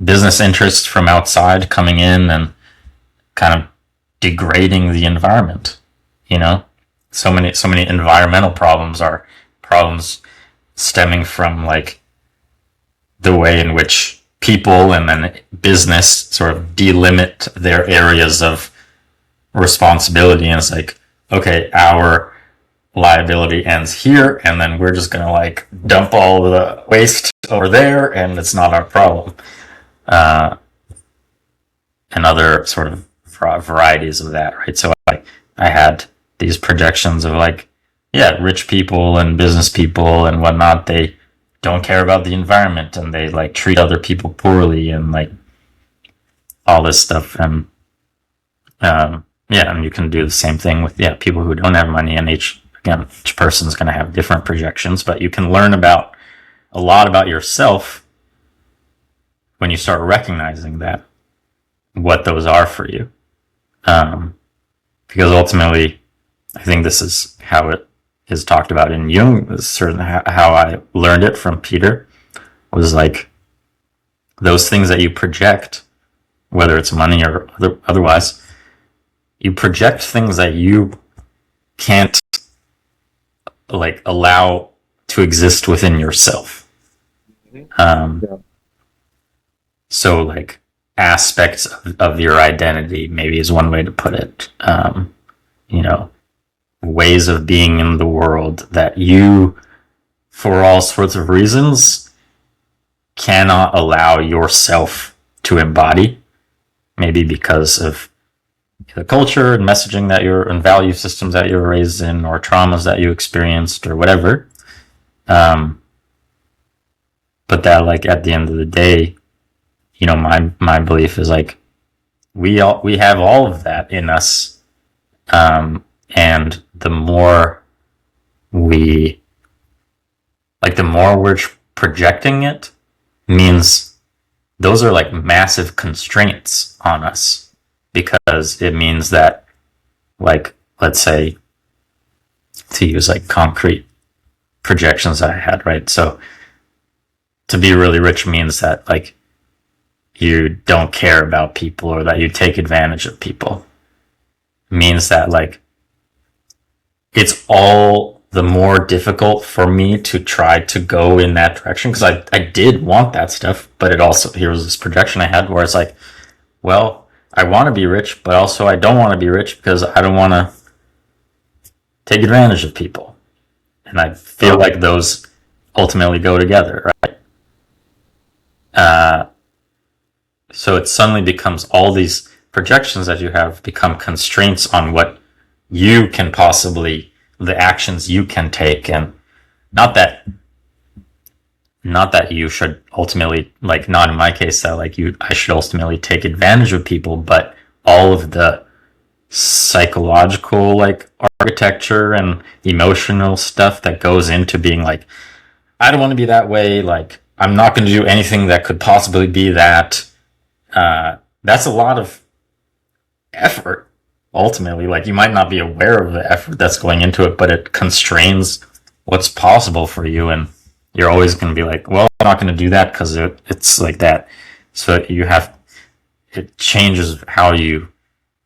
Speaker 3: business interests from outside coming in and kind of degrading the environment. So many environmental problems are problems stemming from like the way in which people and then business sort of delimit their areas of responsibility, and it's like, okay, our liability ends here, and then we're just gonna like dump all the waste over there, and it's not our problem. And other sort of varieties of that, right? So like, I had these projections of like, yeah, rich people and business people and whatnot, they don't care about the environment, and they like treat other people poorly, and like all this stuff. And and you can do the same thing with people who don't have money, and each person's going to have different projections, but you can learn a lot about yourself when you start recognizing that, what those are for you. Because ultimately, I think this is how it is talked about in Jung. This is certainly how I learned it from Peter, was like, those things that you project, whether it's money or otherwise, you project things that you can't like allow to exist within yourself. So like, aspects of your identity, maybe, is one way to put it. Ways of being in the world that you, for all sorts of reasons, cannot allow yourself to embody, maybe because of the culture and messaging and value systems that you were raised in, or traumas that you experienced, or whatever. But that, like, at the end of the day, my belief is like, we have all of that in us, and the more we're projecting it, means those are like massive constraints on us, because it means that, like, let's say, to use like concrete projections that I had, right? So to be really rich means that, like, you don't care about people, or that you take advantage of people. It means that, like, it's all the more difficult for me to try to go in that direction, because I did want that stuff, but it also, here was this projection I had where it's like, well, I want to be rich, but also I don't want to be rich because I don't want to take advantage of people. And I feel like those ultimately go together, right? So it suddenly becomes all these projections that you have become constraints on what you can possibly, the actions you can take. And not that you should ultimately, like, not in my case, that like I should ultimately take advantage of people, but all of the psychological, like, architecture and emotional stuff that goes into being like, I don't want to be that way, like, I'm not going to do anything that could possibly be that. That's a lot of effort, ultimately. Like, you might not be aware of the effort that's going into it, but it constrains what's possible for you, and you're always going to be like, well, I'm not going to do that because it's like that. So it changes how you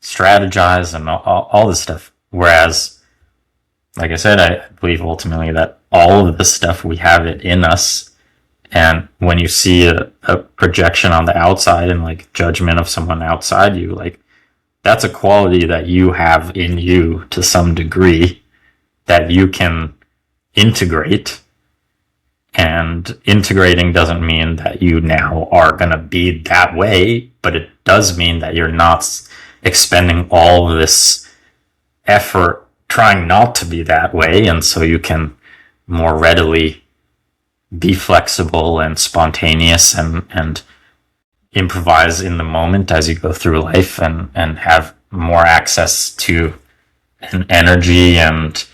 Speaker 3: strategize and all this stuff. Whereas, like I said, I believe ultimately that all of this stuff, we have it in us. And when you see a projection on the outside and like judgment of someone outside you, like, that's a quality that you have in you to some degree that you can integrate. And integrating doesn't mean that you now are going to be that way, but it does mean that you're not expending all of this effort trying not to be that way. And so you can more readily be flexible and spontaneous and improvise in the moment as you go through life, and have more access to an energy and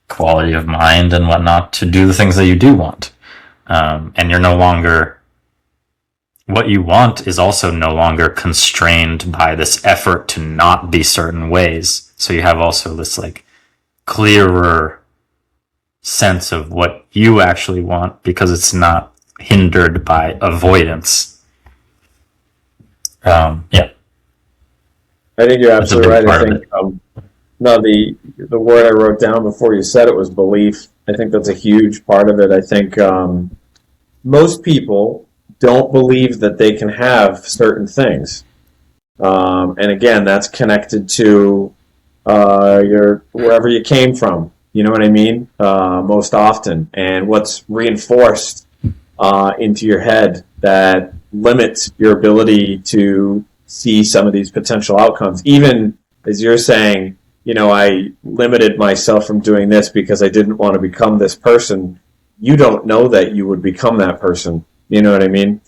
Speaker 3: quality of mind and whatnot to do the things that you do want. And you're no longer, what you want is also no longer constrained by this effort to not be certain ways. So you have also this like clearer sense of what you actually want, because it's not hindered by avoidance. Yeah.
Speaker 2: I think you're absolutely right. I think no, the word I wrote down before you said it was belief. I think that's a huge part of it. I think most people don't believe that they can have certain things, and again, that's connected to your wherever you came from. You know what I mean? Most often, and what's reinforced into your head that limits your ability to see some of these potential outcomes. Even as you're saying, you know, I limited myself from doing this because I didn't want to become this person. You don't know that you would become that person. You know what I mean?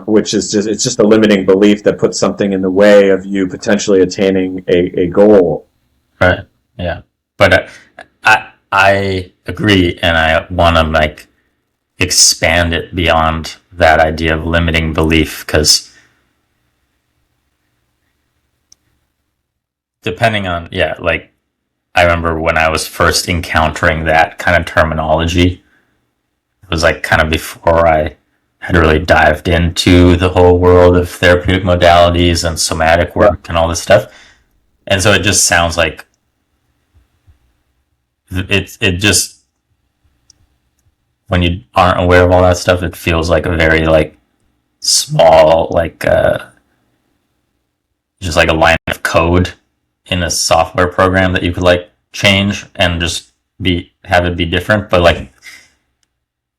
Speaker 2: Which is it's just a limiting belief that puts something in the way of you potentially attaining a goal.
Speaker 3: Right. Yeah. But I agree, and I want to like expand it beyond that idea of limiting belief, because depending on, yeah, like, I remember when I was first encountering that kind of terminology, it was like kind of before I had really dived into the whole world of therapeutic modalities and somatic work and all this stuff. And so it just sounds like it just, when you aren't aware of all that stuff, it feels like a very like small, like just like a line of code in a software program that you could like change and just have it be different. But like,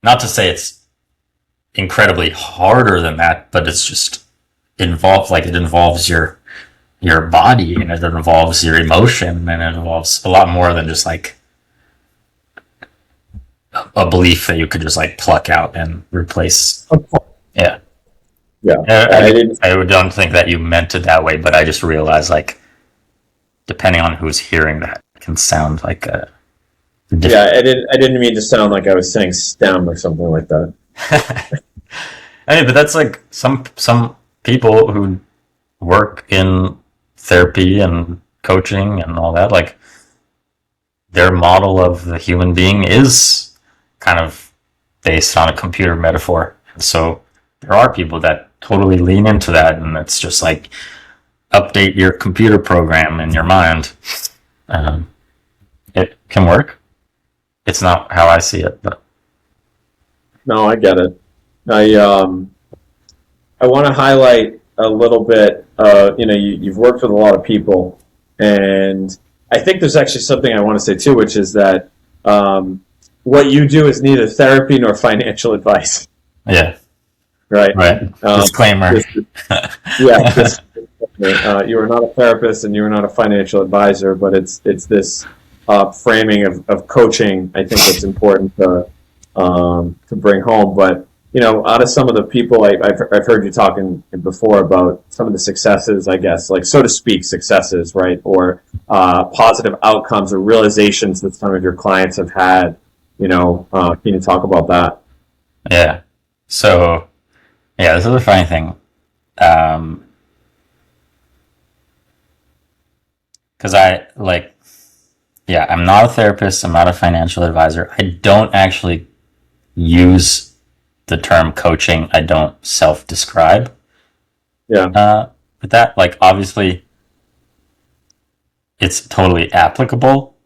Speaker 3: not to say it's incredibly harder than that, but it's just involved, like it involves your body, and it involves your emotion, and it involves a lot more than just like a belief that you could just like pluck out and replace. Yeah. I don't think that you meant it that way, but I just realized, like, depending on who's hearing that, it can sound like a different...
Speaker 2: Yeah, I didn't mean to sound like I was saying STEM or something like that.
Speaker 3: I mean, but that's like some people who work in therapy and coaching and all that, like, their model of the human being is kind of based on a computer metaphor. And so there are people that totally lean into that, and it's just like, update your computer program in your mind. can work. It's not how I see it, but
Speaker 2: No, I get it. I want to highlight a little bit. You've worked with a lot of people, and I think there's actually something I want to say too, which is that what you do is neither therapy nor financial advice.
Speaker 3: yeah,
Speaker 2: Right.
Speaker 3: Disclaimer.
Speaker 2: You are not a therapist and you are not a financial advisor, but it's this framing of coaching. I think that's important to bring home. But out of some of the people I've heard you talking before about some of the successes, I guess, like so to speak, successes, right, or positive outcomes or realizations that some of your clients have had. Can you talk about that?
Speaker 3: Yeah. So, yeah, this is a funny thing. Because I'm not a therapist. I'm not a financial advisor. I don't actually use the term coaching. I don't self-describe.
Speaker 2: Yeah.
Speaker 3: With that, like, obviously, it's totally applicable.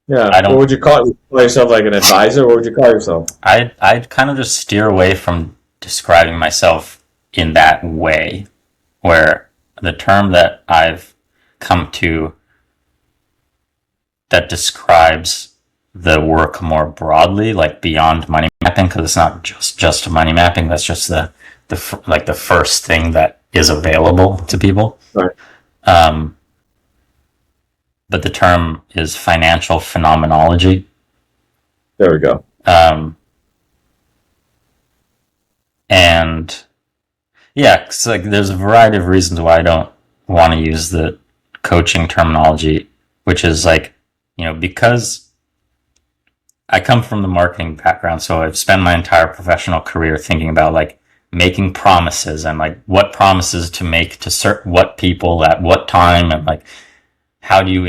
Speaker 2: Yeah.
Speaker 3: I don't.
Speaker 2: What would you call it? Would you call yourself like an advisor? What would you call yourself?
Speaker 3: I'd kind of just steer away from describing myself in that way, where the term that I've come to that describes the work more broadly, like beyond money mapping, because it's not just money mapping. That's just the first thing that is available to people.
Speaker 2: Right.
Speaker 3: But the term is financial phenomenology.
Speaker 2: There we go.
Speaker 3: And yeah, cause like there's a variety of reasons why I don't want to use the coaching terminology, which is like, because I come from the marketing background, so I've spent my entire professional career thinking about like making promises and like what promises to make to what people at what time, and like how do you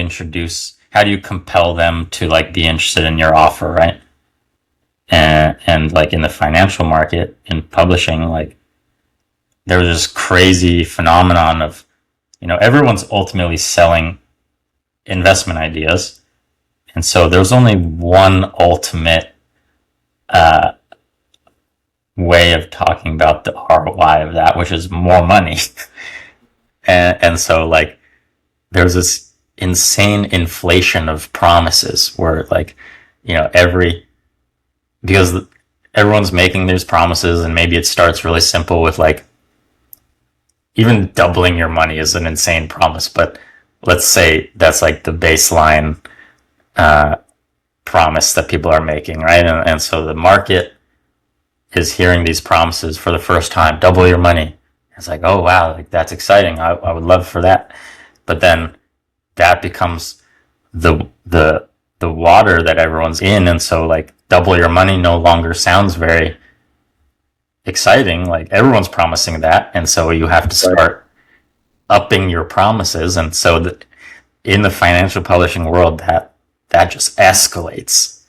Speaker 3: compel them to like be interested in your offer, right? And like in the financial market, in publishing, like there's this crazy phenomenon of, everyone's ultimately selling investment ideas. And so there's only one ultimate way of talking about the ROI of that, which is more money. and so like there's this insane inflation of promises where like, because everyone's making these promises, and maybe it starts really simple with like even doubling your money is an insane promise, but let's say that's like the baseline promise that people are making, right? And so the market is hearing these promises for the first time: double your money. It's like, oh wow, like that's exciting. I would love for that. But then that becomes the water that everyone's in, and so like double your money no longer sounds very exciting. Like everyone's promising that, and so you have to start upping your promises. And so in the financial publishing world, that just escalates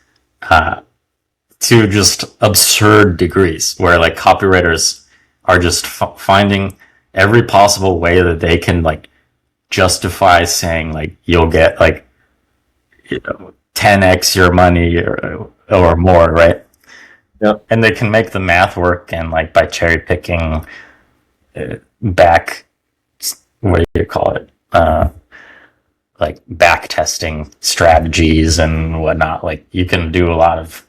Speaker 3: to just absurd degrees, where like copywriters are just finding every possible way that they can like justify saying like you'll get like 10x your money or more, right?
Speaker 2: Yep.
Speaker 3: And they can make the math work, and like by cherry picking back, what do you call it? Like back testing strategies and whatnot. Like you can do a lot of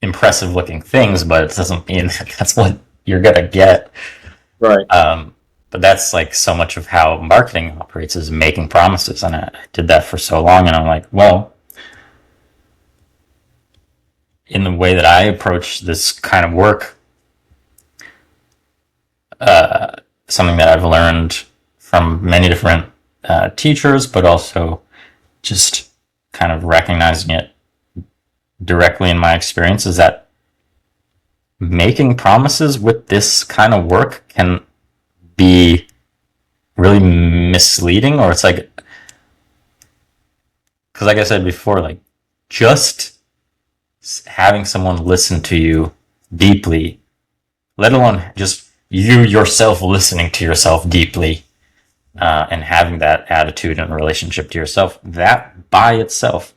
Speaker 3: impressive looking things, but it doesn't mean that's what you're gonna get.
Speaker 2: Right.
Speaker 3: But that's like so much of how marketing operates, is making promises. And I did that for so long, and I'm like, well, in the way that I approach this kind of work, something that I've learned from many different teachers, but also just kind of recognizing it directly in my experience, is that making promises with this kind of work can be really misleading. Or it's like, because like I said before, like just having someone listen to you deeply, let alone just you yourself listening to yourself deeply, and having that attitude and relationship to yourself, that by itself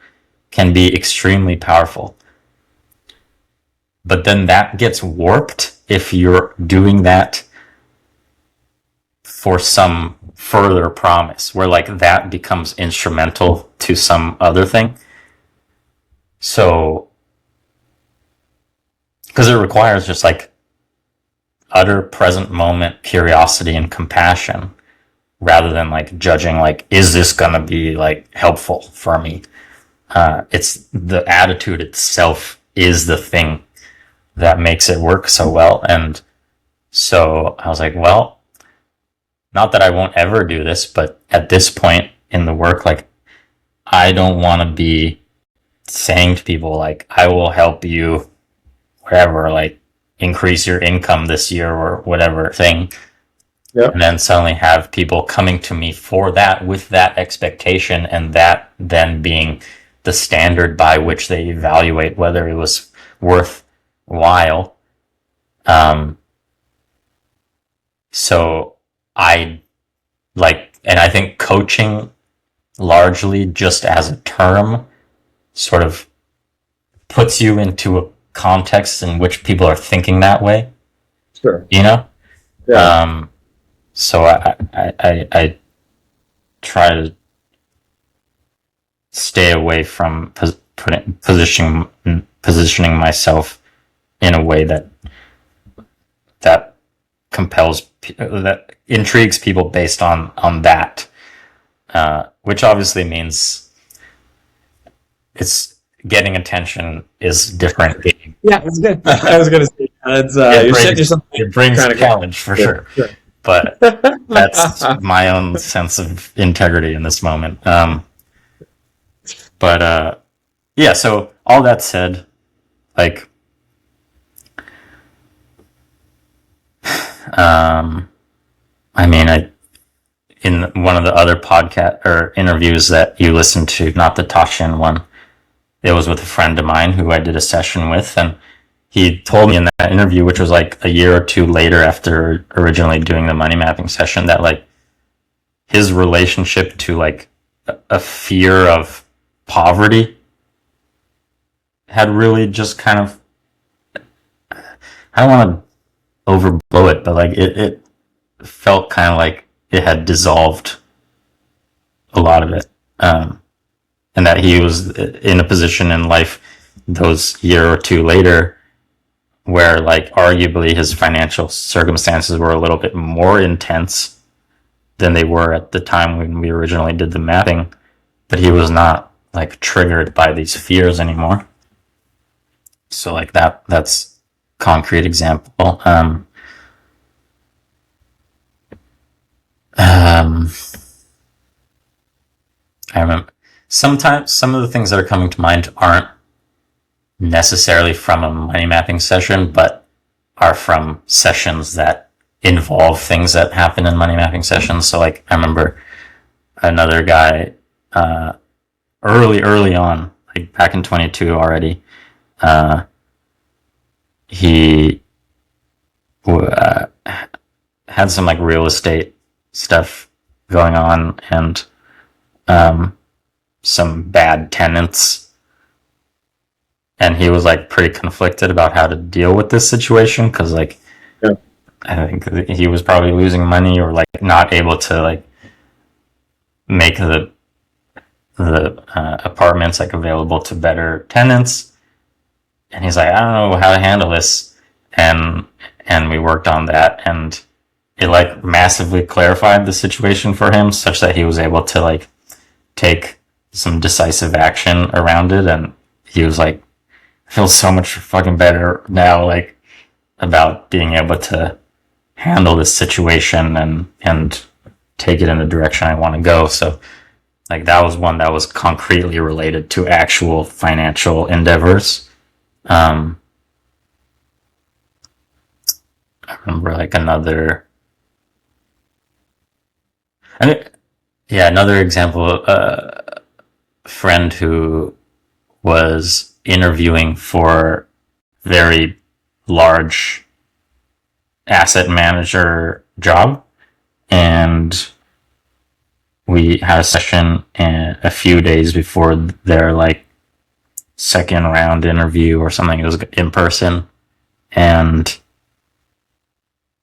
Speaker 3: can be extremely powerful. But then that gets warped if you're doing that for some further promise, where like that becomes instrumental to some other thing. So, because it requires just like utter present moment curiosity and compassion, rather than like judging, like, is this gonna be like helpful for me? It's the attitude itself is the thing that makes it work so well. And so I was like, well, not that I won't ever do this, but at this point in the work, like, I don't want to be saying to people, like, I will help you, whatever, like, increase your income this year or whatever thing.
Speaker 2: Yep.
Speaker 3: And then suddenly have people coming to me for that with that expectation, and that then being the standard by which they evaluate whether it was worthwhile. So I like, and I think coaching largely just as a term sort of puts you into a context in which people are thinking that way.
Speaker 2: Sure.
Speaker 3: You know?
Speaker 2: Yeah.
Speaker 3: So I try to stay away from positioning myself in a way that compels, that intrigues people based on that, which obviously means it's getting attention is different.
Speaker 2: Yeah, it's good. I was going to say that's
Speaker 3: it brings a challenge for sure. But that's my own sense of integrity in this moment. Yeah, so all that said, like, I mean, in one of the other podcast or interviews that you listened to, not the Tashin one, it was with a friend of mine who I did a session with, and he told me in that interview, which was like a year or two later after originally doing the money mapping session, that like his relationship to like a fear of poverty had really just kind of, I don't want to overblow it, but like it felt kind of like it had dissolved a lot of it. And that he was in a position in life those year or two later where like arguably his financial circumstances were a little bit more intense than they were at the time when we originally did the mapping, but he was not like triggered by these fears anymore. So like that's concrete example. I remember sometimes some of the things that are coming to mind aren't necessarily from a money mapping session, but are from sessions that involve things that happen in money mapping sessions. So like I remember another guy early on, like back in 22 already, he had some like real estate stuff going on, and some bad tenants, and he was like pretty conflicted about how to deal with this situation, because like I think he was probably losing money or like not able to like make the apartments like available to better tenants, and he's like, I don't know how to handle this, and we worked on that, and it like massively clarified the situation for him such that he was able to like take some decisive action around it. And he was like, I feel so much fucking better now, like about being able to handle this situation and take it in the direction I want to go. So like that was one that was concretely related to actual financial endeavors. I remember like another example, a friend who was interviewing for very large asset manager job, and we had a session a few days before their like second round interview or something. It was in person. And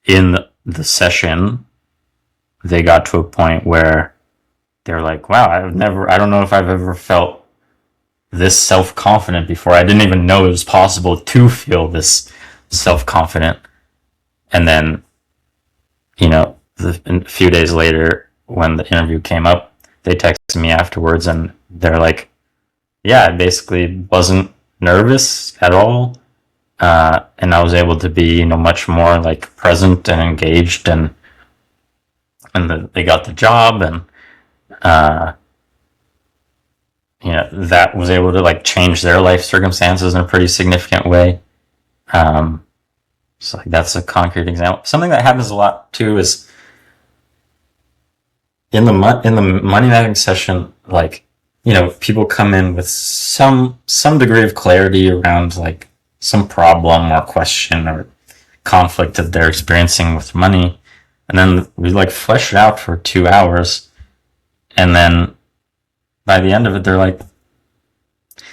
Speaker 3: in the session, they got to a point where they're like, wow, I don't know if I've ever felt this self-confident before. I didn't even know it was possible to feel this self-confident. And then, a few days later, when the interview came up, they texted me afterwards and they're like, yeah, I basically wasn't nervous at all. And I was able to be, much more like present and engaged, and they got the job, and that was able to like change their life circumstances in a pretty significant way. So like, that's a concrete example. Something that happens a lot too is in the money mapping session, like, people come in with some degree of clarity around like some problem or question or conflict that they're experiencing with money, and then we like flesh it out for 2 hours, and then by the end of it, they're like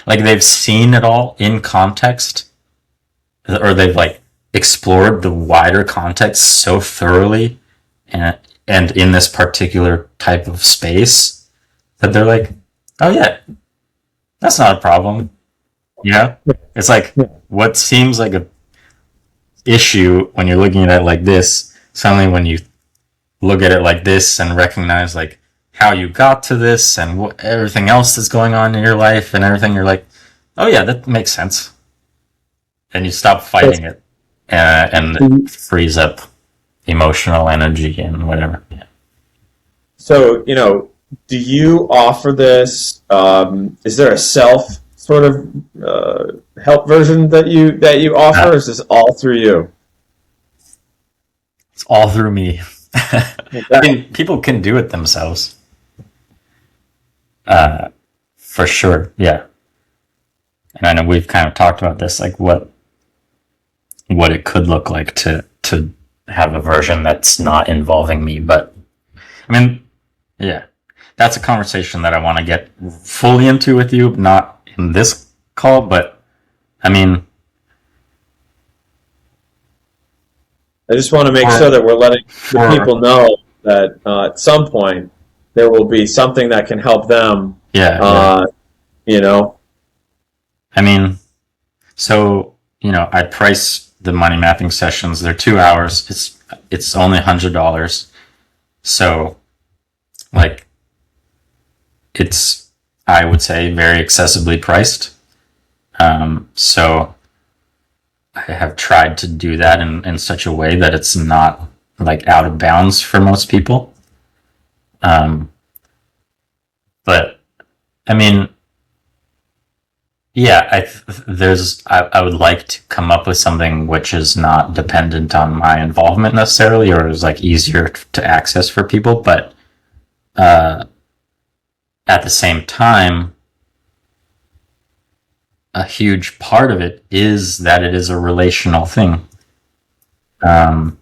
Speaker 3: they've seen it all in context, or they've like explored the wider context so thoroughly and in this particular type of space that they're like, oh yeah, that's not a problem. It's like what seems like a issue when you're looking at it like this, suddenly when you look at it like this and recognize like how you got to this and what everything else that's going on in your life and everything, you're like, oh yeah, that makes sense. And you stop fighting it, and it frees up emotional energy and whatever. Yeah.
Speaker 2: So, do you offer this? Is there a self sort of help version that you offer? Or is this all through you?
Speaker 3: It's all through me. I mean, people can do it themselves. For sure, yeah. And I know we've kind of talked about this, like what it could look like to have a version that's not involving me. But I mean, yeah, that's a conversation that I want to get fully into with you, not in this call, but I mean,
Speaker 2: I just want to make sure that we're letting the people know that at some point there will be something that can help them.
Speaker 3: Yeah.
Speaker 2: Yeah.
Speaker 3: I mean, so I price the money mapping sessions. They're 2 hours. It's only $100. So, like, it's, I would say, very accessibly priced. So I have tried to do that in such a way that it's not like out of bounds for most people. But I mean, yeah, I would like to come up with something which is not dependent on my involvement necessarily, or is like easier to access for people. But at the same time, a huge part of it is that it is a relational thing, and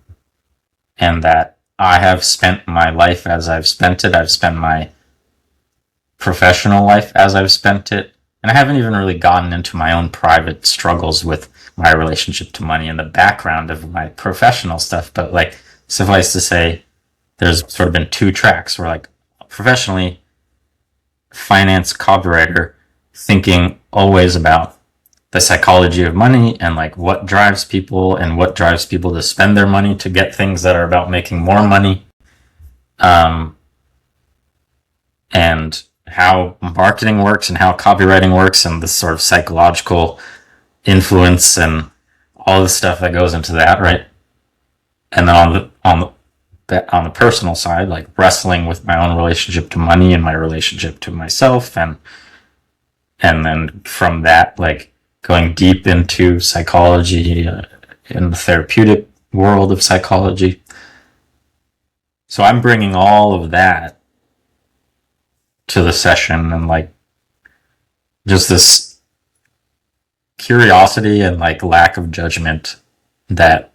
Speaker 3: that I have spent my life as I've spent it. I've spent my professional life as I've spent it. And I haven't even really gotten into my own private struggles with my relationship to money in the background of my professional stuff. But like, suffice to say, there's sort of been 2 tracks where like professionally, finance copywriter, thinking always about the psychology of money and like what drives people to spend their money to get things that are about making more money. And how marketing works and how copywriting works and the sort of psychological influence and all the stuff that goes into that, right? And then on the personal side, like wrestling with my own relationship to money and my relationship to myself, and then from that, like going deep into psychology in the therapeutic world of psychology. So I'm bringing all of that to the session, and like just this curiosity and like lack of judgment that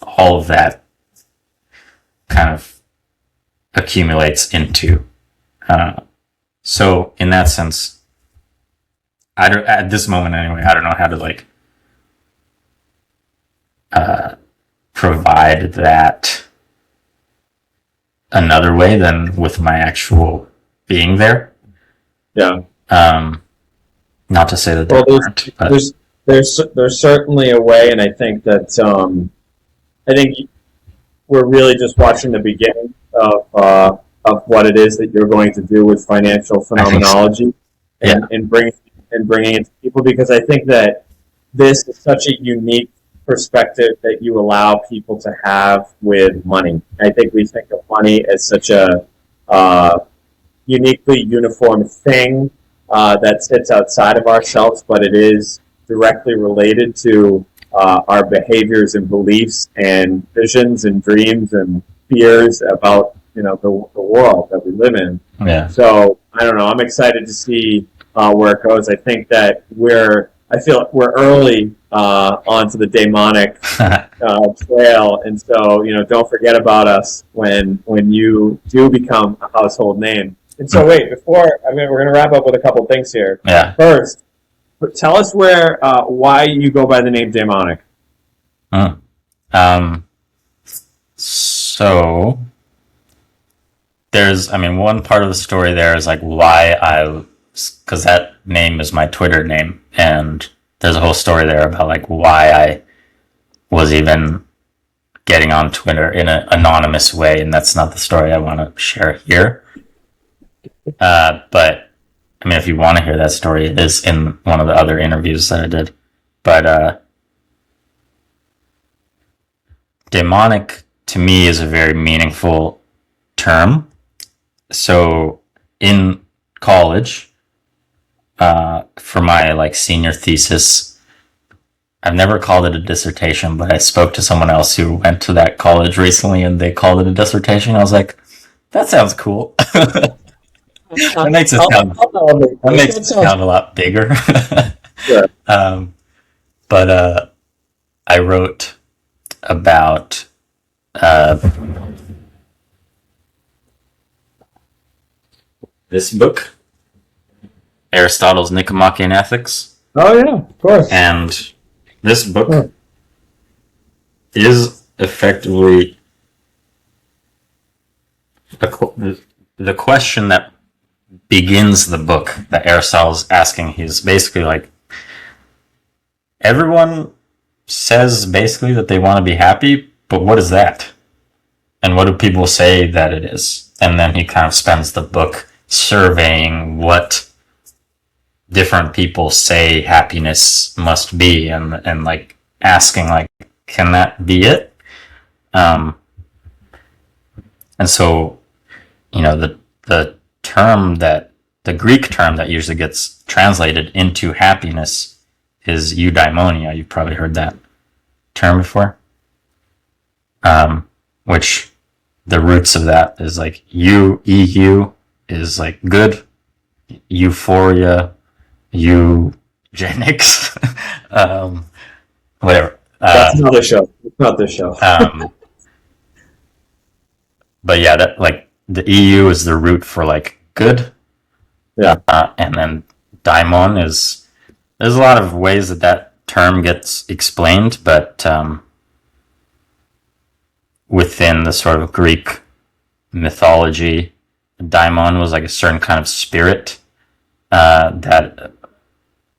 Speaker 3: all of that kind of accumulates into. So in that sense, I don't, at this moment anyway, I don't know how to like provide that another way than with my actual being there.
Speaker 2: Yeah.
Speaker 3: Not to say that
Speaker 2: Well,
Speaker 3: there aren't, but
Speaker 2: there's certainly a way, and I think that I think we're really just watching the beginning of what it is that you're going to do with financial phenomenology,
Speaker 3: Yeah.
Speaker 2: and bringing it to people, because I think that this is such a unique perspective that you allow people to have with money. I think we think of money as such a uniquely uniform thing that sits outside of ourselves, but it is directly related to our behaviors and beliefs and visions and dreams and fears about the world that we live in.
Speaker 3: yeah.
Speaker 2: So I don't know. I'm excited to see where it goes. I think that I feel we're early onto the Daemonic trail, and so don't forget about us when you do become a household name. And so wait, we're going to wrap up with a couple things here.
Speaker 3: Yeah.
Speaker 2: First, but tell us why you go by the name Daemonic.
Speaker 3: So there's, one part of the story there is like why because that name is my Twitter name, and there's a whole story there about like why I was even getting on Twitter in an anonymous way, and that's not the story I want to share here. But if you want to hear that story, it is in one of the other interviews that I did. But Daemonic to me is a very meaningful term. So in college, for my senior thesis, I've never called it a dissertation, but I spoke to someone else who went to that college recently and they called it a dissertation. I was like, that sounds cool. That makes it sound a lot bigger.
Speaker 2: Sure.
Speaker 3: But I wrote about this book, Aristotle's Nicomachean Ethics.
Speaker 2: Oh yeah, of course.
Speaker 3: And this book is effectively the question that begins the book that Aristotle's asking. He's basically like, everyone says basically that they want to be happy, but what is that? And what do people say that it is? And then he kind of spends the book surveying what different people say happiness must be, and like asking like, can that be it? And so, the term the Greek term that usually gets translated into happiness is eudaimonia. You've probably heard that term before. Which the roots of that is like EU is like good, euphoria, eugenics, whatever.
Speaker 2: That's another show. It's not this show.
Speaker 3: But yeah, that like the EU is the root for like good.
Speaker 2: Yeah.
Speaker 3: And then daimon there's a lot of ways that term gets explained, but within the sort of Greek mythology, daimon was like a certain kind of spirit that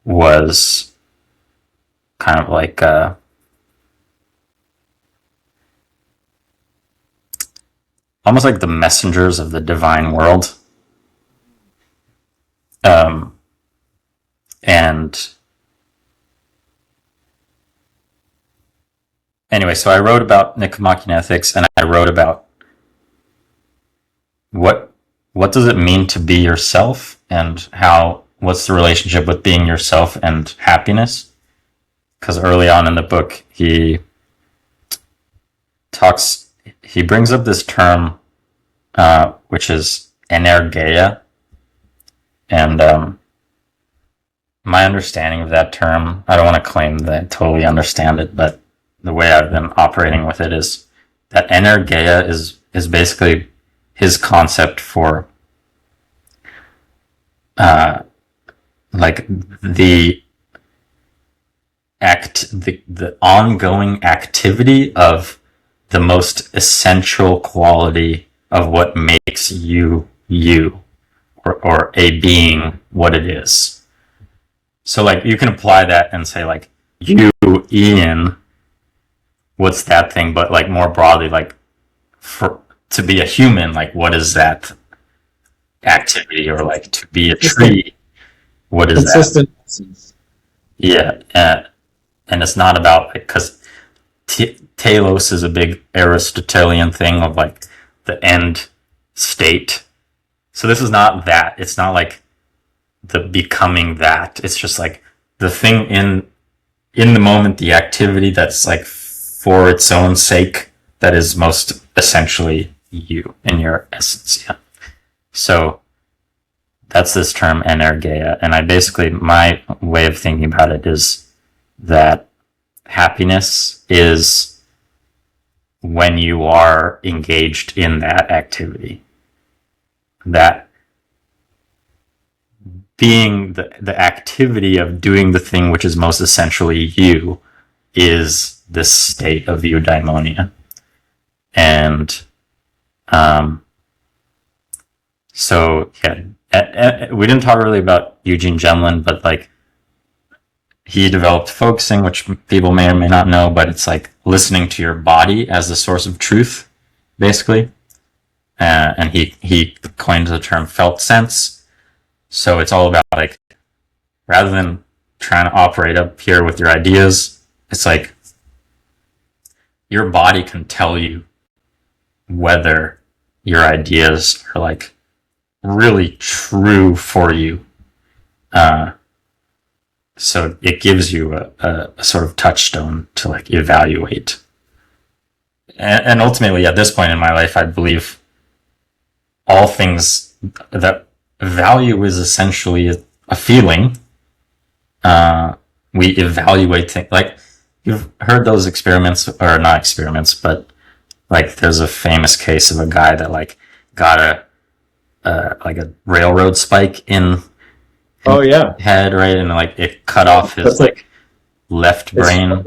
Speaker 3: was kind of like almost like the messengers of the divine world. And anyway, so I wrote about Nicomachean Ethics, and I wrote about what does it mean to be yourself, and what's the relationship with being yourself and happiness? Because early on in the book, he brings up this term, which is energeia, and my understanding of that term, I don't want to claim that I totally understand it, but the way I've been operating with it is that energeia is basically his concept for like the the ongoing activity of the most essential quality of what makes you you, or a being what it is. So like you can apply that and say like you, Ian, what's that thing? But like more broadly, like to be a human, like what is that activity? Or like to be a tree, what is that?
Speaker 2: Consistent.
Speaker 3: Yeah, and it's not about like, because telos is a big Aristotelian thing of like the end state. So this is not that. It's not like the becoming that. It's just like the thing in the moment, the activity that's like for its own sake, that is most essentially you in your essence. Yeah. So that's this term energeia, and I basically, my way of thinking about it is that happiness is when you are engaged in that activity. That being the activity of doing the thing which is most essentially you is this state of eudaimonia. And so yeah, we didn't talk really about Eugene Gendlin, but like he developed focusing, which people may or may not know, but it's like listening to your body as the source of truth, basically. And he coined the term felt sense. So it's all about like, rather than trying to operate up here with your ideas, it's like your body can tell you whether your ideas are like really true for you. So it gives you a sort of touchstone to like evaluate. And ultimately, at this point in my life, I believe all things, that value is essentially a feeling. We evaluate things. Like, you've heard those experiments, or not experiments, but like there's a famous case of a guy that like got like a railroad spike in
Speaker 2: Oh yeah,
Speaker 3: head, right? And like it cut off his like left brain.
Speaker 2: I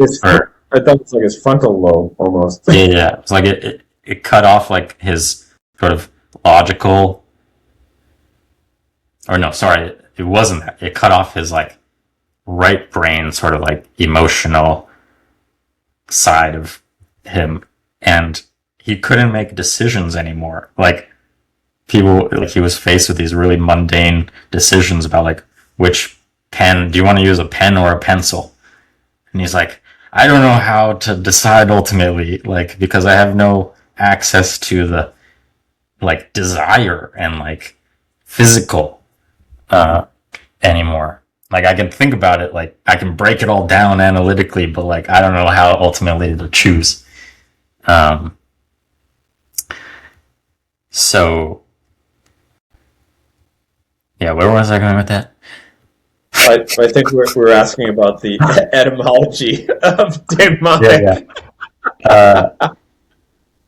Speaker 2: thought it's like his frontal lobe almost.
Speaker 3: Yeah. It's like it cut off like his sort of logical, or no, sorry, it wasn't that. It cut off his like right brain, sort of like emotional side of him, and he couldn't make decisions anymore. Like people, like he was faced with these really mundane decisions about like, which pen, do you want to use a pen or a pencil? And he's like, I don't know how to decide ultimately, like, because I have no access to the like desire and like physical anymore. Like I can think about it, like I can break it all down analytically, but like I don't know how ultimately to choose. So yeah, where was I going with that?
Speaker 2: I think we're asking about the etymology of Daemonic.
Speaker 3: Yeah.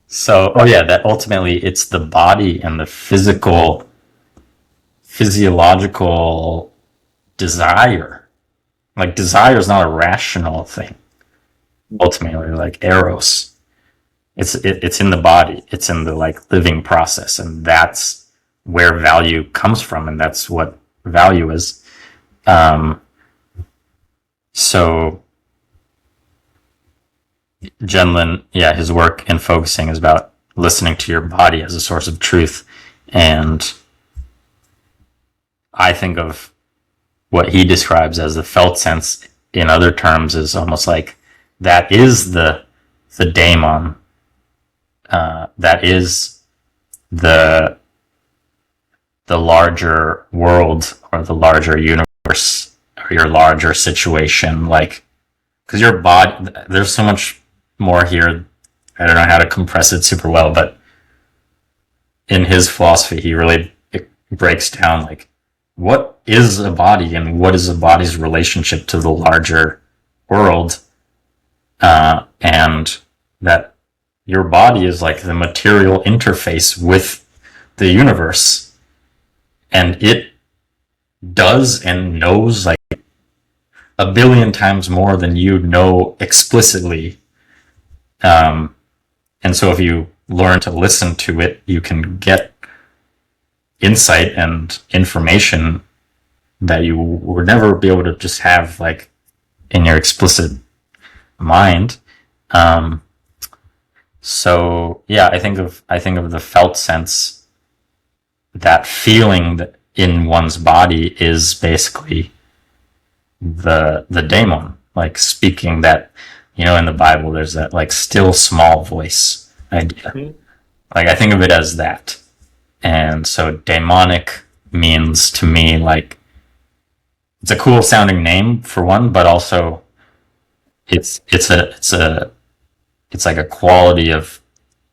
Speaker 3: So, oh yeah, that ultimately it's the body and the physiological desire. Like desire is not a rational thing. Ultimately, like eros, it's in the body. It's in the like living process, and that's where value comes from, and that's what value is. So Gendlin, yeah, his work in focusing is about listening to your body as a source of truth. And I think of what he describes as the felt sense in other terms is almost like that is the daemon. That is the larger world, or the larger universe, or your larger situation. Like, because your body, there's so much more here. I don't know how to compress it super well, but in his philosophy, he really breaks down like what is a body and what is a body's relationship to the larger world, and that your body is like the material interface with the universe, and it does and knows like a billion times more than you know explicitly. And so if you learn to listen to it, you can get insight and information that you would never be able to just have like in your explicit mind. So yeah, I think of the felt sense, that feeling that in one's body is basically the daemon, like speaking that, in the Bible, there's that like still small voice idea. Mm-hmm. Like I think of it as that. And so daemonic means to me like, it's a cool sounding name for one, but also it's like a quality of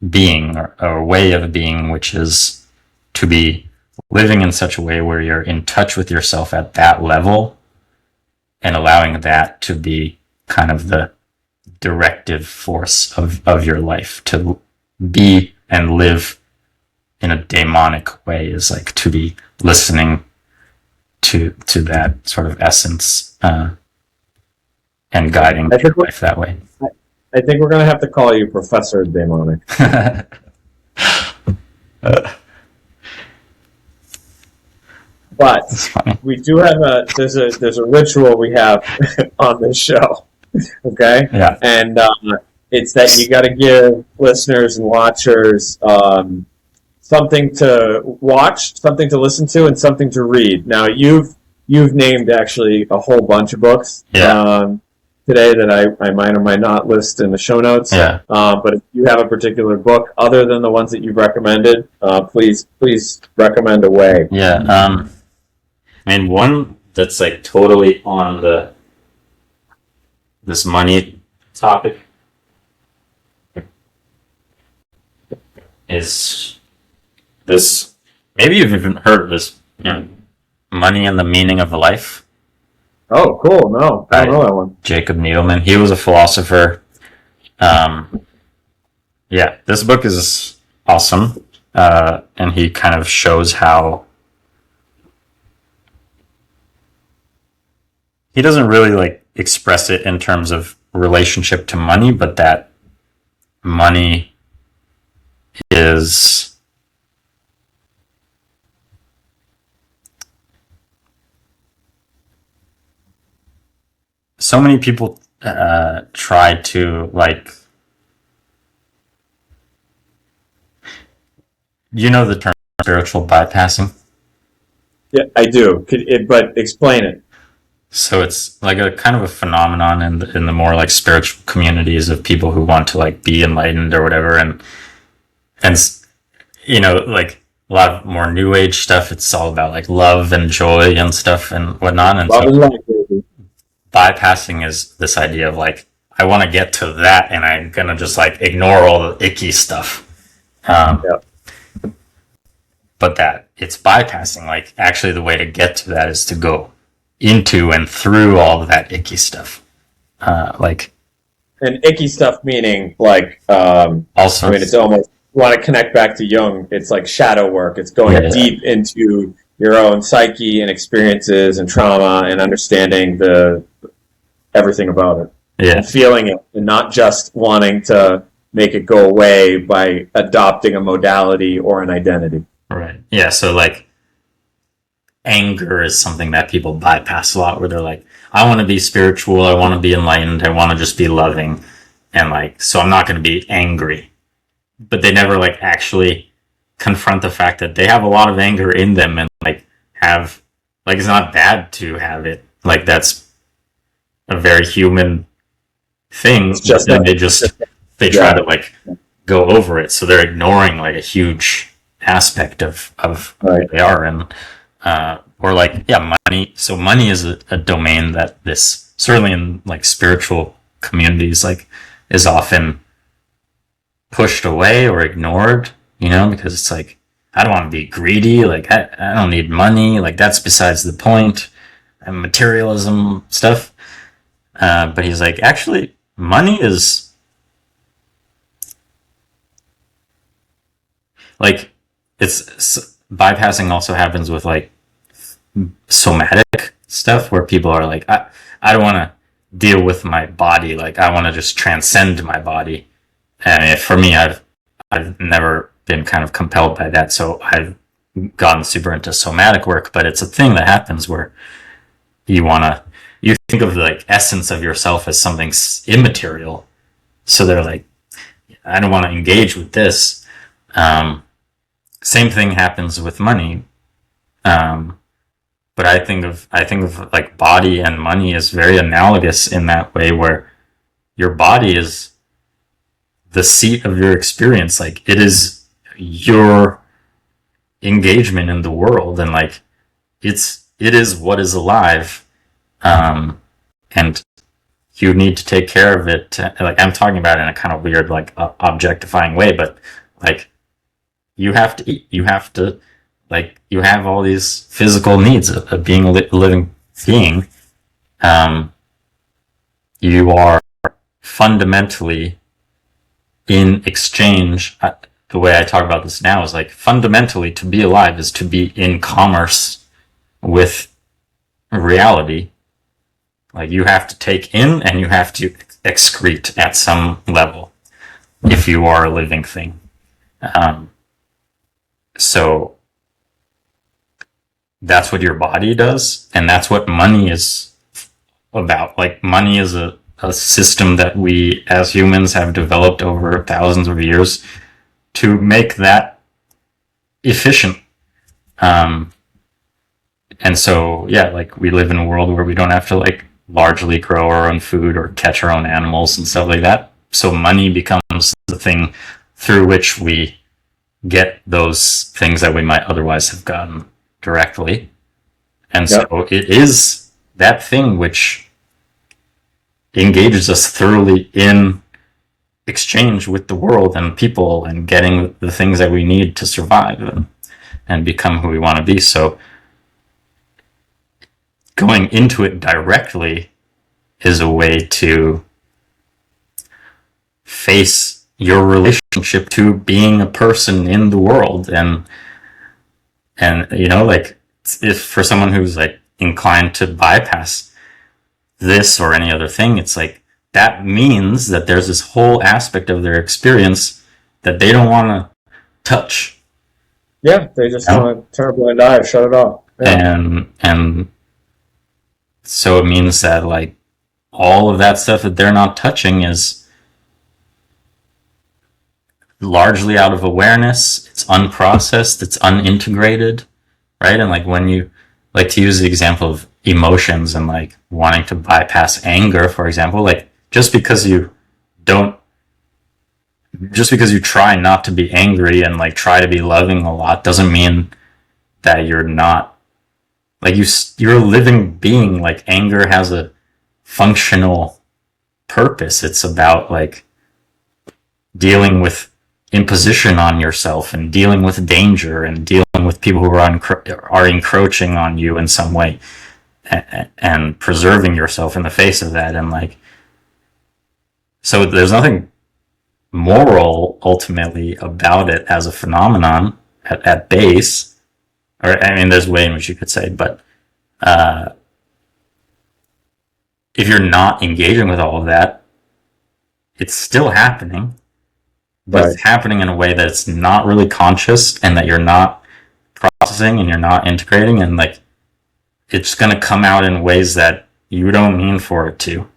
Speaker 3: being, or a way of being, which is to be living in such a way where you're in touch with yourself at that level, and allowing that to be kind of the directive force of your life. To be and live in a daemonic way is like to be listening to that sort of essence, and guiding your life that way.
Speaker 2: I think we're going to have to call you Professor Daemonic. But we do have there's a ritual we have on this show, okay?
Speaker 3: Yeah.
Speaker 2: And it's that you got to give listeners and watchers something to watch, something to listen to, and something to read. Now you've named actually a whole bunch of books.
Speaker 3: Yeah.
Speaker 2: Today that I might or might not list in the show notes.
Speaker 3: Yeah.
Speaker 2: But if you have a particular book other than the ones that you've recommended, please recommend away.
Speaker 3: Yeah. I mean, one that's like totally on this money topic is this. Maybe you've even heard of this. Money and the Meaning of Life.
Speaker 2: Oh, cool. No, I don't know that one.
Speaker 3: Jacob Needleman. He was a philosopher. Yeah, this book is awesome. And he kind of shows how he doesn't really like express it in terms of relationship to money, but that money is so many people try to like, the term spiritual bypassing?
Speaker 2: Yeah, I do. But explain it.
Speaker 3: So it's like a kind of a phenomenon in the more like spiritual communities of people who want to like be enlightened or whatever, and like a lot of more new age stuff. It's all about like love and joy and stuff and whatnot. And
Speaker 2: love
Speaker 3: so
Speaker 2: and life, baby.
Speaker 3: Bypassing is this idea of like, I want to get to that, and I'm gonna just like ignore all the icky stuff. But that it's bypassing. Like actually, the way to get to that is to go into and through all of that icky stuff.
Speaker 2: And icky stuff meaning like
Speaker 3: also.
Speaker 2: I mean, it's almost, you want to connect back to Jung. It's like shadow work. It's going deep into your own psyche and experiences and trauma and understanding everything about it.
Speaker 3: Yeah.
Speaker 2: And feeling it, and not just wanting to make it go away by adopting a modality or an identity.
Speaker 3: Right. Yeah. So like, anger is something that people bypass a lot, where they're like, I want to be spiritual, I want to be enlightened, I want to just be loving, and like, so I'm not going to be angry. But they never like actually confront the fact that they have a lot of anger in them, and like have, like, it's not bad to have it. Like that's a very human thing. It's just that they try to like go over it, so they're ignoring like a huge aspect of who they are. And or like, money. So money is a domain that this, certainly in like spiritual communities, like is often pushed away or ignored, because it's like, I don't want to be greedy. Like I don't need money. Like that's besides the point. And materialism stuff. But he's like, actually, money is like, it's bypassing also happens with like somatic stuff where people are like, I don't want to deal with my body. Like, I want to just transcend my body. And for me, I've never been kind of compelled by that. So I've gotten super into somatic work, but it's a thing that happens where you think of the like essence of yourself as something immaterial. So they're like, I don't want to engage with this. Same thing happens with money. But I think of like body and money as very analogous in that way, where your body is the seat of your experience. Like, it is your engagement in the world, and like it is what is alive, and you need to take care of it. Like, I'm talking about it in a kind of weird, like, objectifying way, but like, you have to eat, you have to, like, you have all these physical needs of being a living being. You are fundamentally in exchange. The way I talk about this now is like, fundamentally, to be alive is to be in commerce with reality. Like, you have to take in and you have to excrete at some level if you are a living thing. So that's what your body does, and that's what money is about. Like, money is a system that we as humans have developed over thousands of years to make that efficient. And so, yeah, like, we live in a world where we don't have to, like, largely grow our own food or catch our own animals and stuff like that. So money becomes the thing through which we get those things that we might otherwise have gotten directly. And so it is that thing which engages us thoroughly in exchange with the world and people and getting the things that we need to survive and become who we want to be. So going into it directly is a way to face your relationship to being a person in the world. And you know, like, if for someone who's like inclined to bypass this or any other thing, it's like, that means that there's this whole aspect of their experience that they don't want to touch.
Speaker 2: Yeah, they just want to turn a blind eye, shut it off.
Speaker 3: Yeah. And so it means that, like, all of that stuff that they're not touching is largely out of awareness. It's unprocessed. It's unintegrated, right? And like, when you, like, to use the example of emotions and like wanting to bypass anger, for example, like, just because you try not to be angry and like try to be loving a lot doesn't mean that you're not, like, you're a living being. Like, anger has a functional purpose. It's about like dealing with imposition on yourself and dealing with danger and dealing with people who are encroaching on you in some way, and preserving yourself in the face of that. And like, so there's nothing moral ultimately about it as a phenomenon at base, or I mean, there's a way in which you could say, but if you're not engaging with all of that, it's still happening, but It's happening in a way that it's not really conscious and that you're not processing and you're not integrating, and like, it's going to come out in ways that you don't mean for it to,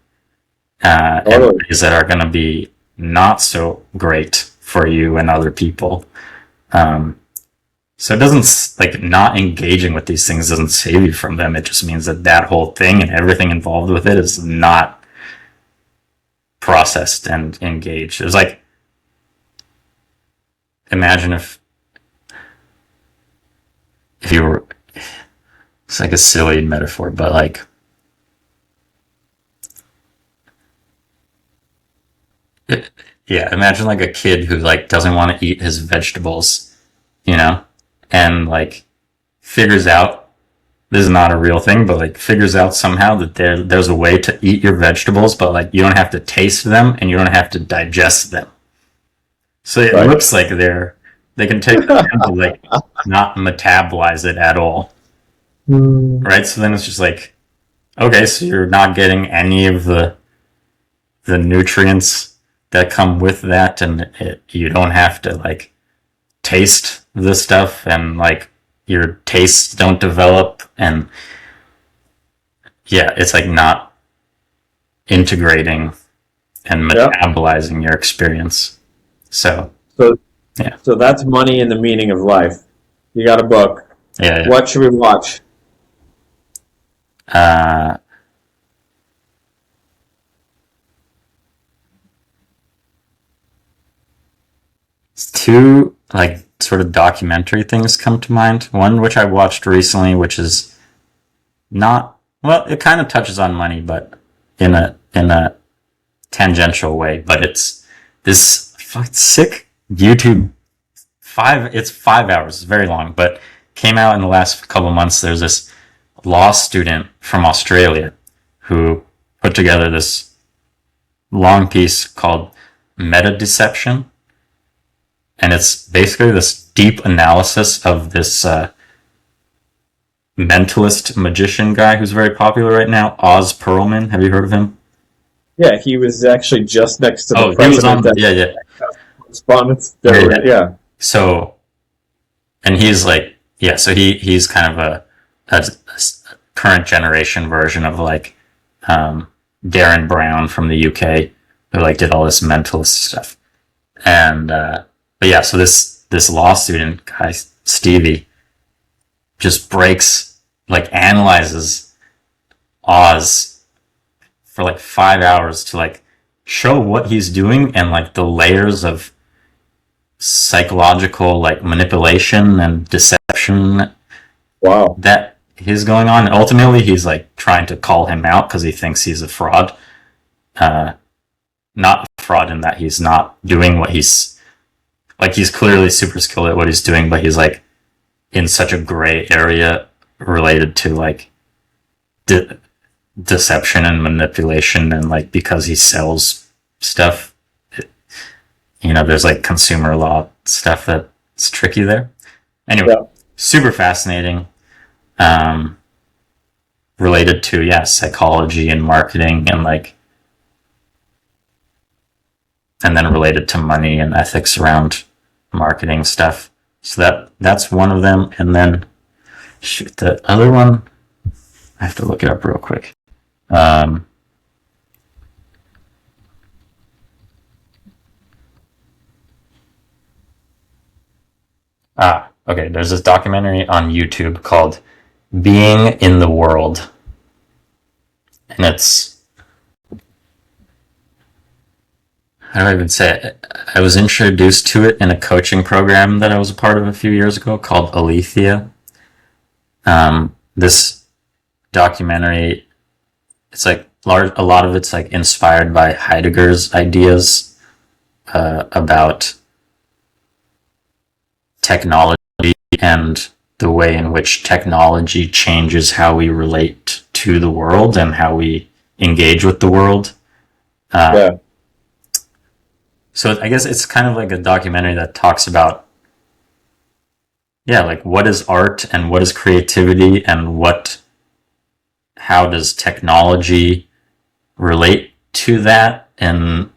Speaker 3: and ways that are going to be not so great for you and other people. So it doesn't, like, not engaging with these things doesn't save you from them. It just means that whole thing and everything involved with it is not processed and engaged. It's like, imagine if you were, it's like a silly metaphor, but like, yeah, imagine like a kid who like doesn't want to eat his vegetables, you know, and like figures out, this is not a real thing, but like figures out somehow that there's a way to eat your vegetables, but like you don't have to taste them and you don't have to digest them. So it looks like they can take them and like not metabolize it at all. right? So then it's just like, okay, so you're not getting any of the nutrients that come with that, and you don't have to like taste the stuff, and like your tastes don't develop, and yeah, it's like not integrating and
Speaker 2: Yeah.
Speaker 3: metabolizing your experience. So
Speaker 2: So,
Speaker 3: yeah,
Speaker 2: so that's money and the meaning of life. You got a book.
Speaker 3: yeah.
Speaker 2: What should we watch?
Speaker 3: Uh, two like sort of documentary things come to mind. One which I watched recently, which is not well, it kind of touches on money, but in a tangential way. But it's this sick YouTube it's 5 hours, it's very long, but came out in the last couple of months. There's this law student from Australia who put together this long piece called Meta Deception, and it's basically this deep analysis of this mentalist magician guy who's very popular right now, Oz Perlman. Have you heard of him?
Speaker 2: Yeah, he was actually just next to the
Speaker 3: Oh, he was
Speaker 2: president.
Speaker 3: on. Yeah.
Speaker 2: Correspondence.
Speaker 3: Yeah.
Speaker 2: Yeah.
Speaker 3: So, and he's like, yeah. So he's kind of a current generation version of like Darren Brown from the UK, who like did all this mentalist stuff. And but yeah, so this law student guy, Stevie, just like analyzes Oz for like 5 hours to like show what he's doing and like the layers of psychological like manipulation and deception
Speaker 2: Wow.
Speaker 3: that is going on. And ultimately, he's like trying to call him out because he thinks he's a fraud. Not a fraud in that he's not doing what he's like. He's clearly super skilled at what he's doing, but he's like in such a gray area related to like deception and manipulation, and like because he sells stuff, there's like consumer law stuff that's tricky there. Anyway,
Speaker 2: Yeah.
Speaker 3: super fascinating. Related to psychology and marketing, and like, and then related to money and ethics around marketing stuff. So that's one of them. And then shoot, the other one, I have to look it up real quick. Okay, there's this documentary on YouTube called Being in the World. And it's, how do I even say it? I was introduced to it in a coaching program that I was a part of a few years ago called Alethea. This documentary, it's like a lot of it's like inspired by Heidegger's ideas about technology and the way in which technology changes how we relate to the world and how we engage with the world.
Speaker 2: Yeah.
Speaker 3: So I guess it's kind of like a documentary that talks about, like what is art and what is creativity and how does technology relate to that? And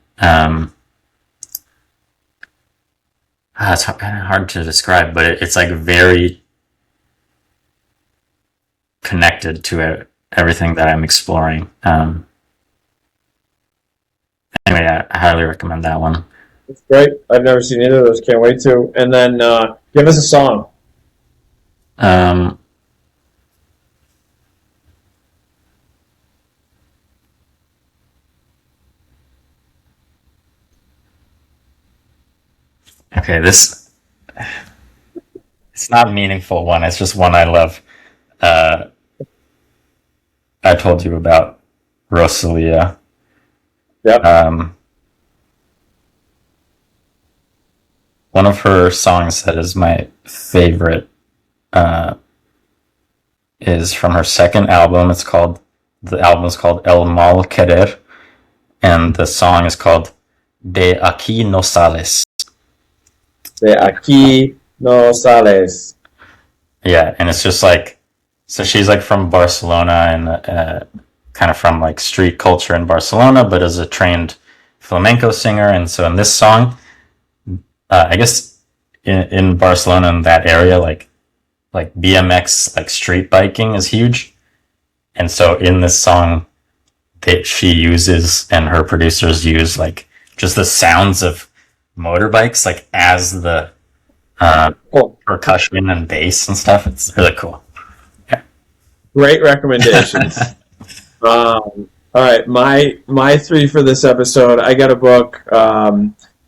Speaker 3: it's kind of hard to describe, but it's like very connected to everything that I'm exploring. Anyway, I highly recommend that one.
Speaker 2: It's great. I've never seen either of those. Can't wait to. And then give us a song.
Speaker 3: Okay, it's not a meaningful one. It's just one I love. I told you about Rosalia.
Speaker 2: Yep.
Speaker 3: One of her songs that is my favorite is from her second album. The album is called El Mal Querer, and the song is called De Aquí No Sales.
Speaker 2: De aquí no sales.
Speaker 3: Yeah, and it's just like So she's like from Barcelona and kind of from like street culture in Barcelona, but as a trained flamenco singer. And so in this song, I guess in Barcelona, in that area, like BMX, like street biking is huge. And so in this song that she uses and her producers use like just the sounds of motorbikes, like as the percussion and bass and stuff. It's really cool. Yeah.
Speaker 2: Great recommendations. All right, my three for this episode. I got a book.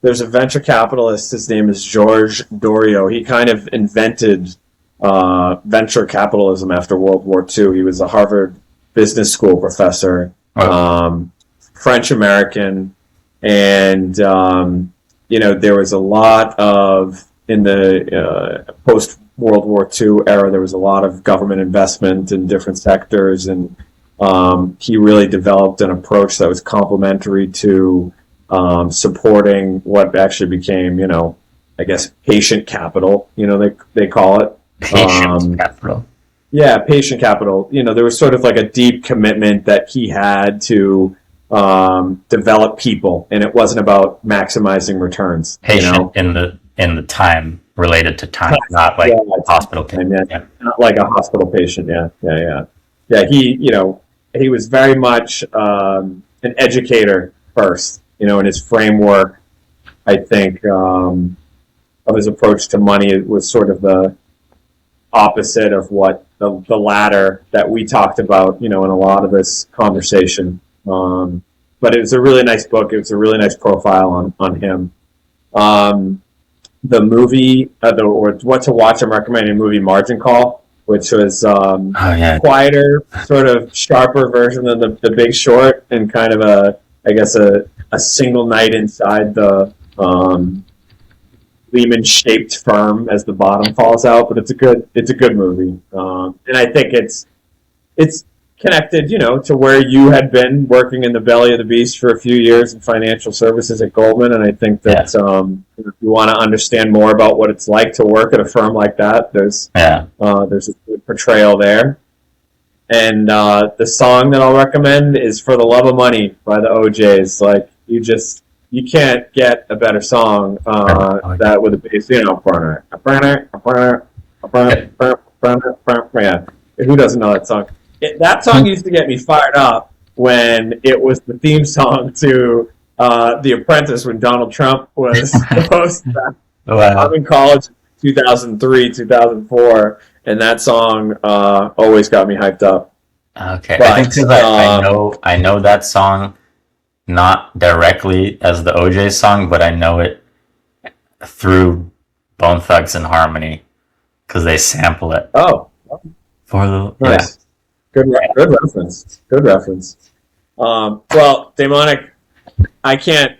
Speaker 2: There's a venture capitalist. His name is George Dorio. He kind of invented venture capitalism after World War II. He was a Harvard Business School professor, French American, and there was a lot of in the post World War II era. There was a lot of government investment in different sectors, and he really developed an approach that was complementary to supporting what actually became, I guess, patient capital. They call it
Speaker 3: Patient capital.
Speaker 2: Yeah, patient capital. There was sort of like a deep commitment that he had to develop people, and it wasn't about maximizing returns.
Speaker 3: Patient in the time related to time, not like hospital time.
Speaker 2: Yeah. Not like a hospital patient. Yeah. He was very much an educator first. In his framework, I think of his approach to money, it was sort of the opposite of what the latter that we talked about, in a lot of this conversation. But it was a really nice book. It was a really nice profile on him. The movie, or what to watch, I'm recommending a movie, Margin Call, which was quieter, sort of sharper version of the Big Short, and kind of a single night inside the Lehman-shaped firm as the bottom falls out. But it's a good movie, and I think it's connected, to where you had been working in the belly of the beast for a few years in financial services at Goldman. And I think that if you want to understand more about what it's like to work at a firm like that, there's a good portrayal there. And the song that I'll recommend is "For the Love of Money" by the OJs. Like, you can't get a better song that with a bass, yeah. Who doesn't know that song? That song used to get me fired up when it was the theme song to The Apprentice when Donald Trump was the host. I'm in college in 2003, 2004, and that song always got me hyped up.
Speaker 3: Okay, but, I think I know that song not directly as the OJ song, but I know it through Bone Thugs and Harmony because they sample it.
Speaker 2: Oh,
Speaker 3: for the
Speaker 2: nice. Good reference. Good reference. Well, Daemonic, I can't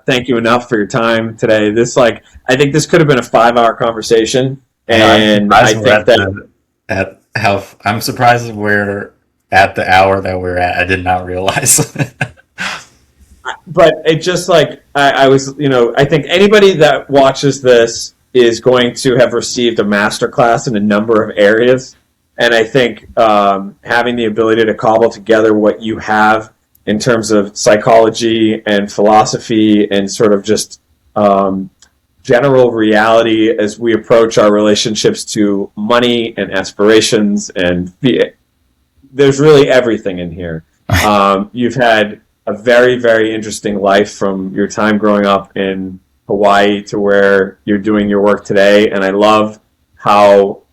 Speaker 2: thank you enough for your time today. I think this could have been a 5-hour conversation, and I think
Speaker 3: I'm surprised we're at the hour that we're at. I did not realize.
Speaker 2: But it just I was, I think anybody that watches this is going to have received a masterclass in a number of areas. And I think having the ability to cobble together what you have in terms of psychology and philosophy and sort of just general reality as we approach our relationships to money and aspirations, and there's really everything in here. You've had a very, very interesting life from your time growing up in Hawaii to where you're doing your work today. And I love how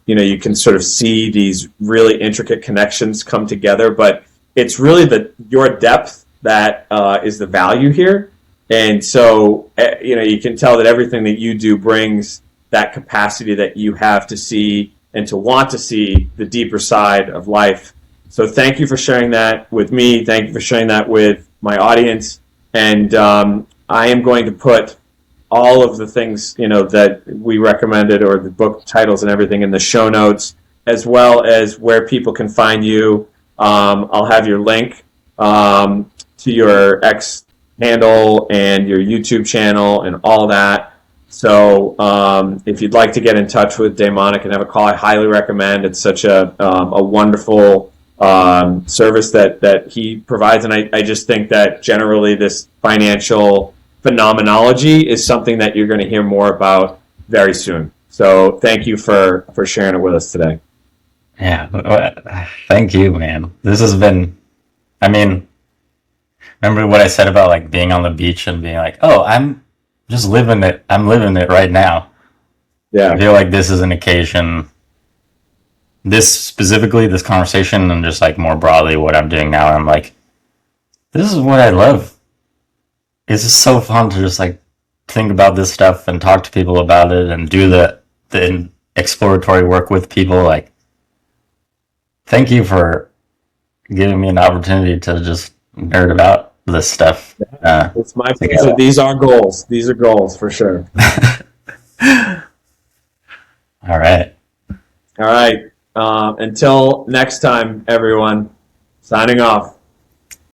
Speaker 2: you can sort of see these really intricate connections come together, but it's really your depth that is the value here. And so, you can tell that everything that you do brings that capacity that you have to see and to want to see the deeper side of life. So thank you for sharing that with me. Thank you for sharing that with my audience. And I am going to put all of the things, that we recommended, or the book titles and everything, in the show notes, as well as where people can find you. I'll have your link to your X handle and your YouTube channel and all that. So if you'd like to get in touch with Daemonic and have a call, I highly recommend. It's such a wonderful service that he provides, and I just think that generally this financial phenomenology is something that you're going to hear more about very soon. So thank you for sharing it with us today.
Speaker 3: Yeah, thank you, man. This has been, I mean, remember what I said about like being on the beach and being like, oh, I'm just living it. I'm living it right now.
Speaker 2: Yeah.
Speaker 3: I feel like this is an occasion, this specifically, this conversation, and just like more broadly what I'm doing now. I'm like, this is what I love. It's just so fun to just like think about this stuff and talk to people about it and do the exploratory work with people. Like, thank you for giving me an opportunity to just nerd about this stuff.
Speaker 2: It's my pleasure. These are goals. These are goals for sure.
Speaker 3: All right.
Speaker 2: All right. Until next time, everyone. Signing off.